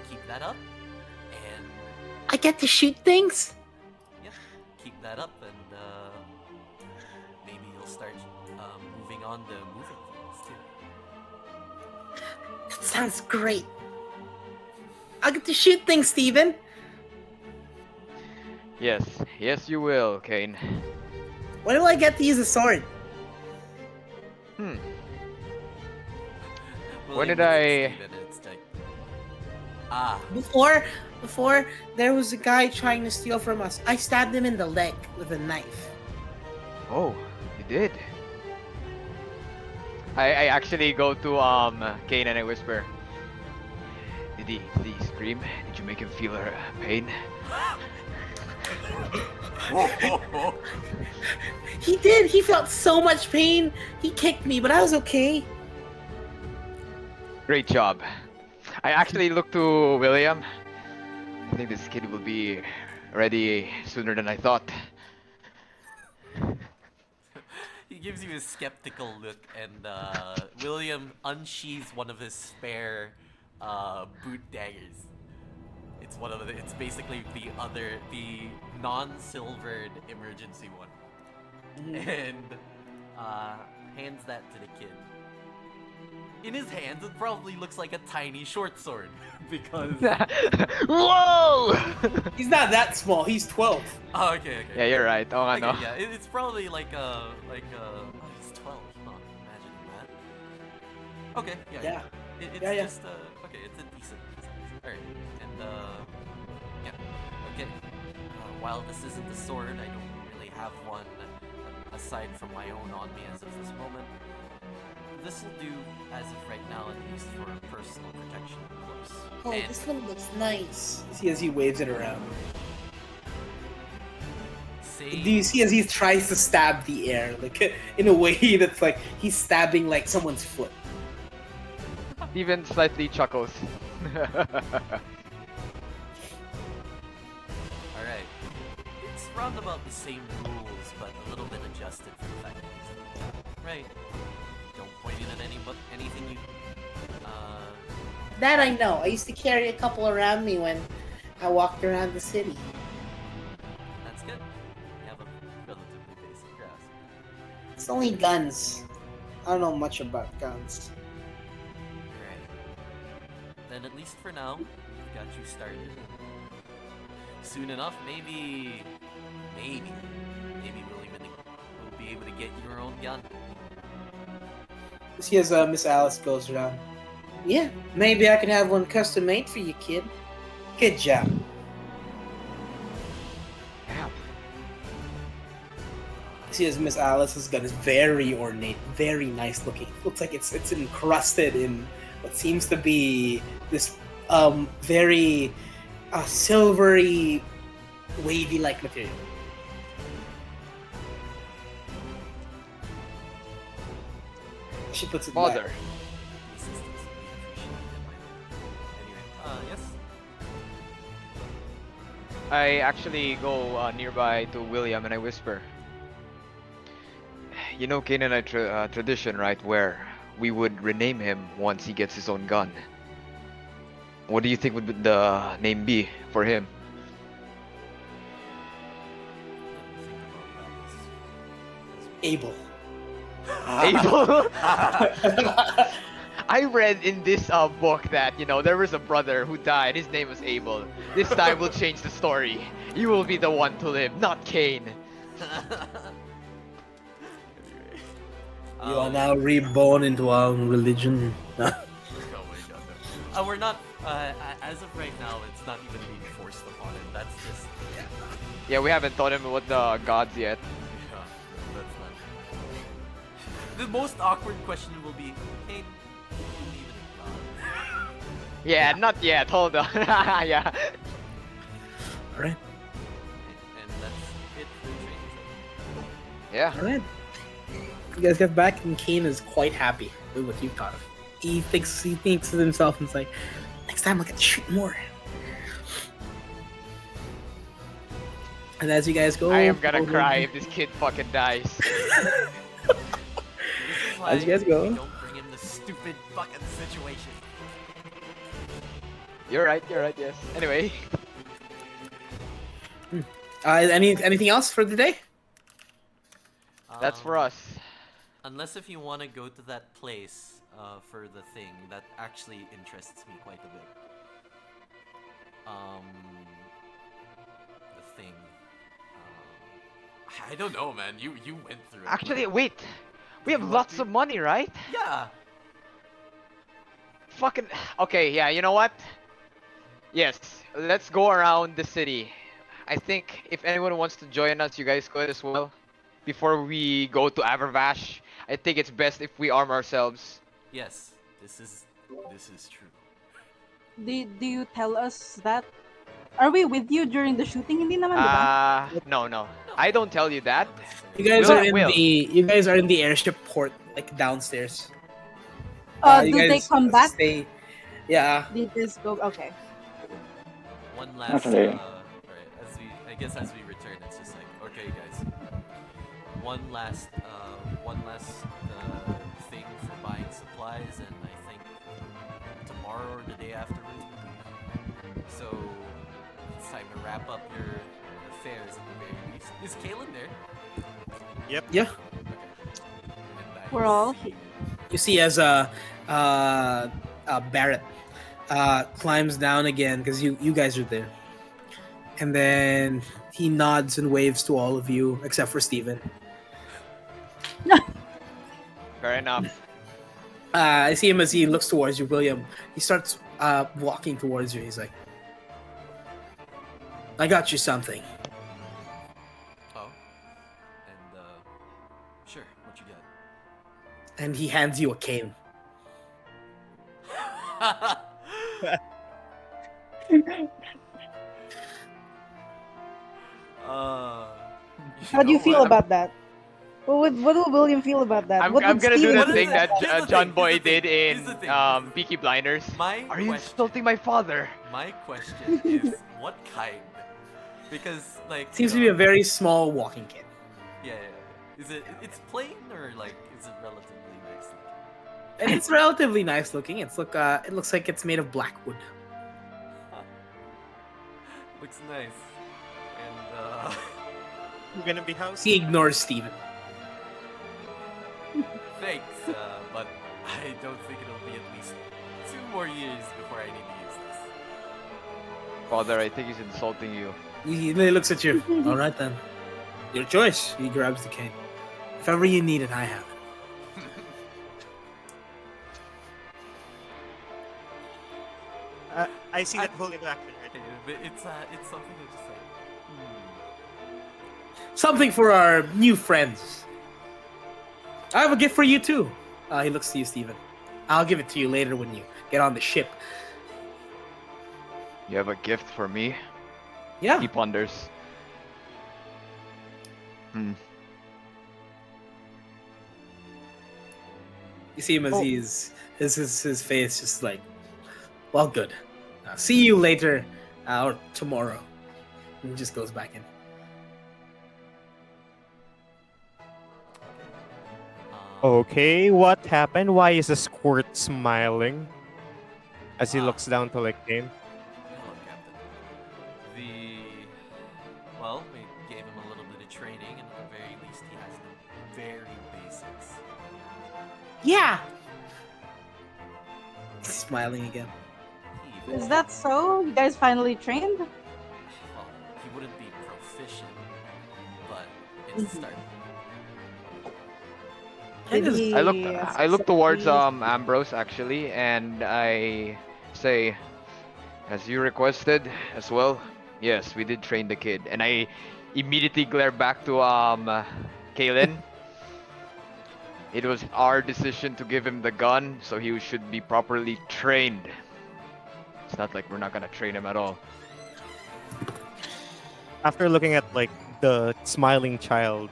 A: keep that up, and
F: I get to shoot things?
A: yeah, keep that up, and maybe you'll start moving on to moving things too.
F: That sounds great. I'll get to shoot things, Steven.
D: Yes you will, Kane.
F: When do I get to use a sword?
A: Well,
D: When
A: you
D: did
A: visit
D: I-
A: Steven, and it's like,
F: Before, there was a guy trying to steal from us. I stabbed him in the leg with a knife.
D: Oh, you did. I actually go to Kane and I whisper, Did he scream? Did you make him feel her pain?
F: He did. He felt so much pain. He kicked me, but I was okay.
D: Great job. I actually look to William. I think this kid will be ready sooner than I thought.
A: he gives you a skeptical look, and William unsheathes one of his spare boot daggers. It's basically the non-silvered emergency one, and hands that to the kid. In his hands, it probably looks like a tiny short sword because.
D: Whoa!
F: He's not that small. He's 12.
A: Oh, okay.
D: Yeah, you're right. Oh, I
A: Okay,
D: know.
A: yeah, it's probably like oh, he's 12. Huh, imagine that. Okay, yeah. It's
F: Yeah, yeah.
A: just okay. It's a decent size. All right, and yeah, okay. While this isn't a sword, I don't really have one aside from my own on me as of this moment. This will do as of right now, at least for personal protection up close.
H: Oh,
A: And
H: this one looks nice.
F: You see as he waves it around.
A: say,
F: Do you see as he tries to stab the air, like in a way that's like he's stabbing like someone's foot?
D: Steven slightly chuckles.
A: all right, it's round about the same rules, but a little bit adjusted for the fact that he's right. Don't point it at anything you.
H: That I know. I used to carry a couple around me when I walked around the city.
A: That's good. You have a relatively basic grasp.
H: It's only guns.
F: I don't know much about guns.
A: Right. Then at least for now, we've got you started. Soon enough, maybe we'll be able to get your own gun.
F: You see as Miss Alice goes around.
H: Yeah, maybe I can have one custom made for you, kid.
F: Good job.
D: Damn.
F: You see as Miss Alice's gun is very ornate, very nice looking. Looks like it's encrusted in what seems to be this very silvery, wavy like material. She puts it
D: Mother.
F: back.
A: Assistance would be appreciated. Anyway, yes.
D: I actually go nearby to William and I whisper. You know Canaanite tradition, right? Where we would rename him once he gets his own gun. What do you think would the name be for him?
F: Abel.
D: Abel. I read in this book that there was a brother who died. His name was Abel. This time we'll change the story. You will be the one to live, not Cain.
F: You are now reborn into our religion.
A: Oh my god. No. We're not. As of right now, it's not even being forced upon him. That's just.
D: Yeah, we haven't taught him what the gods yet.
A: Yeah, that's not. The most awkward question will be, hey, do you believe in God?
D: Yeah, not yet. Hold on. Yeah.
F: Alright.
A: And that's it for the training session.
D: Yeah.
F: Alright. You guys get back and Kane is quite happy with what you've taught him. He thinks to himself and it's like, next time I'll get to shoot more. And as you guys go,
D: I am gonna cry if this kid fucking dies.
A: This is why
F: As you guys go.
A: we don't bring him this stupid fucking situation.
D: You're right, yes. Anyway.
F: Anything else for the day?
D: That's for us.
A: Unless if you want to go to that place for the thing, that actually interests me quite a bit. The thing. I don't know, man. You went through it.
D: Actually, wait. We have lots of money, right?
A: Yeah.
D: Fucking. Okay, yeah, you know what? Yes, let's go around the city. I think if anyone wants to join us, you guys could as well. Before we go to Avervash, I think it's best if we arm ourselves.
A: Yes. This is true.
E: Do you tell us that? Are we with you during the shooting? Hindi naman, di ba?
D: No. I don't tell you that.
A: Not necessarily.
F: You guys
D: Will,
F: are in
D: Will.
F: you guys are in the airship port, like downstairs. You
E: Do they
F: guys
E: come back?
F: Stay, yeah.
E: They just go. Okay.
A: One last.
G: Okay.
A: Right. I guess as we return, it's just like, okay, guys. One last thing for buying supplies, and I think tomorrow or the day afterwards we leave. So it's time to wrap up your affairs at the very least. Is Kalen there?
C: Yep.
F: Yeah.
A: Okay. And I
E: We're all
A: see-
F: You see as Barrett climbs down again because you guys are there, and then he nods and waves to all of you except for Steven.
D: Fair enough.
F: I see him as he looks towards you, William. He starts walking towards you. He's like, I got you something.
A: Oh. And sure, what you
F: And he hands you a cane.
A: got?
E: How do you
A: know
E: feel
A: what?
E: about that? What will William feel about that?
D: I'm
E: What would
D: gonna do
E: Steven
D: the
A: What is
E: feel
D: thing
A: it?
E: about
D: that
A: Here's the
D: John
A: thing,
D: Boy
A: here's the
D: did
A: thing,
D: in
A: here's the thing, here's the thing.
D: Peaky Blinders.
A: My
D: Are you
A: question,
D: insulting my father?
A: my question is what kind? Because like
F: Seems to be a very small walking cane.
A: yeah. Is it's plain or like is it relatively nice looking?
F: And it's relatively nice looking. It looks like it's made of black wood.
A: Huh. Looks nice. And
C: You're gonna be house.
F: He ignores Steven.
A: thanks, but I don't think it'll be at least 2 more years before I need to use this.
D: Father, I think he's insulting you.
F: He looks at you. All right then, your choice. He grabs the cane. If ever you need it, I have it.
C: I see that whole interaction right
A: Okay, but it's something that's just like
F: Something for our new friends. I have a gift for you too. He looks to you, Steven. I'll give it to you later when you get on the ship.
D: You have a gift for me?
F: Yeah.
D: He ponders. Hmm.
F: You see him as
C: Oh.
F: his face just like, well, good. See you later or tomorrow. And he just goes back in.
C: Okay, what happened? Why is the squirt smiling? As he
A: Ah.
C: looks down to like Kane.
A: Hello, Captain. Well, we gave him a little bit of training, and at the very least, he has the very basics.
F: Yeah. Smiling again.
A: He
E: Is that so? You guys finally trained?
A: Well, he wouldn't be proficient, but it's a start.
E: Did he
D: I look towards
E: successfully-
D: Ambrose actually, and I say, as you requested as well. Yes, we did train the kid, and I immediately glare back to Kaylin. It was our decision to give him the gun, so he should be properly trained. It's not like we're not gonna train him at all.
C: After looking at like the smiling child,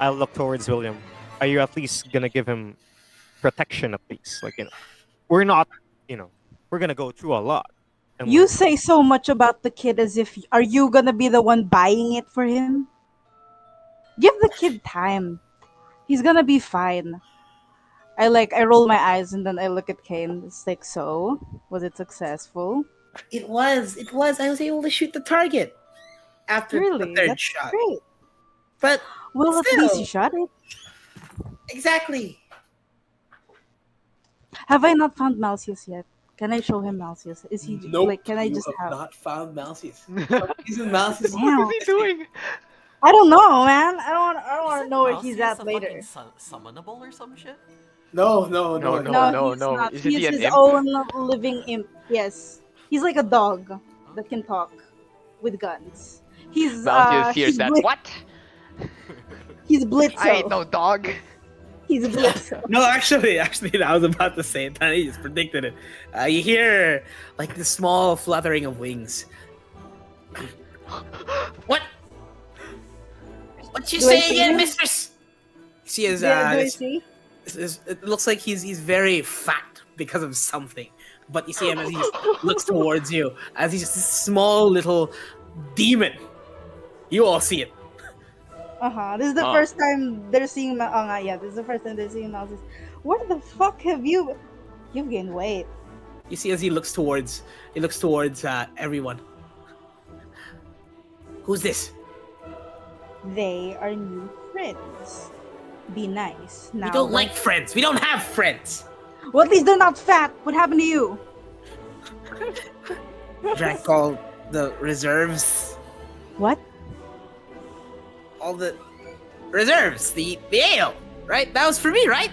C: I'll look towards William. Are you at least gonna give him protection at least? Like, we're not, we're gonna go through a lot. And
E: You
C: like,
E: say so much about the kid as if are you gonna be the one buying it for him? Give the kid time. He's gonna be fine. I roll my eyes and then I look at Kane. It's like, so was it successful?
F: It was. I was able to shoot the target after
E: Really?
F: the third
E: That's
F: shot.
E: great.
F: But
E: Well, at
F: Still.
E: least you shot it.
F: exactly.
E: Have I not found Malcius yet? Can I show him Malcius? Is he like? Can I just have?
F: not found Malcius. Isn't Malcius?
E: Damn.
D: What is he doing?
E: I don't know, man. I don't want to
A: Isn't
E: know where he's
A: Malcius
E: at
A: a
E: later.
A: fucking summonable or some shit?
F: No.
D: No.
E: No, he's
D: no.
E: not.
D: Isn't
E: He's
D: he an
E: his
D: imp?
E: own living imp. Yes, he's like a dog that can talk with guns. He's
D: Malcius hears
E: he's
D: that.
E: Blit-
D: What?
E: He's Blitzo.
D: I ain't no dog.
E: He's Blitzo.
F: No, actually, I was about to say it. I just predicted it. You hear like the small fluttering of wings. What? What you
E: Do I
F: say
E: see
F: again,
E: him?
F: mistress? See, his,
E: Do I
F: his-
E: see?
F: it looks like he's very fat because of something. But you see him as he looks towards you, as he's just a small little demon. You all see it.
E: This is the
D: Oh.
E: first time they're seeing. This is the first time they're seeing Malcius. Where the fuck have you? You've gained weight.
F: You see as he looks towards everyone. Who's this?
E: They are new friends. Be nice. Now,
F: We don't like friends. We don't have friends.
E: Well, at least they're not fat. What happened to you?
F: Drank all the reserves.
E: What?
F: All the reserves. The ale. Right? That was for me, right?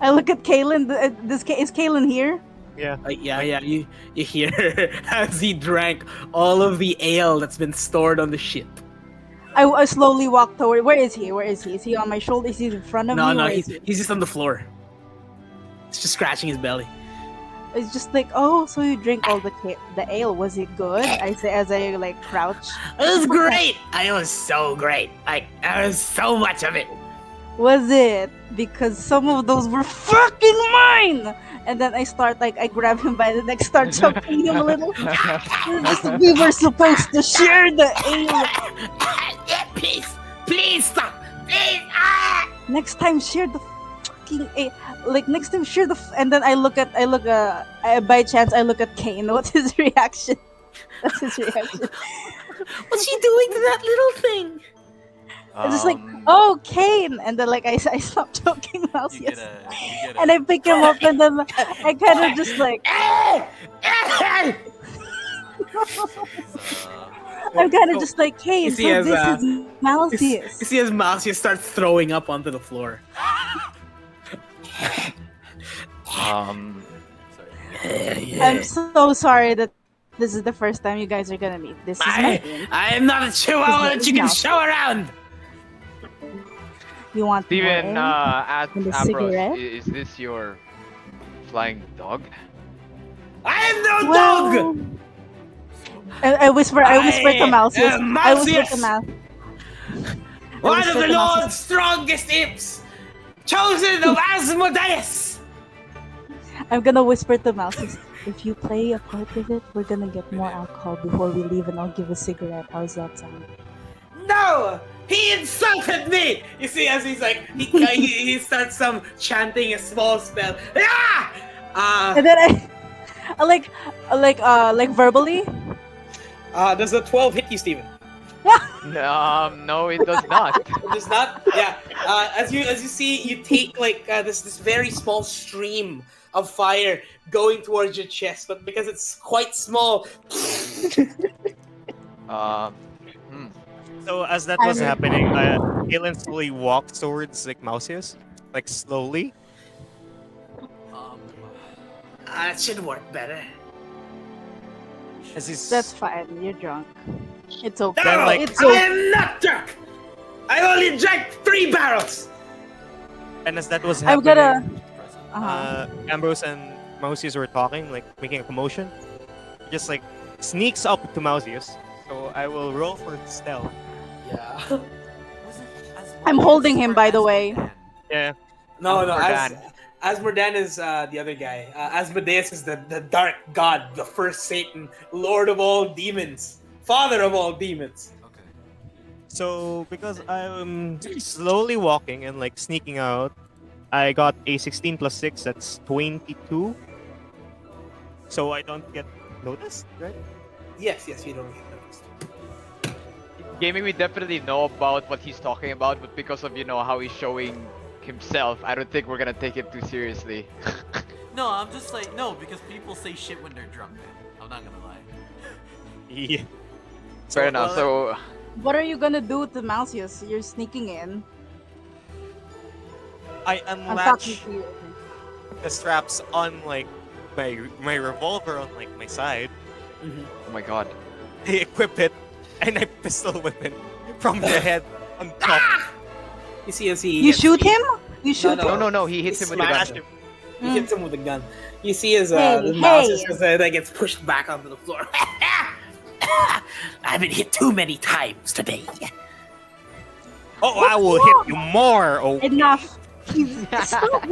E: I look at Kalen. Is Kalen here?
C: Yeah.
B: Yeah. You hear as he drank all of the ale that's been stored on the ship.
E: I slowly walk toward. Where is he? Where is he? Is he on my shoulder? Is he in front of
B: No,
E: me?
B: no,
E: Where is he?
B: he's just on the floor. He's just scratching his belly.
E: It's just like, oh, so you drink all the ale? Was it good? I say as I like crouch.
B: It was great. It was so great. Like there was so much of it.
E: Was it? Because some of those were fucking mine. And then I start like I grab him by the neck, start choking him a little. We were supposed to share the ale.
B: Yeah, please stop. Please.
E: Next time, share the fucking ale. Like next time, share the. And then I look by chance I look at Kane. What's his reaction? That's his reaction.
B: What's she doing to that little thing?
E: It's just like, oh, Kane, and then like I stop choking Mouse, yes, and I pick him up, and then I kind of just like, I'm kind of just like, Kane, so this is Malcius.
B: You see as Malcius starts throwing up onto the floor.
D: Um,
E: I'm so sorry that this is the first time you guys are gonna meet. This is my imp.
B: I am not a chihuahua that you can show around.
E: You want
D: Steven,
E: more
D: at
E: and a
D: Ambrose,
E: cigarette?
D: is this your flying dog?
B: I am no
E: Well,
B: dog.
E: I whisper to Malcius.
B: am
E: I whisper
B: Malcius.
E: to Mal.
B: One of
E: whisper
B: the
E: to Malcius.
B: Lord's strongest imps, chosen of Asmodeus.
E: I'm gonna whisper to Malcius. If you play a part with it, we're gonna get more alcohol before we leave, and I'll give a cigarette. How's that sound?
B: No, he insulted me. You see, as he's like, he starts chanting a small spell.
E: And then I like verbally.
B: Does a 12 hit you, Steven?
D: No, it does not.
B: It does not. Yeah. As you see, you take like this very small stream of fire going towards your chest, but because it's quite small.
C: So as that was happening, Galen slowly walked towards like Mausius, like slowly.
B: That should work better.
C: As he's
E: That's fine. You're drunk. It's okay.
B: No,
E: It's
B: I
E: okay.
B: am not drunk. I only drank 3 barrels.
C: and as that was
E: I'm
C: happening,
E: gonna.
C: Ambrose and Mausius were talking, like making a commotion. Just like sneaks up to Mausius. So I will roll for stealth.
B: Yeah.
E: I'm holding him, by the way.
C: Yeah.
B: No.
D: Asmordan.
B: Asmordan is the other guy. Asmodeus is the dark god, the first Satan, lord of all demons, father of all demons.
A: Okay.
C: So because I'm slowly walking and like sneaking out, I got a 16 plus 6. That's 22. So I don't get noticed, right?
B: Yes, you don't get noticed.
D: Gaming, we definitely know about what he's talking about, but because of how he's showing himself, I don't think we're gonna take it too seriously.
A: No, I'm just like, no, because people say shit when they're drunk, man. I'm not gonna lie.
C: Yeah.
D: Fair enough. So
E: What are you gonna do to Malcius? You're sneaking in.
C: I
E: I'm talking
C: unlatch
E: to you.
C: the straps on like my revolver on like my side.
D: oh my god.
C: I equip it and I pistol whip it from the head on top.
B: You see, as he
E: You shoot him? You shoot
B: No,
E: him?
D: No, he hits him with the
B: smashed
D: gun.
B: him. He hits him with a gun. You see as
E: Hey,
B: the mouse
E: hey.
B: that gets pushed back onto the floor. I've been hit too many times today.
C: Oh, I will hit you more. Oh,
E: Enough. Stop.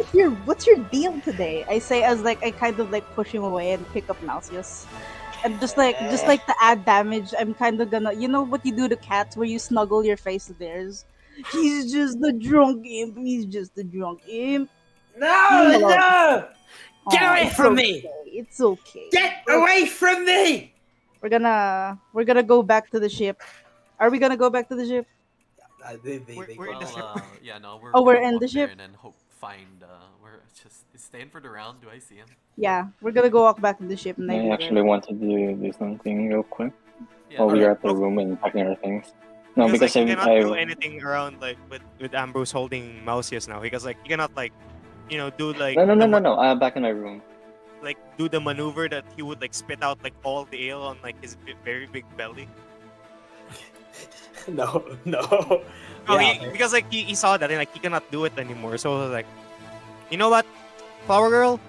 E: What's your deal today? I say as like I kind of like push him away and pick up Malcius. And just like to add damage, I'm kind of gonna, you know what you do to cats where you snuggle your face to theirs. He's just the drunk imp. He's just the drunk imp.
B: No! Get away
E: it's
B: from
E: okay.
B: me!
E: It's okay.
B: Get away from me!
E: We're gonna go back to the ship. Are we gonna go back to the ship?
C: We're in the ship.
A: Yeah, no, we're
E: Oh, we're
A: gonna
E: in the
A: walk there
E: ship?
A: and then we're just, is Stanford around? Do I see him?
E: Yeah, we're gonna go walk back to the ship and
G: I
E: then
G: actually wanted to do something real quick
A: Yeah,
G: while we
A: no,
G: are at the room and packing our things. No,
C: because
G: because
C: like, you cannot do
G: I
C: anything around like with Ambrose holding Mausius now. Because like you cannot like do like
G: No. Back in my room.
C: like do the maneuver that he would like spit out like all the ale on like his very big belly.
F: No.
C: Oh,
F: Yeah,
C: because like he saw that and like he cannot do it anymore. So like, you know what, Flower Girl,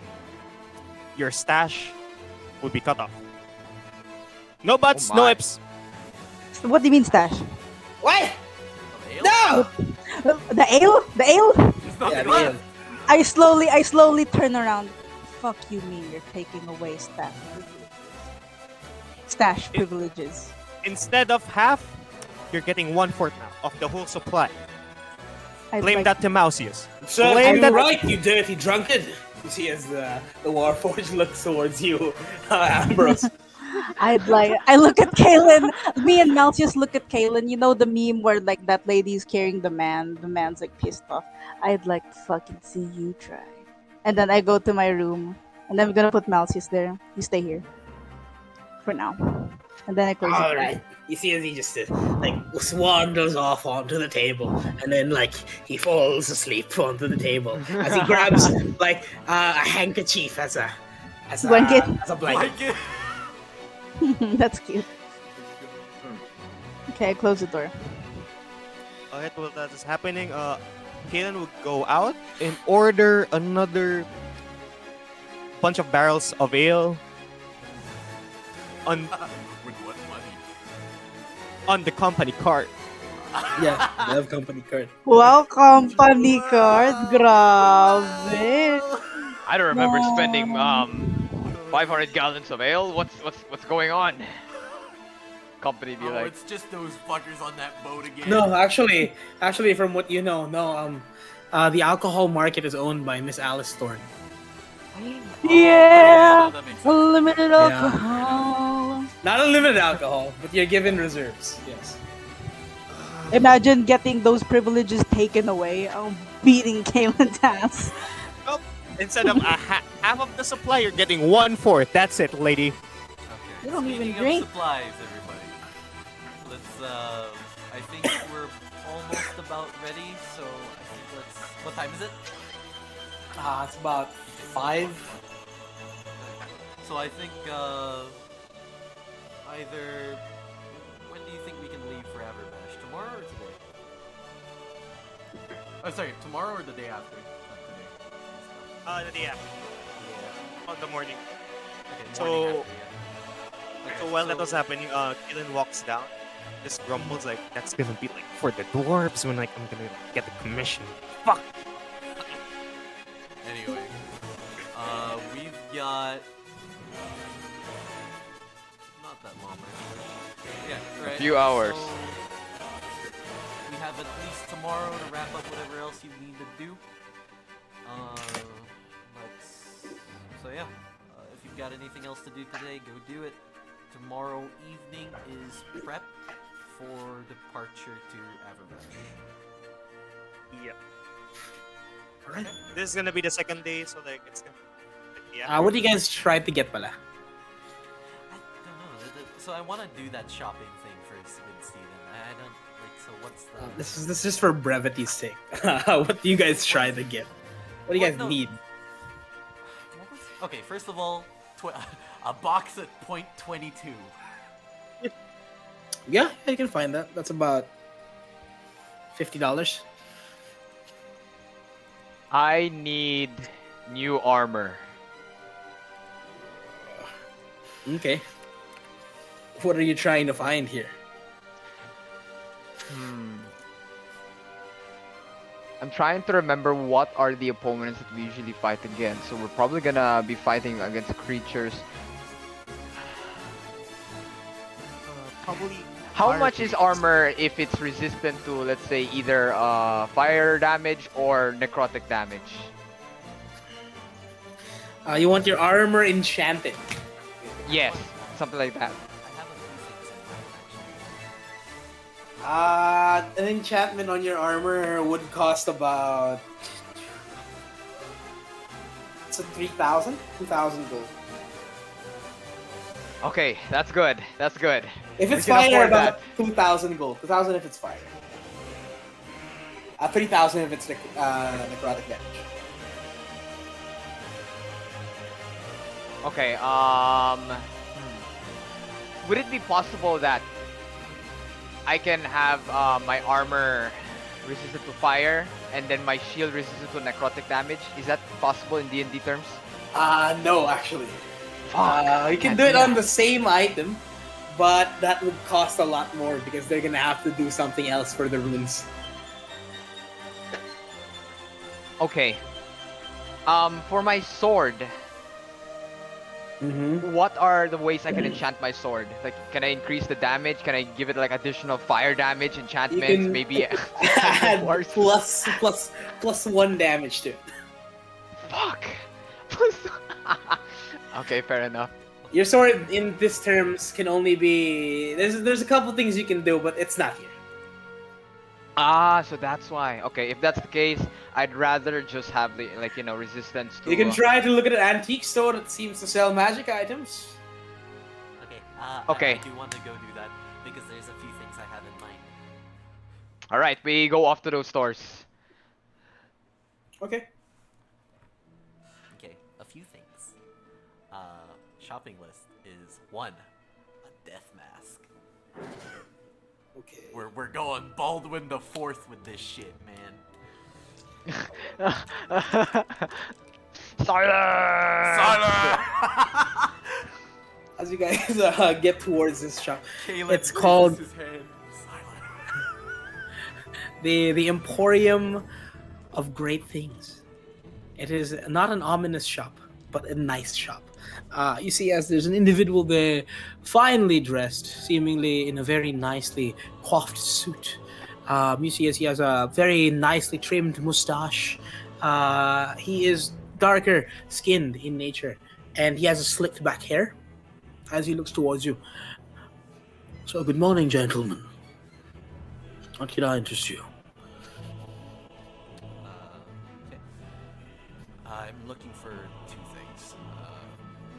C: your stash would be cut off. No buts,
D: Oh
C: no
D: my.
C: ifs.
E: What do you mean stash?
F: What?
A: Ale?
F: No!
E: The ale? The ale?
A: There's nothing
F: Yeah, the
A: left.
F: ale.
E: I slowly turn around. Fuck you mean you're taking away stash privileges. Stash privileges.
C: Instead of half, you're getting 1/4 now of the whole supply.
E: I'd
C: Blame
E: like-
C: that to Mausius.
F: So
C: Blame
F: you
C: that.
F: right, you dirty drunkard. You see as the Warforged looks towards you, Ambrose.
E: I look at Kaylin. Me and Malcius look at Kaylin. You know the meme where like that lady's carrying the man. The man's like pissed off. I'd like to fucking see you try. And then I go to my room, and I'm gonna put Malcius there. You stay here for now. And then I close the
F: All
E: door.
F: right. You see as he just like wanders off onto the table, and then like he falls asleep onto the table as he grabs like a handkerchief as a
E: Blanket.
F: as a blanket.
A: Like it.
E: That's cute. Okay, I close the door.
C: Alright, well that is happening. Kaylin would go out and order another bunch of barrels of ale on
A: With what money?
C: on the company cart.
F: Yeah, they have company card.
E: Wow, company card. Grabe.
D: I don't remember spending 500 gallons of ale. What's going on? Company be
A: Oh,
D: like,
A: it's just those fuckers on that boat again.
F: No, actually, from what you know, no. The alcohol market is owned by Miss Alice Thorne.
E: Yeah.
A: That makes sense.
E: Unlimited
F: Yeah.
E: alcohol.
F: Not unlimited alcohol, but you're given reserves. Yes.
E: Imagine getting those privileges taken away. Oh, beating Kaylin's ass.
C: Instead of half of the supply, you're getting 1/4. That's it, lady.
A: Okay.
E: You don't even
A: Speaking of
E: drink.
A: supplies, everybody. Let's. I think we're almost about ready. So I think let's. What time is it?
F: It's about 5.
A: So I think either. When do you think we can leave for Averbash? Tomorrow or today? Oh, sorry. Tomorrow or the day after? Not today.
C: The day after,
A: Yeah.
C: on the morning.
A: Okay,
C: So-
A: morning after, yeah. Okay,
C: So while that was happening, Kaylin walks down, just grumbles like, "That's gonna be like for the dwarves when like I'm gonna get the commission." Fuck.
A: Anyway, we've got not that long, right? Yeah, right.
D: few hours.
A: So, we have at least tomorrow to wrap up whatever else you need to do. So yeah, if you've got anything else to do today, go do it. Tomorrow evening is prep for departure to Averbash.
C: Yep.
F: Alright.
C: This is gonna be the second day, so like it's gonna. Yeah.
F: What do you guys try to get pala?
A: I don't know. So I want to do that shopping thing first with Steven. I don't like. So what's the?
F: This is just for brevity's sake. What do you guys try to get? What do you
A: What?
F: guys
A: No.
F: need?
A: What was? Okay, first of all, a box at .22.
F: Yeah, you can find that. That's about $50.
D: I need new armor.
F: Okay. What are you trying to find here?
D: I'm trying to remember what are the opponents that we usually fight against. So we're probably gonna be fighting against creatures.
C: Probably.
D: How
C: fire
D: much is
C: creatures.
D: armor if it's resistant to, let's say, either fire damage or necrotic damage?
F: You want your armor enchanted.
D: Yes, something like that.
A: I have a few things in mind actually.
F: An enchantment on your armor would cost about... It's a 3,000? 2,000 gold.
D: Okay, that's good. That's good.
F: If it's
D: We can
F: fire,
D: afford
F: about 2,000 gold. 2,000 if it's fire. 3,000 if it's necrotic damage.
D: Okay, would it be possible that I can have my armor resistant to fire and then my shield resistant to necrotic damage? Is that possible in D&D terms?
F: No, actually.
D: Fuck.
F: You can
D: Can't
F: do it on
D: that.
F: the same item, but that would cost a lot more because they're gonna have to do something else for the runes.
D: Okay. For my sword,
F: Mm-hmm.
D: what are the ways I can enchant my sword? Like, can I increase the damage? Can I give it like additional fire damage,
F: You
D: enchantments,
F: can
D: maybe
F: add
D: wars?
F: plus 1 damage to it.
D: Fuck. Okay, fair enough.
F: Your sword in this terms can only be there's a couple things you can do, but it's not here.
D: Ah, so that's why. Okay, if that's the case, I'd rather just have the resistance to.
F: You can try to look at an antique store that seems to sell magic items.
A: Okay.
D: Okay.
A: I do want to go do that because there's a few things I have in mind.
D: All right, we go off to those stores.
F: Okay.
A: Okay, a few things. Shopping list is 1, a death mask.
F: Okay.
A: We're going Baldwin the Fourth with this shit, man.
D: Silence!
A: Silence!
F: As you guys get towards this shop,
A: Caleb
F: it's called
A: raises his hand. Silence.
F: the Emporium of Great Things. It is not an ominous shop, but a nice shop. You see, as there's an individual there, finely dressed, seemingly in a very nicely coiffed suit. You see, as he has a very nicely trimmed mustache. He is darker skinned in nature, and he has a slicked back hair. As he looks towards you. So, good morning, gentlemen. What can I interest you?
A: Okay. I'm looking for 2 things.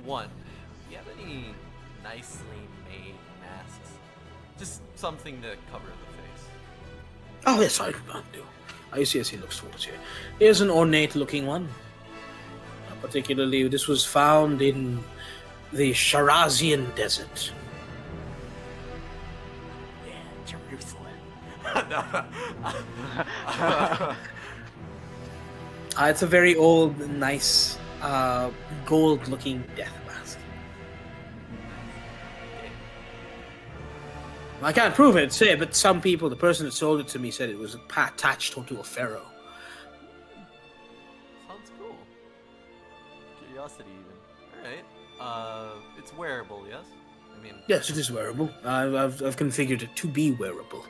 A: 1, do you have any nicely made masks? Just something to cover the face.
F: Oh, yes, I do. I see as he looks towards you. Here's an ornate-looking one. Particularly, this was found in the Sharazian Desert.
A: Yeah, Jerusalem.
F: It's a very old, nice, gold-looking death mask. I can't prove it, say, but some people, the person that sold it to me, said it was attached onto a pharaoh.
A: Sounds cool. Curiosity, even. Alright. It's wearable, yes? I mean,
F: Yes, it is wearable. I've configured it to be wearable.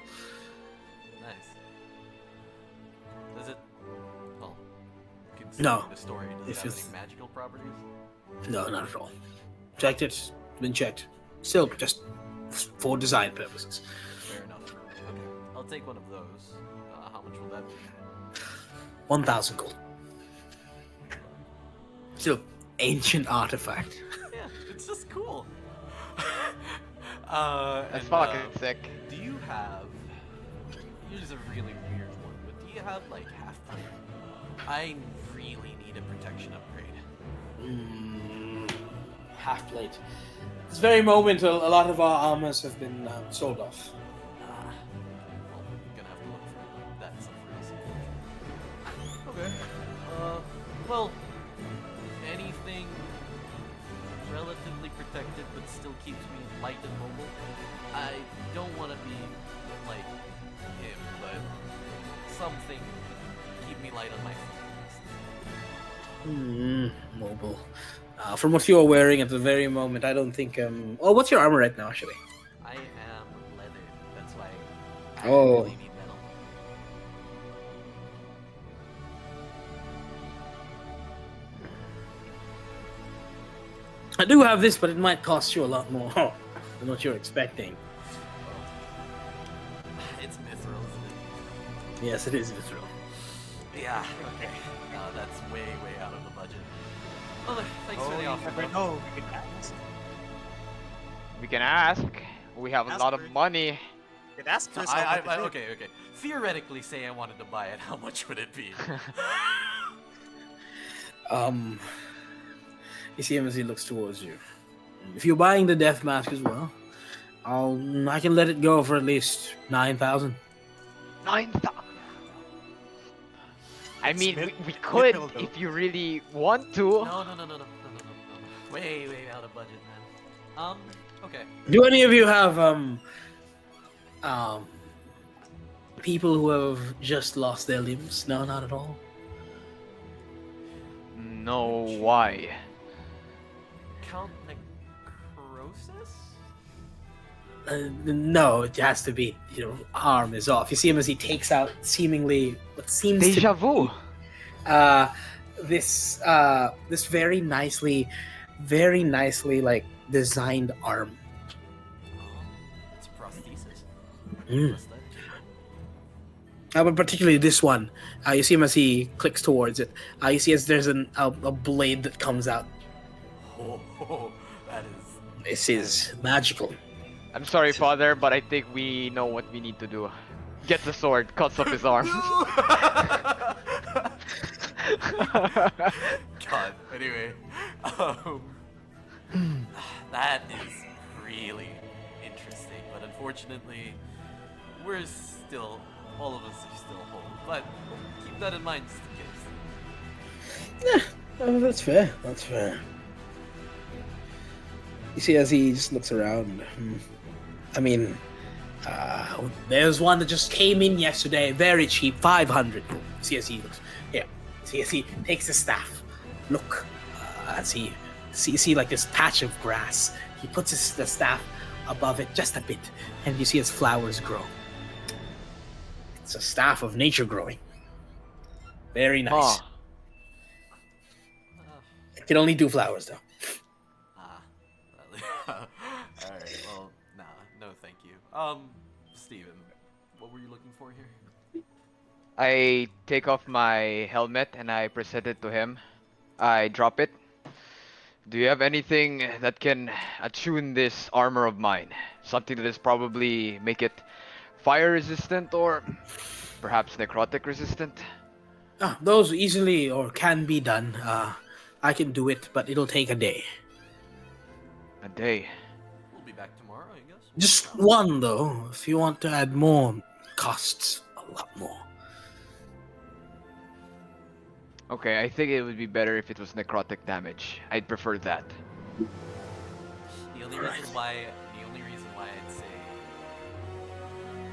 A: nice. Does it? Well,
F: No.
A: considering the story, does
F: If
A: it have
F: it's-
A: any magical properties?
F: No, not at all. Checked it. Been checked. Still, just for design purposes.
A: Fair enough. Okay, I'll take one of those. How much will that be?
F: 1,000 gold. Still, ancient artifact.
A: Yeah, it's just cool.
D: That's
A: and,
D: fucking sick.
A: Do you have? Here's a really weird one, but do you have like half plate? I really need a protection upgrade.
F: Half plate. This very moment, a lot of our armors have been sold off.
A: Well, I'm gonna have to look for that somewhere else. Okay. Well, anything relatively protected but still keeps me light and mobile. I don't want to be like him, but something to keep me light on my feet.
F: Mobile. From what you're wearing at the very moment, I don't think. Oh, what's your armor right now, actually?
A: I am leather. That's why I
F: Oh.
A: really need metal.
F: I do have this, but it might cost you a lot more than what you're expecting.
A: It's mithril, isn't
F: Yes, it is mithril.
A: it? Yeah. Okay. That's way out of the budget. Well, thanks for the offer.
C: never
A: though.
C: know. We can ask.
D: We can ask. We have a
C: Ask
D: lot of
C: her.
D: money.
C: We can ask
A: So
C: first. how much is it?
A: okay. Theoretically, say I wanted to buy it, how much would it be?
F: You see him as he looks towards you. If you're buying the death mask as well, I can let it go for at least 9,000.
D: 9,000. I
C: It's
D: mean,
C: mid-
D: we could
C: mid-mill, though.
D: if you really want to.
A: No. Way out of budget, man. Okay.
F: Do any of you have people who have just lost their limbs? No, not at all.
D: No, why?
A: Count necrosis?
F: No, it has to be. Arm is off. You see him as he takes out seemingly what seems
D: Deja
F: to
D: vu.
F: this very nicely like designed arm.
A: Oh, it's a prosthesis.
F: Mm.
A: What's that?
F: But particularly this one, you see him as he clicks towards it. You see as there's a blade that comes out.
A: Oh, that is.
F: This is magical.
D: I'm sorry, father, but I think we know what we need to do. Get the sword, cuts off his arm.
A: God. Anyway, that is really interesting, but unfortunately, all of us are still whole. But keep that in mind just in case.
F: That's fair. That's fair. You see, as he just looks around. I mean, there's one that just came in yesterday, very cheap, 500. See as he looks. Yeah. See as he takes the staff. Look, as he see like this patch of grass. He puts the staff above it just a bit, and you see as flowers grow. It's a staff of nature growing. Very nice.
D: Huh.
F: It can only do flowers though.
A: Alright, well, no thank you. Steven, what were you looking for here?
D: I take off my helmet and I present it to him. I drop it. Do you have anything that can attune this armor of mine? Something that is probably make it fire resistant or perhaps necrotic resistant?
F: Those easily or can be done. I can do it, but it'll take a day.
D: A day.
A: We'll be back tomorrow, I guess.
F: Just one though. If you want to add more, costs a lot more.
D: Okay, I think it would be better if it was necrotic damage. I'd prefer that.
A: The only reason why I'd say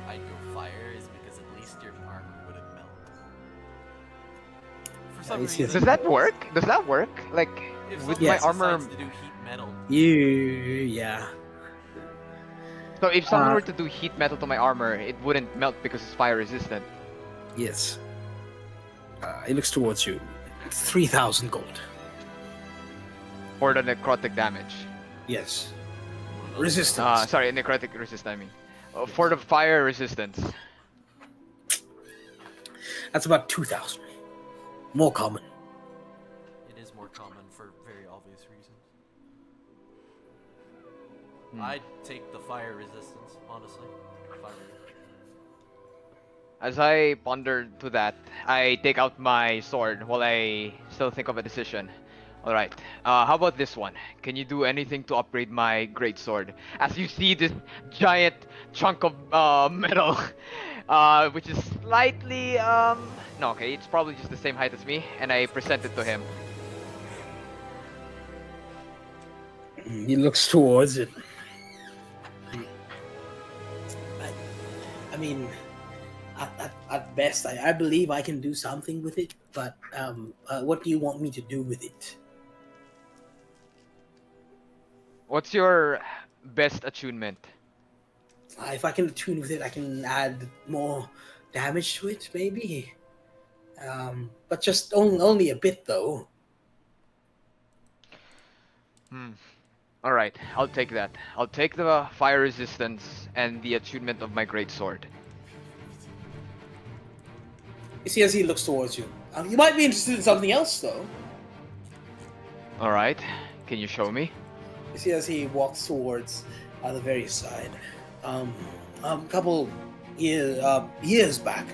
A: I'd go fire is because at least your armor wouldn't melt. For some
F: I see.
A: reason,
D: Does that work? Does that work? Like,
A: if
D: with
A: someone
D: my armor...
A: decides to do heat metal,
F: Yeah.
D: So if someone were to do heat metal to my armor, it wouldn't melt because it's fire resistant.
F: Yes. He looks towards you. 3,000 gold.
D: Or the necrotic damage.
F: Yes. Resistance.
D: Sorry, necrotic resistance, I mean. For the fire resistance.
F: That's about 2,000. More common.
A: it is more common for very obvious reasons. I'd take the fire resistance, honestly. If I were you.
D: As I ponder to that, I take out my sword while I still think of a decision. Alright, how about this one? Can you do anything to upgrade my great sword? As you see this giant chunk of metal, which is slightly, no, okay, it's probably just the same height as me, and I present it to him.
F: He looks towards it. I mean, at best, I believe I can do something with it, but what do you want me to do with it?
D: What's your best attunement?
F: If I can attune with it, I can add more damage to it, maybe. But just only a bit, though.
D: Alright, I'll take that. I'll take the fire resistance and the attunement of my great sword.
F: You see as he looks towards you. You might be interested in something else, though.
D: Alright, can you show me?
F: You see as he walks towards the very side. A couple years back,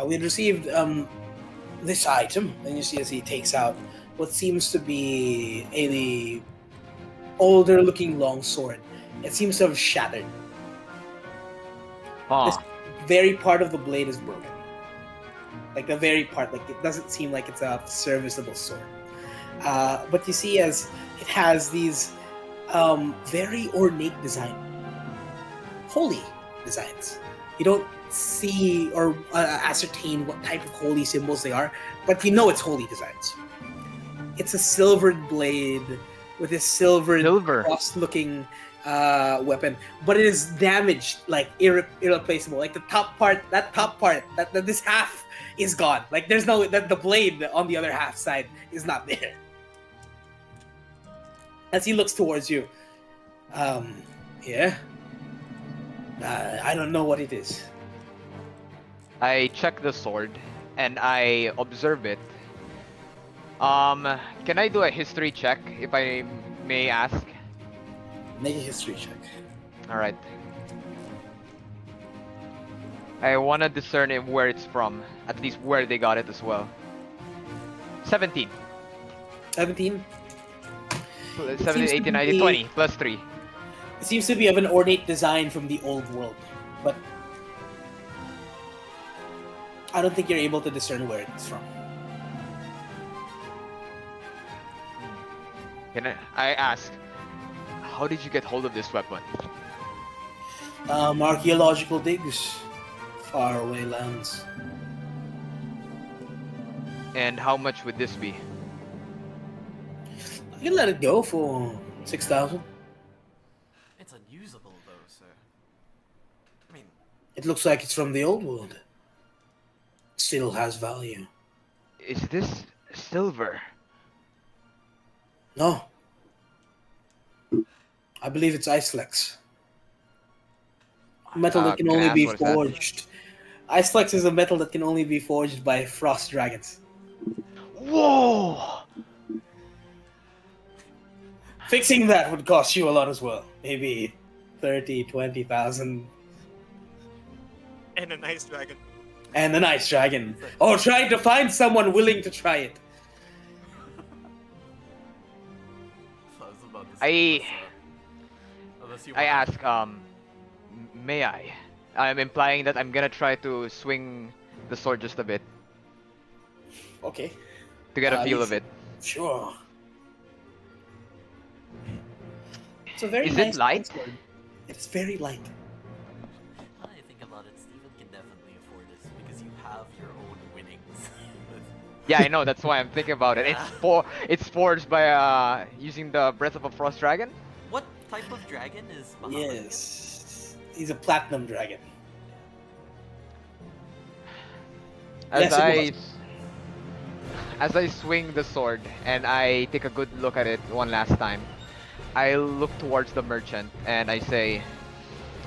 F: we had received this item, and you see as he takes out what seems to be a older looking long sword. It seems to have shattered.
D: Huh.
F: This very part of the blade is broken. Like the very part, like it doesn't seem like it's a serviceable sword. But you see, as it has these very ornate design, holy designs. You don't see or ascertain what type of holy symbols they are, but you know it's holy designs. It's a silvered blade with this silver cross-looking weapon, but it is damaged, like irreplaceable. Like the top part, that this half is gone. Like there's no the blade on the other half side is not there. As he looks towards you, yeah, I don't know what it is.
D: I check the sword and I observe it. Can I do a history check if I may ask?
F: Make a history check.
D: All right. I want to discern where it's from, at least where they got it as well. 17.
F: 17?
D: 17, 18, 19, 20, plus 3.
F: It seems to be of an ornate design from the old world, but I don't think you're able to discern where it's from.
D: I ask, how did you get hold of this weapon?
F: Archaeological digs. Faraway lands.
D: And how much would this be?
F: I can let it go for 6,000.
A: It's unusable though, sir. I mean,
F: It looks like it's from the old world. Still has value.
D: Is this silver?
F: No. I believe it's Iceflex. Metal that can
D: Can I
F: only
D: ask
F: be
D: what is that?
F: forged. Iceflex is a metal that can only be forged by frost dragons.
D: Whoa!
F: Fixing that would cost you a lot as well. Maybe 30, 20,000.
C: And a nice dragon.
F: And the nice dragon. Or trying to find someone willing to try it.
A: I was about to
D: I-
A: say, unless you
D: I
A: wanna-
D: ask, may I? I'm implying that I'm gonna try to swing the sword just a bit
F: Okay.
D: to get a feel
F: you
D: of it.
F: Sure. It's a very
D: Is
F: nice
D: it light?
F: sword. It's very light.
A: Now that I think about it, Steven can definitely afford this because you have your own winnings.
D: Yeah, I know. That's why I'm thinking about it. It's forged by using the breath of a frost dragon.
A: What type of dragon is Muhammad again?
F: Yes. He's a platinum dragon.
D: As
F: Yes, it
D: I
F: was.
D: as I swing the sword and I take a good look at it one last time, I look towards the merchant and I say,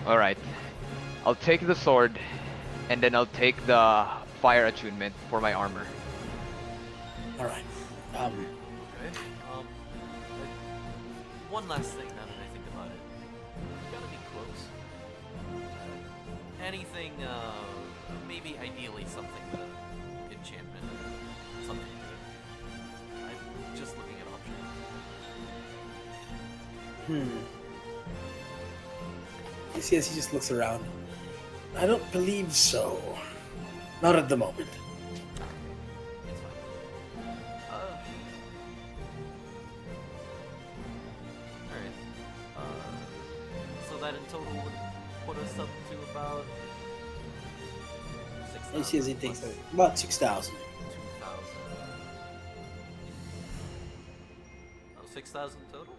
D: "All right, I'll take the sword, and then I'll take the fire attunement for my armor."
F: All right.
A: Okay. One last thing now that I think about it. You gotta be close. Anything, maybe ideally something with an enchantment. Something good. I'm just looking at options.
F: You see as he just looks around. I don't believe so. Not at the moment.
A: It's fine. Alright. So that in total would put us up to about 6,000.
F: You see as he thinks
A: plus
F: about 6,000.
A: 2,000. Oh, 6,000 total?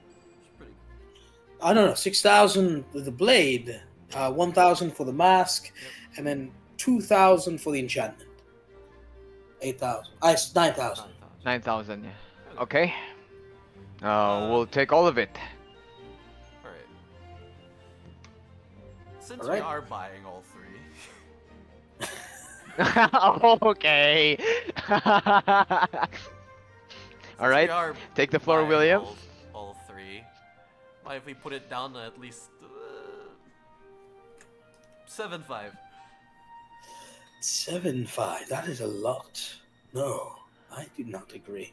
A: It's pretty good.
F: Oh no, 6,000 with the blade, 1,000 for the mask, and then 2,000 for the enchantment. 8,000. 9,000.
D: 9,000. Yeah. Okay. We'll take all of it.
A: Alright. Since
F: Alright.
A: we are buying all three,
D: Okay. All right.
A: we are
D: Take the floor,
A: buying
D: William.
A: all three. Why if we put it down to at least 7.5?
F: 7,500. That is a lot. No. I do not agree.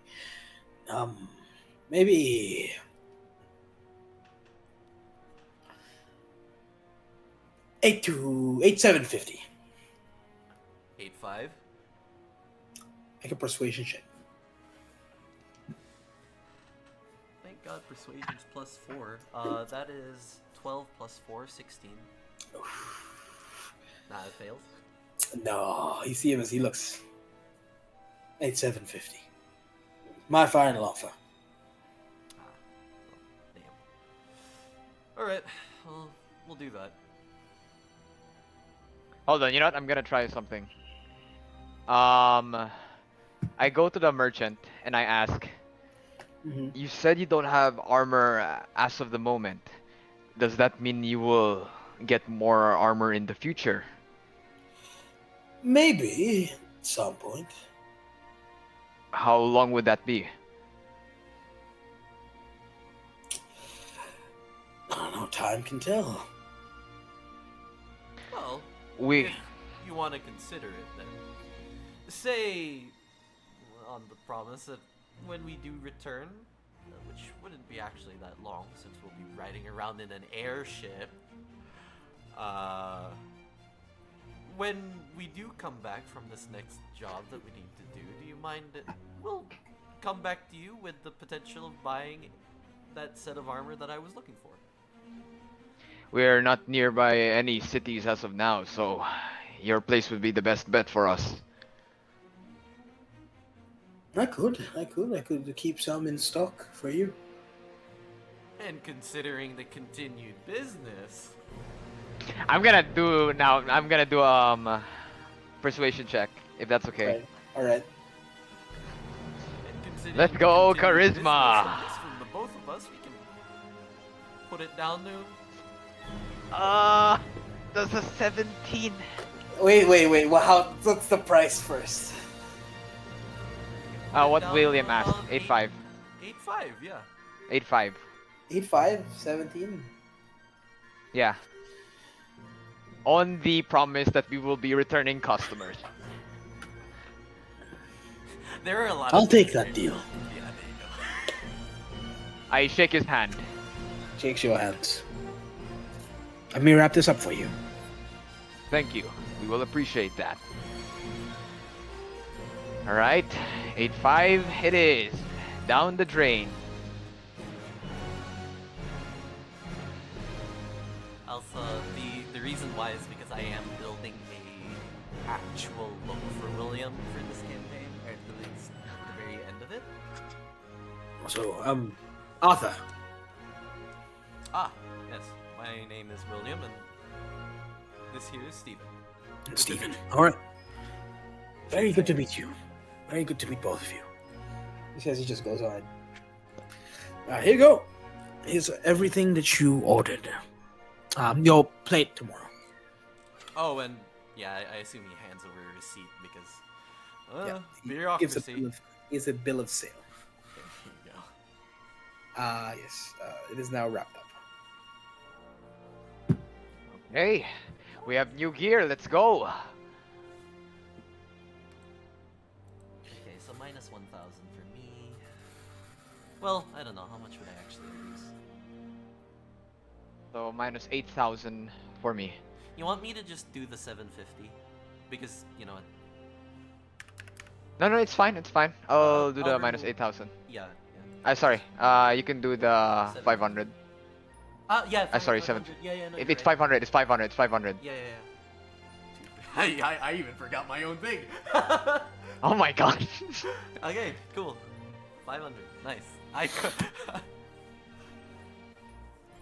F: Maybe 750.
A: 8.5.
F: Make a persuasion check.
A: Thank God persuasion's +4. That is 12 plus 4, 16. Nah, it fails.
F: No, you see him as he looks. 750. My final offer.
A: Damn. Alright, well, we'll do that.
D: Hold on, you know what? I'm gonna try something. I go to the merchant and I ask,
F: Mm-hmm.
D: you said you don't have armor as of the moment. Does that mean you will get more armor in the future?
F: Maybe at some point.
D: How long would that be?
F: I don't know. Time can tell.
A: Well,
D: We
A: if you want to consider it, then say on the promise that when we do return, which wouldn't be actually that long since we'll be riding around in an airship, when we do come back from this next job that we need to do you mind that we'll come back to you with the potential of buying that set of armor that I was looking for?
D: we're not nearby any cities as of now, so your place would be the best bet for us.
F: I could keep some in stock for you.
A: And considering the continued business,
D: I'm gonna do persuasion check if that's okay.
F: All right.
A: and considering
D: Let's
A: the
D: go,
A: continued business,
D: charisma.
A: I guess from the both of us, we can put it down to
D: Does a 17?
F: Wait. Well, what's the price first?
D: What
A: down
D: William
A: to
D: asked.
A: about
D: 8.5.
A: 8.5, yeah.
D: 8.5.
F: 8.5, 17.
D: Yeah. On the promise that we will be returning customers.
A: There are a lot.
F: I'll
A: of
F: take
A: things
F: that
A: there.
F: deal.
A: Yeah, there you go.
D: I shake his hand.
F: Shakes your hands. Let me wrap this up for you.
D: Thank you. We will appreciate that. Alright. 8.5 it is. Down the drain.
A: Also, the reason why is because I am building a actual look for William for this campaign, or at least the very end of it.
F: So, Arthur.
A: Ah, yes. My name is William, and this here is Steven.
F: Stephen. All right. Very good to meet you. Very good to meet both of you. He says he just goes on. Here you go. Here's everything that you ordered. Your plate tomorrow.
A: Oh, and yeah, I assume he hands over a receipt because,
F: He
A: bureaucracy.
F: gives a bill of sale.
A: There you go.
F: Yes. It is now wrapped up.
D: Hey, we have new gear. Let's go.
A: Okay, so minus 1,000 for me. Well, I don't know. How much would I actually lose?
D: So minus 8,000 for me.
A: You want me to just do the 750? Because, you know,
D: No, it's fine. It's fine. I'll do the
A: I'll
D: minus
A: remove-
D: 8,000.
A: yeah.
D: Sorry. You can do the 500.
A: Yeah.
D: Sorry,
A: 500.
D: 7.
A: Yeah, no,
D: If
A: you're
D: it's
A: right.
D: 500, it's 500. It's 500.
A: Yeah. I even forgot my own thing.
D: Oh my god.
A: Okay, cool. 500. Nice.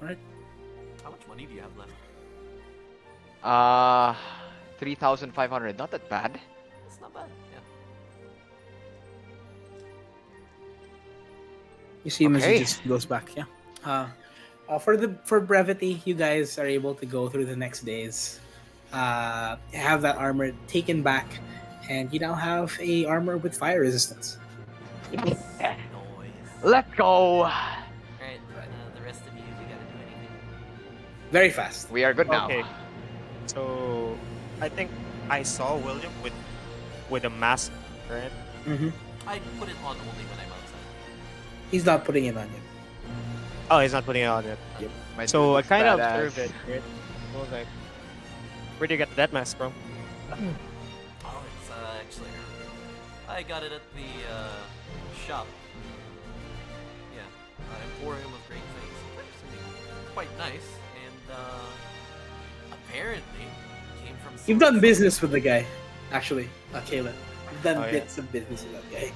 F: Alright.
A: How much money do you have left?
D: 3,500. Not that bad.
A: It's not bad. Yeah.
F: You see him as
D: Okay.
F: he just goes back. Yeah. For brevity, you guys are able to go through the next days. Have that armor taken back, and you now have a armor with fire resistance.
A: Noise.
D: Let's go.
A: Alright, the rest of you gotta do anything.
F: Very fast.
D: We are good now.
C: Okay. So, I think I saw William with a mask, right?
F: Mm-hmm.
A: I put it on only when I'm outside.
F: He's not putting it on yet.
C: Oh, he's not putting it on it.
D: My
C: So
D: dude
C: I
D: looks
C: kind of
D: badass.
C: observed it. Right? I was like, where do you get that mask from?
A: Oh, it's actually, I got it at the shop. Yeah, Emporium of Great Things. It's actually quite nice, and apparently came from.
F: You've done business with the guy, actually, Kayla. You've done
C: Oh, yeah.
F: bits of business with that guy.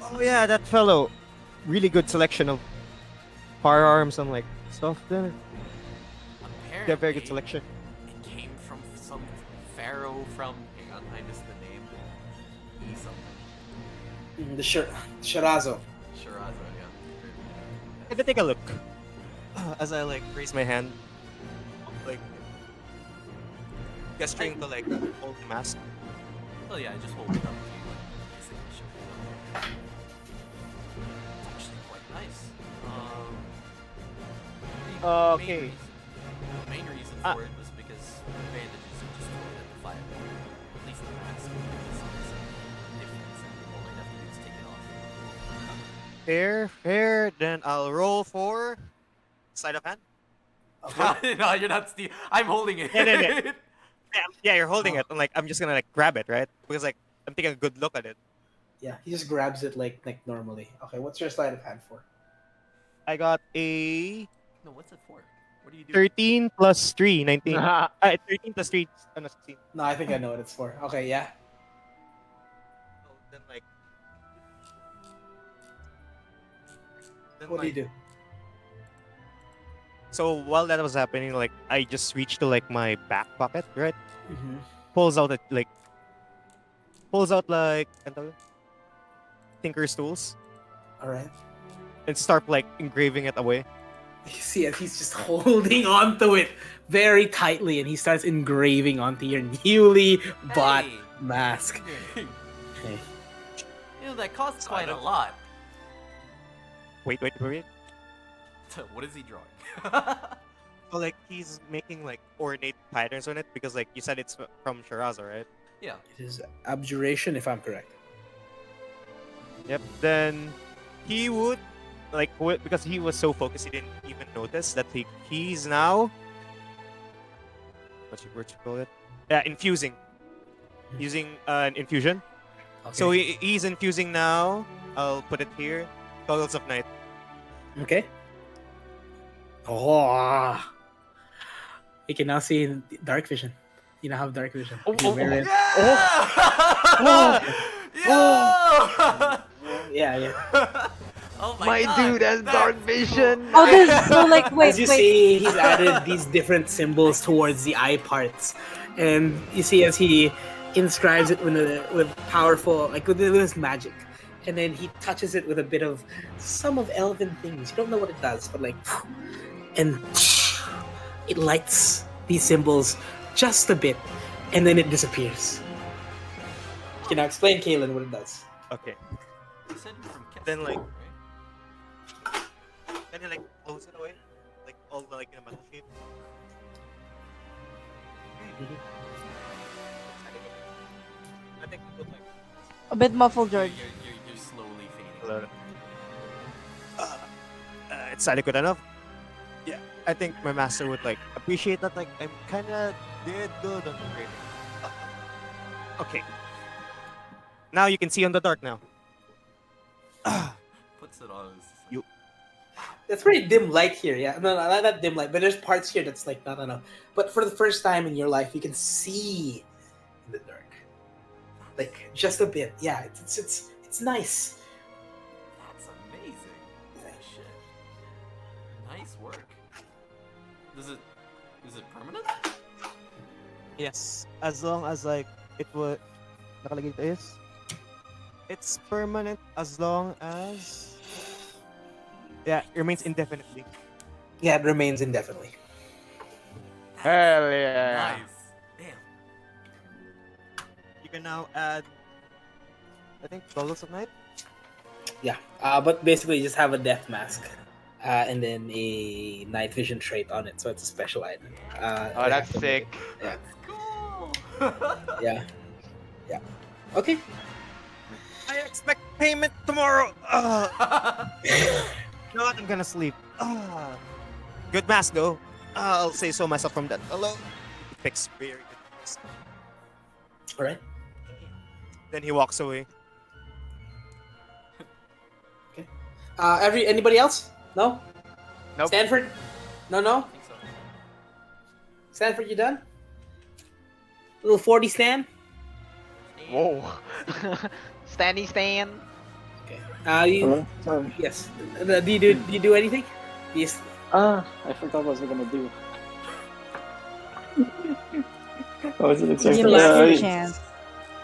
C: Oh yeah, that fellow. Really good selection of firearms and like stuff there.
A: Apparently,
C: Yeah, very good selection.
A: It came from some pharaoh from. Hang on, I missed the name. E something.
F: The Shirazo.
A: Shirazo, yeah.
C: Let me take a look. As I like raise my hand, like gesturing to like hold the mask.
A: Oh yeah, I just hold it up to you. Basically show it. It's actually quite nice.
C: Okay.
A: The main reason
C: Ah.
A: for it was because bandages are just thrown at the fire. At least the mask. Because it's different, and all I have to do is take it off.
C: Fair. Then I'll roll for sleight of hand.
A: No, you're not Steve. I'm holding it.
C: Yeah. Yeah, you're holding it. And like I'm just gonna like grab it, right? Because like I'm taking a good look at it.
F: Yeah, he just grabs it like normally. Okay, what's your sleight of hand for?
C: I got a
A: No, what's it for? What do you do?
C: 13 plus 3, 19. 13 plus 3, 16.
F: No, I think I know what it's for. Okay, yeah.
C: So then like.
F: What do you do?
C: So while that was happening, like I just reached to like my back pocket, right?
F: Mm-hmm.
C: Pulls out ano tawag? Tinker's tools
F: All right.
C: and start like engraving it away.
F: You see it, he's just holding onto it very tightly, and he starts engraving onto your newly bought
A: Hey.
F: mask.
A: You
F: Hey.
A: know, that costs quite a lot.
C: Wait.
A: What is he drawing?
C: So like he's making like ornate patterns on it because like you said it's from Shiraza, right?
A: Yeah.
F: It is abjuration, if I'm correct.
C: Yep. Then he would because he was so focused he didn't even notice that he's now what you call it? Yeah, infusing. Using an infusion.
F: Okay.
C: So he's infusing now. I'll put it here. Goggles of Night.
F: Okay. Oh. You can now see in dark vision. You now have dark vision. You can wear it. Yeah.
A: Oh my
D: My
A: God,
D: dude has
A: that's
D: dark
A: cool.
D: vision.
E: Oh, there's so like
F: As you see, he's added these different symbols towards the eye parts, and you see as he inscribes it with powerful, like with his magic, and then he touches it with a bit of some of elven things. You don't know what it does, but like, and it lights these symbols just a bit, and then it disappears. You can now explain, Kalen, what it does.
C: Okay.
A: You said you're from Kessel,
C: Then, like-
A: right?
C: Then you like close it away, like all the like in a metal shape. I think it would like.
E: a bit muffled, George.
A: You're slowly fading.
C: Hello. It's adequate enough. Yeah, I think my master would like appreciate that. Like I'm kind of did good on the grading. Okay. Now you can see on the dark now.
A: Puts it on. It's just like,
C: You-
F: It's pretty dim light here, yeah. No, not dim light, but there's parts here that's like not enough. But for the first time in your life, you can see in the dark, like just a bit. Yeah, it's nice.
A: That's amazing. Holy shit. Nice work. Is it permanent?
C: Yes, as long as like it would nakalagay ito is it's permanent as long as it remains indefinitely.
F: Yeah, it remains indefinitely.
D: Hell yeah.
A: Nice. Damn.
C: You can now add I think Goggles of Night.
F: Yeah, but basically, you just have a death mask, and then a night vision trait on it, so it's a special item.
D: Oh, that's sick.
F: Yeah.
A: Cool.
F: Yeah. Okay.
C: I expect payment tomorrow. You know what? I'm gonna sleep. Good mask though. I'll say so myself from that alone. He picks very good mask.
F: All right.
C: Then he walks away.
F: Anybody else? No.
D: Nope.
F: Stanford? No.
A: I think so.
F: Stanford, you done? Little 40 Stan?
D: Whoa. Standy Stan.
F: Okay. You,
G: Hello? Sorry.
F: yes. Do you do anything? Yes.
G: I forgot what I was gonna do. I wasn't
E: Give
G: expecting
F: the
E: me
F: last
E: a
F: thing.
E: chance.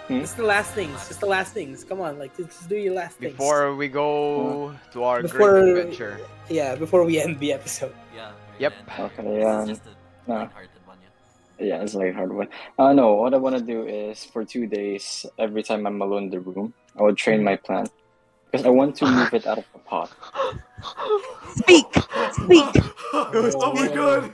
F: Just the last things. Just the last things. Come on, like just do your last things.
D: Before we go to our
F: Before-
D: great adventure.
F: Yeah, before we end the episode.
A: Yeah.
D: Yep.
G: Okay,
A: This
G: yeah.
A: is just a lighthearted one, yeah.
G: Yeah, it's like a hard one. No, what I want to do is for 2 days, every time I'm alone in the room, I would train my plant because I want to move it out of the pot.
E: Speak! Speak!
A: Oh my god!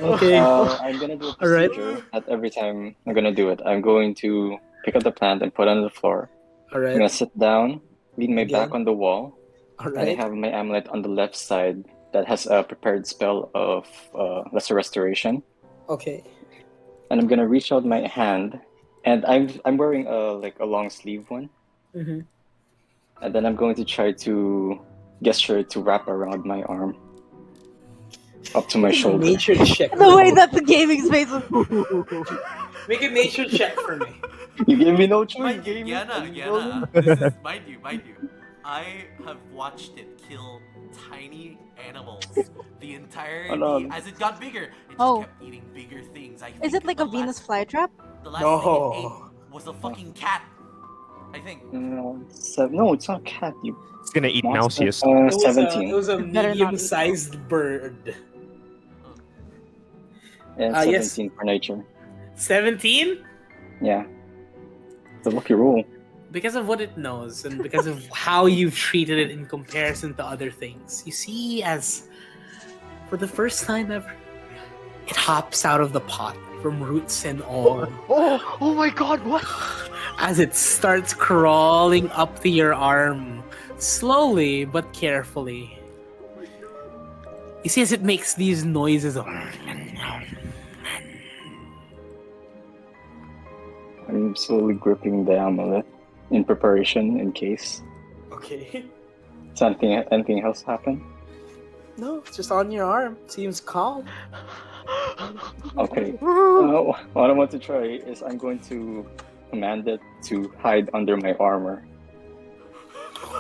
F: Okay.
G: I'm gonna do a
F: All right.
G: procedure that every time I'm gonna do it, I'm going to pick up the plant and put it on the floor.
F: All
G: I'm gonna
F: right.
G: sit down, lean my
F: Again.
G: back on the wall,
F: All
G: and I
F: right.
G: have my amulet on the left side that has a prepared spell of lesser restoration.
F: Okay.
G: And I'm gonna reach out my hand, and I'm wearing a long sleeve one,
F: Mm-hmm.
G: and then I'm going to try to gesture to wrap around my arm, up to my shoulder.
F: Nature check.
E: The way that the gaming space was.
F: Make a nature check for me.
G: You gave me no choice.
A: Mind
G: You
A: you,
G: gave me
A: Yana, this is mind you. I have watched it kill tiny animals the entire
G: no.
A: as it got bigger. It just
E: Oh.
A: kept eating bigger things. I
E: Is
A: think
E: it like
A: the
E: a Venus
A: last-
E: flytrap?
A: The last
F: No.
A: thing it ate was a fucking cat. I think.
G: No, it's not cat. You
C: He's gonna eat
G: monster.
C: mousiest.
F: It
G: 17.
F: was a
E: Better not eat
F: medium-sized bird.
G: And
F: Yes.
G: 17 for nature.
F: 17?
G: Yeah. It's a lucky roll.
F: Because of what it knows and because of how you've treated it in comparison to other things. You see, as for the first time ever, it hops out of the pot from roots and all.
D: Oh my god, what?
F: As it starts crawling up to your arm, slowly but carefully. You see, as it makes these noises of.
G: I'm slowly gripping the amulet in preparation in case
F: Okay.
G: anything else happen.
F: No, it's just on your arm. Seems calm.
G: Okay. What I want to try is I'm going to command it to hide under my armor.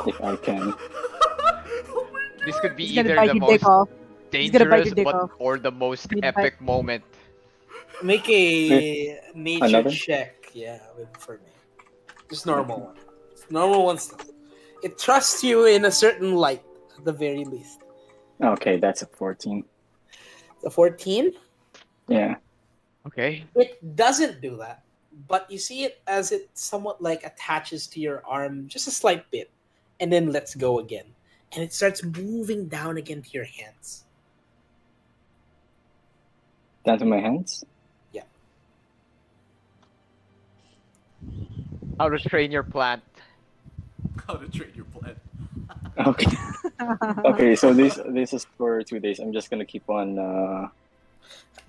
G: If I can.
D: This could be
E: He's gonna
D: either
E: bite
D: the
E: your
D: most
E: dick off. He's gonna bite
D: dangerous
E: your dick off.
D: or the most
E: He's gonna bite-
D: epic moment.
F: Make a nature
G: Another?
F: check. Yeah, for me. Just normal one. Normal one stuff. It trusts you in a certain light, at the very least.
G: Okay, that's a 14.
F: The 14?
G: Yeah.
D: Okay.
F: It doesn't do that. But you see it as it somewhat like attaches to your arm just a slight bit and then lets go again. And it starts moving down again to your hands.
G: Down to my hands?
D: How to train your plant.
A: How to train your plant.
G: Okay. Okay, so this is for 2 days. I'm just gonna keep on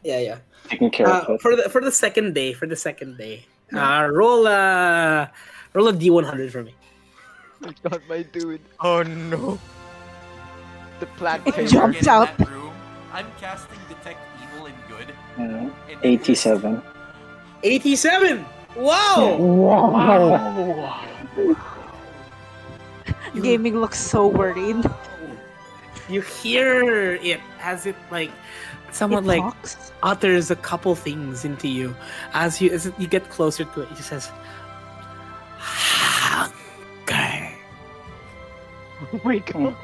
F: Yeah.
G: taking care of it.
F: For the second day, roll a D100 for me.
D: Oh god, my dude.
C: Oh no.
D: The plant
A: If I
E: It
D: trainer.
E: jumped
A: get in
E: out.
A: that room, I'm casting detect evil and good. And it is-
G: 87.
F: 87! Wow!
G: Wow.
E: Gaming looks so worried.
F: You hear it as it like somewhat
E: It
F: like
E: talks.
F: utters a couple things into you as you get closer to it. It just says, "Hunger."
D: Oh my god.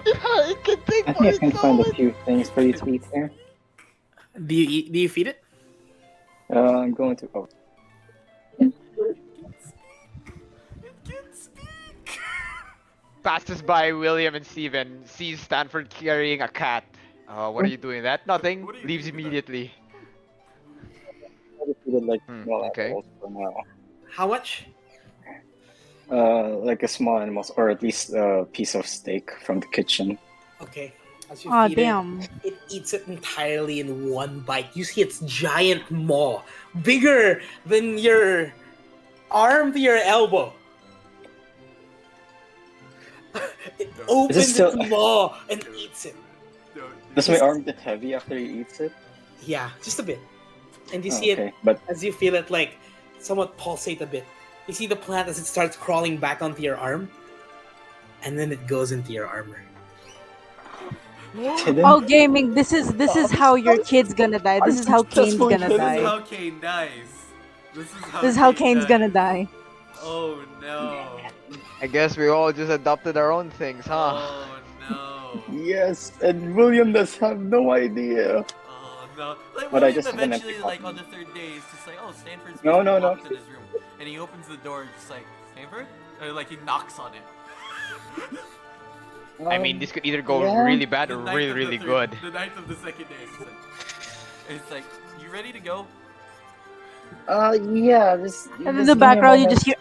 D: It can take
G: I
D: more
G: think I can find a
D: solid.
G: few things for you to eat here.
F: Do you feed it?
G: I'm going to. Oh,
A: It can speak.
D: Passes by William and Steven, sees Stanford carrying a cat. What are you doing? That nothing.
A: What are you
D: Leaves
A: doing with
D: immediately.
G: I just feel like
D: Hmm,
G: small
D: okay.
G: apples for now.
F: How much?
G: like a small animal, or at least a piece of steak from the kitchen.
F: Okay. As you
E: Aw,
F: feed
E: damn.
F: it eats it entirely in one bite. You see its giant maw, bigger than your arm to your elbow. It opens
G: still-
F: its maw and eats it.
G: Does my arm get heavy after he eats it?
F: Yeah, just a bit. And you
G: Oh,
F: see
G: okay,
F: it
G: but
F: as you feel it like somewhat pulsate a bit. You see the plant as it starts crawling back onto your arm, and then it goes into your armor.
G: kidding?
E: Oh, gaming. This is how your kid's gonna die. This is how Kane's
G: successfully
E: gonna
G: kidding.
A: This is
E: die.
A: how Kane dies.
E: This is how
A: Kane
E: Kane's
A: dies.
E: gonna die.
A: Oh no.
D: I guess we all just adopted our own things, huh?
A: Oh no.
G: Yes, and William does have no idea.
A: Oh no. Like
G: But I
A: William
G: just have an empty
A: eventually like
G: copy.
A: on the third day he's just like, oh, Stanford's
G: No,
A: basically
G: no, no.
A: locked in his room. And he opens the door just like, Stanford? Or like he knocks on it.
D: I mean, this could either go
G: yeah.
D: really bad
A: The
D: or
A: night
D: really,
A: of the
D: really
A: third-
D: good.
A: The night of the second day. It's like, you ready to go?
G: Yeah. Just,
E: And in
G: just
E: the
G: give me a
E: background, you
G: moment.
E: just hear.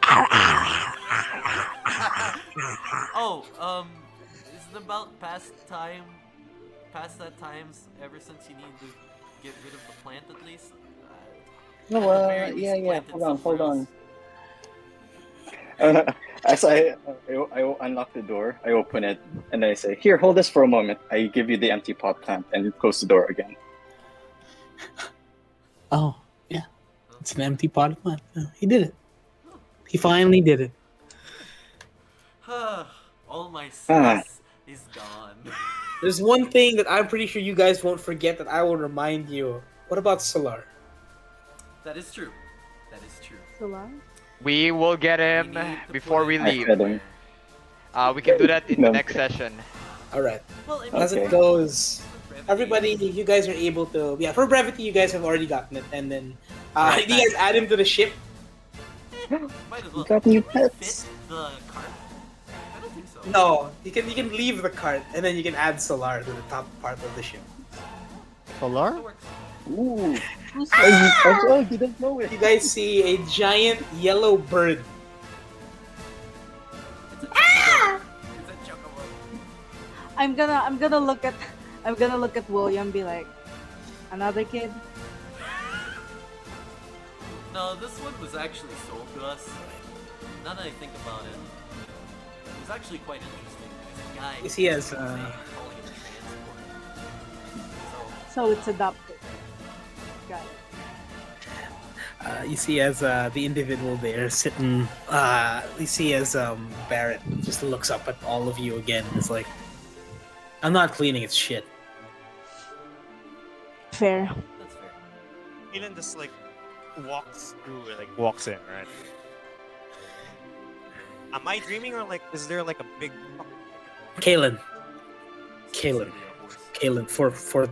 A: Oh, is it about past that times ever since you need to get rid of the plant at least?
G: No,
A: At the very least,
G: yeah.
A: plant it
G: Hold
A: somewhere
G: on.
A: else.
G: As I unlock the door, I open it, and I say, "Here, hold this for a moment." I give you the empty pot plant, and it close the door again.
F: Oh, yeah. It's an empty pot of plant. Oh, he did it. He finally did it.
A: All my stress is gone.
F: There's one thing that I'm pretty sure you guys won't forget that I will remind you. What about Solar?
A: That is true. That is true.
E: Solar?
D: We will get him
A: We need to
D: before
A: put
D: we
A: it-
G: I
D: leave.
G: fed him.
D: We can do that in the
G: No.
D: next session.
F: Alright.
A: Well, I mean,
F: As
G: Okay.
F: it goes,
A: for brevity,
F: everybody, you guys are able to. Yeah, for brevity, you guys have already gotten it. And then,
A: Alright,
F: do you guys add him to the ship?
A: might as well.
G: Got new
A: Can we
G: pets.
A: fit the cart? I don't think so.
F: No, you can leave the cart and then you can add Solar to the top part of the ship.
C: Solar?
A: It works.
G: Ooh,
E: Who's
G: I didn't know it.
F: You guys see a giant yellow bird.
A: It's a chocobo. It's a chocobo.
E: I'm gonna look at William. Be like, another kid.
A: No, this one was actually sold to us. Now that I think about it, it was actually quite interesting. There's a guy
F: You see, as
A: calling it transport.
E: So it's adopted. Got it.
F: You see as the individual there sitting. You see as Barrett just looks up at all of you again. It's like, I'm not cleaning its shit.
E: Fair.
A: So that's fair.
C: Kaylin just like walks through, walks in, right? Am I dreaming, or is there like a big?
F: Kalen,
A: Specifically
F: Kalen.
A: a horse.
F: Kalen, for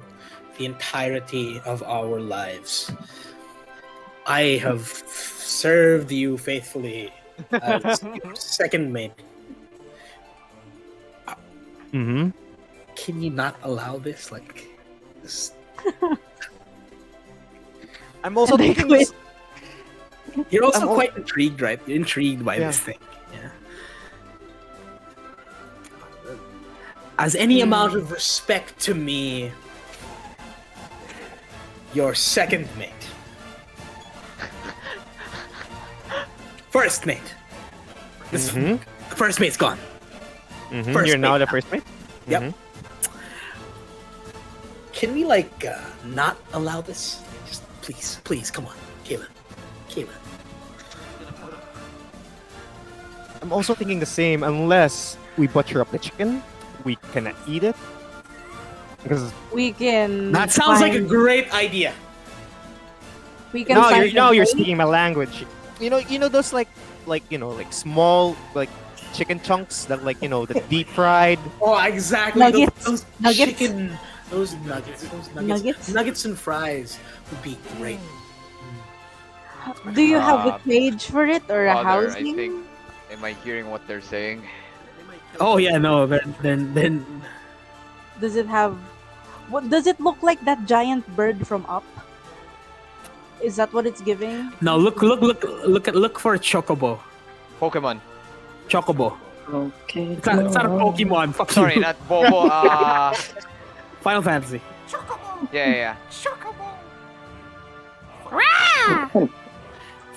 F: the entirety of our lives, I have served you faithfully as your second mate.
C: Mm-hmm.
F: Can you not allow this? Like, this?
C: I'm also
E: And they
C: thinking.
E: quit.
F: You're also
C: I'm al-
F: quite intrigued, right? You're intrigued by
C: Yeah.
F: this thing. Yeah. As any amount of respect to me, your second mate. First mate. This
C: Mhm.
F: the first mate's gone.
C: Mhm,
F: First
C: You're now
F: mate
C: the
F: now.
C: first mate.
F: Yep.
C: Mhm.
F: Can we not allow this? Just please, come on, Kayla.
C: I'm also thinking the same. Unless we butcher up the chicken, we cannot eat it. Because
E: We can.
F: That sounds like a
E: find-
F: great idea.
E: We can
C: now
E: find
C: you're
E: some way.
C: speaking my language. You know those like small chicken chunks that the deep fried.
F: Oh, exactly.
E: Nuggets.
F: Those
E: Nuggets.
F: chicken, those
E: Nuggets.
F: nuggets and fries would be great.
E: Do you have a cage for it or a
D: Father, I
E: housing?
D: think. Am I hearing what they're saying?
A: They might kill
F: Oh
A: us.
F: yeah, no. Then
E: Does it have? What does it look like? That giant bird from Up? Is that what it's giving?
F: no. Look for a chocobo.
D: Pokemon.
B: Chocobo.
G: Okay.
B: It's not a Pokemon. Fuck
D: Sorry,
B: you.
D: not Bobo.
B: Final Fantasy.
D: Yeah.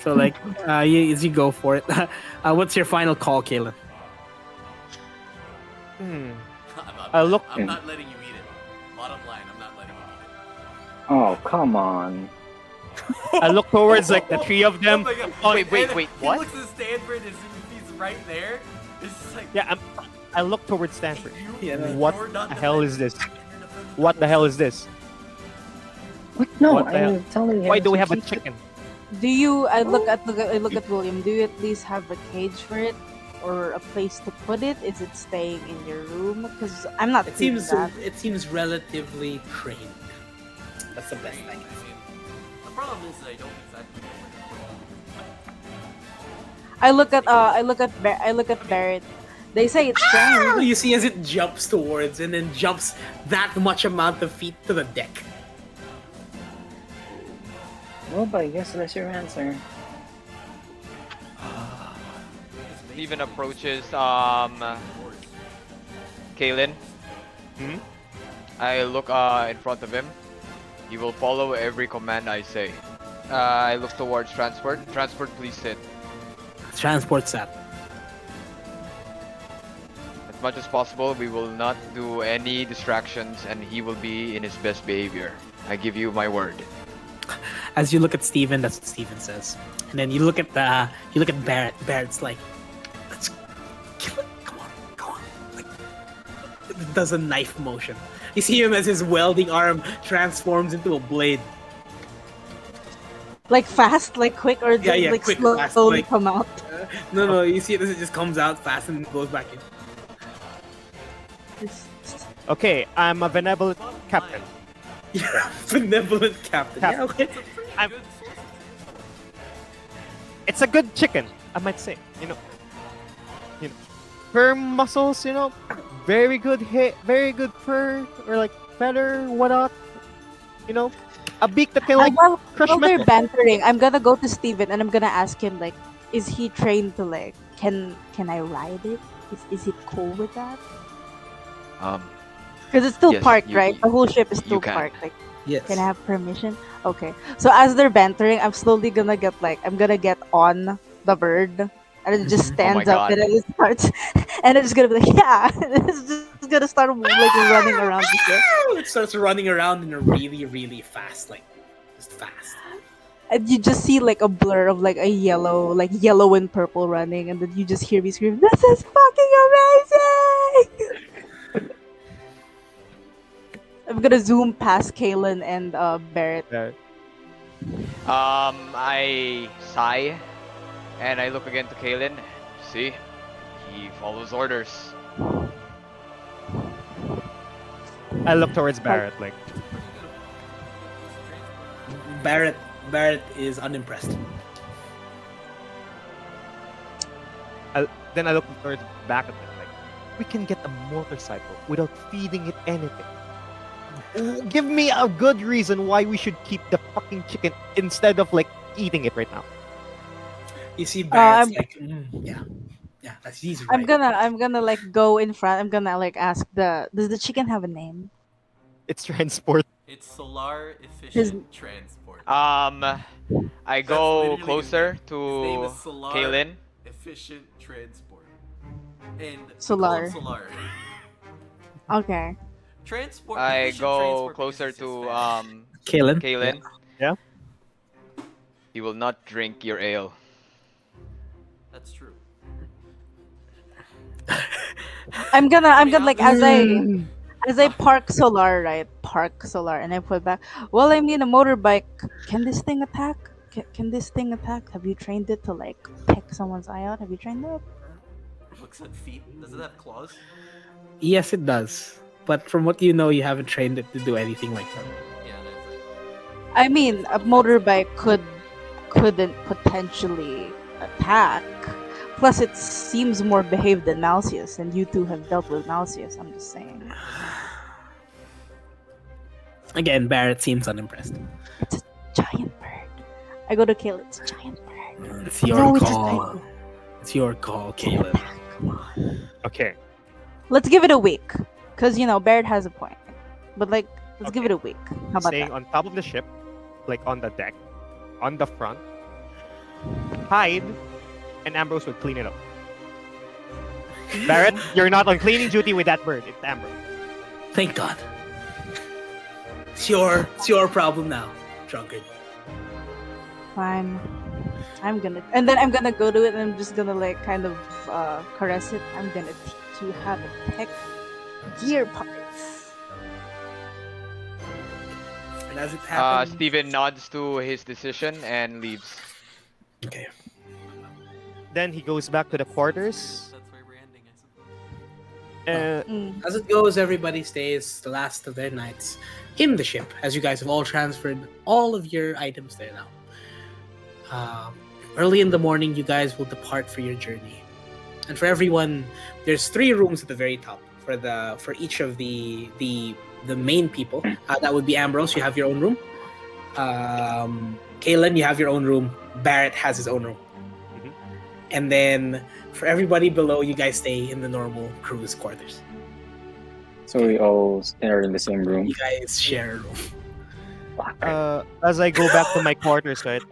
B: So like, as you go for it, what's your final call, Kalen?
A: I'm not letting you eat it. Bottom line, I'm not letting you eat it.
G: Oh, come on.
C: I look towards like the three of them.
A: Oh my god.
D: Wait,
A: And
D: wait,
A: he
D: what?
A: looks at Stanford and he's right there. It's just like,
C: Yeah, I look towards Stanford.
A: you,
C: What
A: you're not
C: the hell is
A: defending.
C: this?
A: And you're defending
C: What the hell is this?
G: What? No,
C: What the hell?
G: I'm telling you.
C: Why do we have a chicken?
E: Do you? I look at William. Do you at least have a cage for it, or a place to put it? Is it staying in your room? Because I'm not.
F: It
E: feeding
F: seems
E: that.
F: it seems relatively trained. That's the best I can say.
A: The problem is that I don't exactly know where to put it.
E: I look at Barrett. They say it's
F: Ah!
E: trained.
F: You see as it jumps towards and then jumps that much amount of feet to the deck.
G: Well, but I guess that's your answer.
D: Steven approaches Kalen.
C: Hmm?
D: I look in front of him. He will follow every command I say. I look towards transport. Transport, please sit.
B: Transport set.
D: As much as possible, we will not do any distractions, and he will be in his best behavior. I give you my word.
B: As you look at Steven, that's what Steven says. And then you look at Barrett. Barrett's like, let's kill it. Come on, go on. Like, it does a knife motion. You see him as his welding arm transforms into a blade.
E: Like fast, like quick, or
B: Yeah,
E: like
B: quick,
E: slowly
B: fast, like-
E: come out.
B: No, you see it as it just comes out fast and goes back in.
C: Okay, I'm a benevolent captain.
B: You're a benevolent captain.
C: Captain.
B: Yeah, okay.
C: I'm- It's a good chicken, I might say. You know, firm muscles. Very good hit, very good fur or like feather, whatnot. A beak that can like crush
E: While they're
C: metal.
E: bantering, I'm gonna go to Steven and I'm gonna ask him like, is he trained to like, can I ride it? Is he cool with that? Because it's still
D: Yes,
E: parked,
D: you-
E: right? The whole ship is
D: you
E: still
D: can.
E: parked. Like,
B: Yes.
E: can I have permission? Okay. So as they're bantering, I'm slowly gonna get I'm gonna get on the bird. And it just
D: Oh my
E: stands up
D: God.
E: and it starts and it's just gonna be like, yeah. It's just gonna start like running around the ship.
F: It starts running around in a really, really fast, like just fast.
E: And you just see like a blur of like a yellow and purple running, and then you just hear me scream, "This is fucking amazing!" I'm gonna zoom past Kalen and Barrett.
D: I sigh, and I look again to Kalen. See, he follows orders.
C: I look towards Barrett like,
F: Barrett is unimpressed.
C: then I look towards back at them like, we can get a motorcycle without feeding it anything. Give me a good reason why we should keep the fucking chicken instead of like eating it right now.
F: You see Barrett's
E: I'm-
F: like, yeah, that's he's right.
E: I'm gonna like go in front. I'm gonna like ask does the chicken have a name?
C: It's transport.
A: It's solar
E: His-
A: efficient transport.
D: I go
A: literally his
D: closer
A: name. His name
D: to
A: is Solar
D: Kalen.
A: Efficient transport. And we call
E: Solar.
A: it Solar.
E: Okay.
A: Transport.
D: I
A: efficient
D: go
A: transport
D: closer
A: because
D: to
A: it's fast.
B: Kalen.
D: Kalen.
C: Yeah.
D: He will not drink your ale.
A: That's true.
E: I'm gonna like as
F: Mm.
E: I park Solar, right? Park Solar, and I put back. Well, I mean, a motorbike. Can this thing attack? Can this thing attack? Have you trained it to like pick someone's eye out? Have you trained it?
A: Looks at feet. Does it have claws?
B: Yes, it does. But from what you know, you haven't trained it to do anything like that.
A: Yeah, that's it.
E: I mean, a motorbike couldn't potentially attack. Plus, it seems more behaved than Malcius, and you two have dealt with Malcius. I'm just saying.
B: Again, Barrett seems unimpressed.
E: It's a giant bird. I go to kill it. It's a giant bird.
B: It's your
E: No, we just
B: call.
E: died.
B: It's your call, Caleb.
C: Okay.
E: Let's give it a week, cause Baird has a point. But like, let's give it
C: Okay.
E: a week. How about
C: Staying
E: that?
C: on top of the ship, like on the deck, on the front, hide, and Ambrose would clean it up. Barrett, you're not on cleaning duty with that bird. It's Ambrose.
F: Thank God. It's your problem now, drunkard.
E: Fine. I'm gonna go to it and I'm just gonna like kind of caress it. I'm gonna teach you how to peck gear parts.
F: And as it happens,
D: Steven nods to his decision and leaves.
F: okay.
C: Then he goes back to the quarters.
A: That's where we're ending, I suppose.
C: Uh,
F: As it goes, everybody stays the last of their nights in the ship, as you guys have all transferred all of your items there now. Early in the morning, you guys will depart for your journey, and for everyone, there's 3 rooms at the very top for each of the main people. That would be Ambrose. You have your own room. Kalen, you have your own room. Barrett has his own room.
C: Mhm.
F: And then for everybody below, you guys stay in the normal crew's quarters.
G: So we all are in the same room.
F: You guys share a room.
C: as I go back to my quarters, right?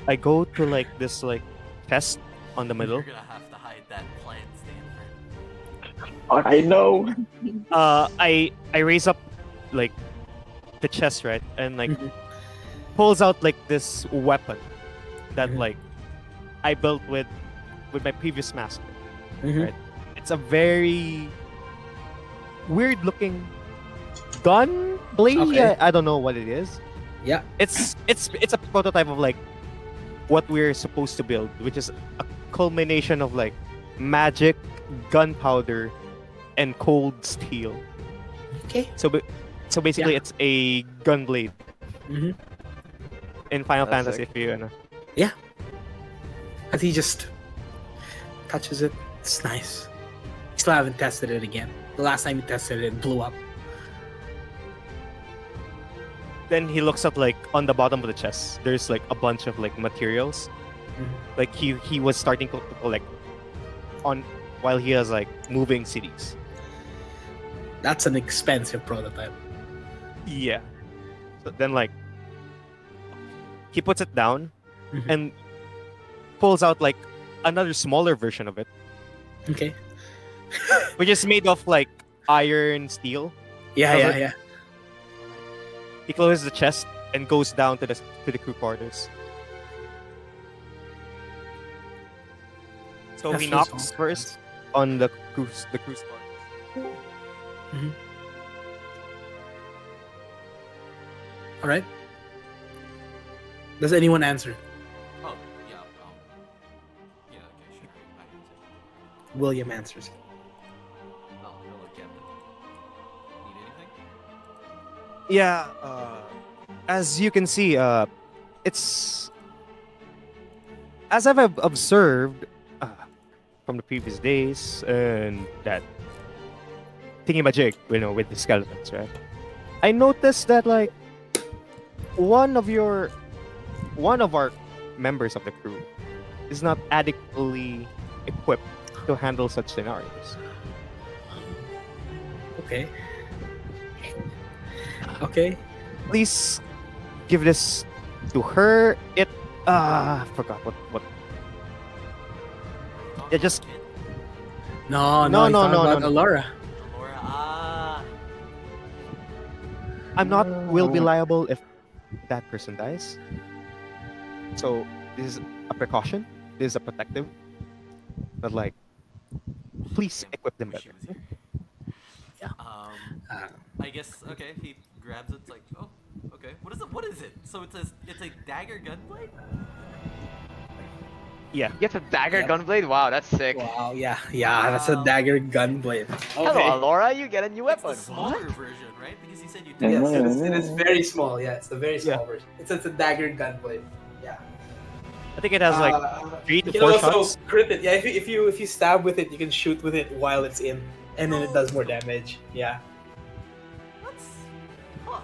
C: I go to like this like chest on the middle.
A: You're gonna have to hide that plan, Stanford.
G: I know.
C: I raise up like the chest, right, and like
F: Mhm.
C: pulls out like this weapon that
F: Mhm.
C: like I built with my previous master.
F: Mhm.
C: Right. It's a very weird looking gun blade.
F: Okay.
C: I don't know what it is.
F: Yeah.
C: It's a prototype of like what we're supposed to build, which is a culmination of like magic, gunpowder, and cold steel.
F: Okay.
C: So basically,
F: Yeah.
C: it's a gun blade
F: Mhm.
C: in Final
D: That's
C: Fantasy.
D: sick.
C: If you know.
F: As he just touches it, it's nice. You still haven't tested it again. The last time you tested it, it blew up.
C: Then he looks at like on the bottom of the chest. There's like a bunch of like materials.
F: Mhm.
C: Like he was starting to collect on while he was like moving cities.
F: That's an expensive prototype.
C: Yeah. So then like he puts it down
F: Mhm.
C: and pulls out like another smaller version of it,
F: Okay.
C: which is made of like iron steel.
F: Yeah,
C: Does
F: yeah,
C: it-
F: yeah.
C: He closes the chest and goes down to the crew quarters. So
F: That's
C: he
F: so
C: knocks
F: small.
C: first on the crew's quarters.
F: All right. Does anyone answer?
A: Oh, yeah. Yeah, okay, sure. I answer.
F: William answers.
A: Oh, hello, Captain. Need anything?
C: Yeah, as you can see, it's as I've observed from the previous days and that thingy-majig, with the skeletons, right? I noticed that like one of our members of the crew is not adequately equipped to handle such scenarios.
F: Okay. Okay.
C: Please give this to her. It forgot what. Yeah, just
A: Kid?
F: No,
C: No,
F: no,
C: no, no,
F: about
C: no.
F: Alora.
A: Laura,
C: I'm not will be liable if that person dies. So this is a precaution. This is a protective. But like, please
A: Damn,
C: equip them
A: wish
C: better.
A: he was here.
F: Uh,
A: I guess okay. He grabs it. It's like, oh, okay. What is it? What is it? So it's a dagger gunblade.
C: Yeah.
D: You get a dagger
F: Yep.
D: gunblade? Wow, that's sick.
F: wow, yeah, that's a
A: Wow.
F: dagger gunblade.
D: Hello, Alora, you get a new
A: It's the
D: weapon.
A: smaller
D: What?
A: version, right? Because he said you.
G: Yeah.
F: Yes, it is very small. Yeah, it's a very
C: Yeah.
F: small version. It's a dagger gunblade. Yeah.
C: I think it has like 3 to
F: you can
C: 4
F: also
C: shots.
F: crit it. Yeah, if you stab with it, you can shoot with it while it's in, and then it does more damage. Yeah.
A: That's. Huh.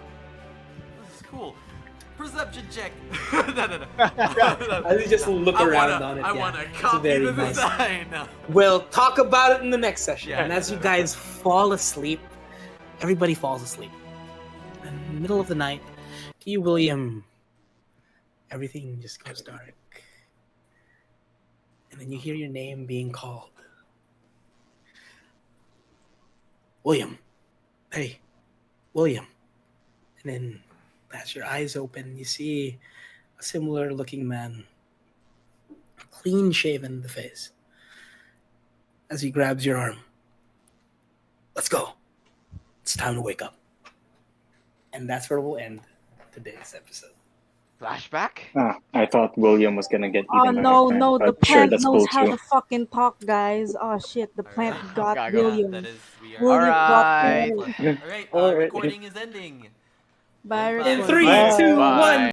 A: This is cool. Perception check. No.
F: As you just look around on it.
A: I
F: yeah.
A: want to
F: It's
A: copy
F: very
A: the
F: nice.
A: design.
F: We'll talk about it in the next session.
A: Yeah,
F: and as
A: no,
F: you
A: no,
F: guys fall asleep, everybody falls asleep. In the middle of the night, to you, William, everything just goes dark. And then you hear your name being called. William. Hey, William. And then as your eyes open, you see a similar looking man, clean shaven in the face, as he grabs your arm. Let's go. It's time to wake up. And that's where we'll end today's episode.
D: Flashback?
G: I thought William was gonna get
E: Oh
G: eaten by a
E: no,
G: plant,
E: no, the
G: but sure,
E: plant
G: that's
E: knows
G: cool
E: how
G: too.
E: to fucking talk, guys. Oh shit, the plant
A: Alright.
E: got
D: Okay,
E: William.
A: That is, we are.
E: William got
D: Alright.
E: William.
A: Alright,
G: Alright.
A: recording is ending.
E: Bye,
A: Goodbye.
F: In 3,
E: recording.
F: 2, 1.
G: Bye.
D: Bye.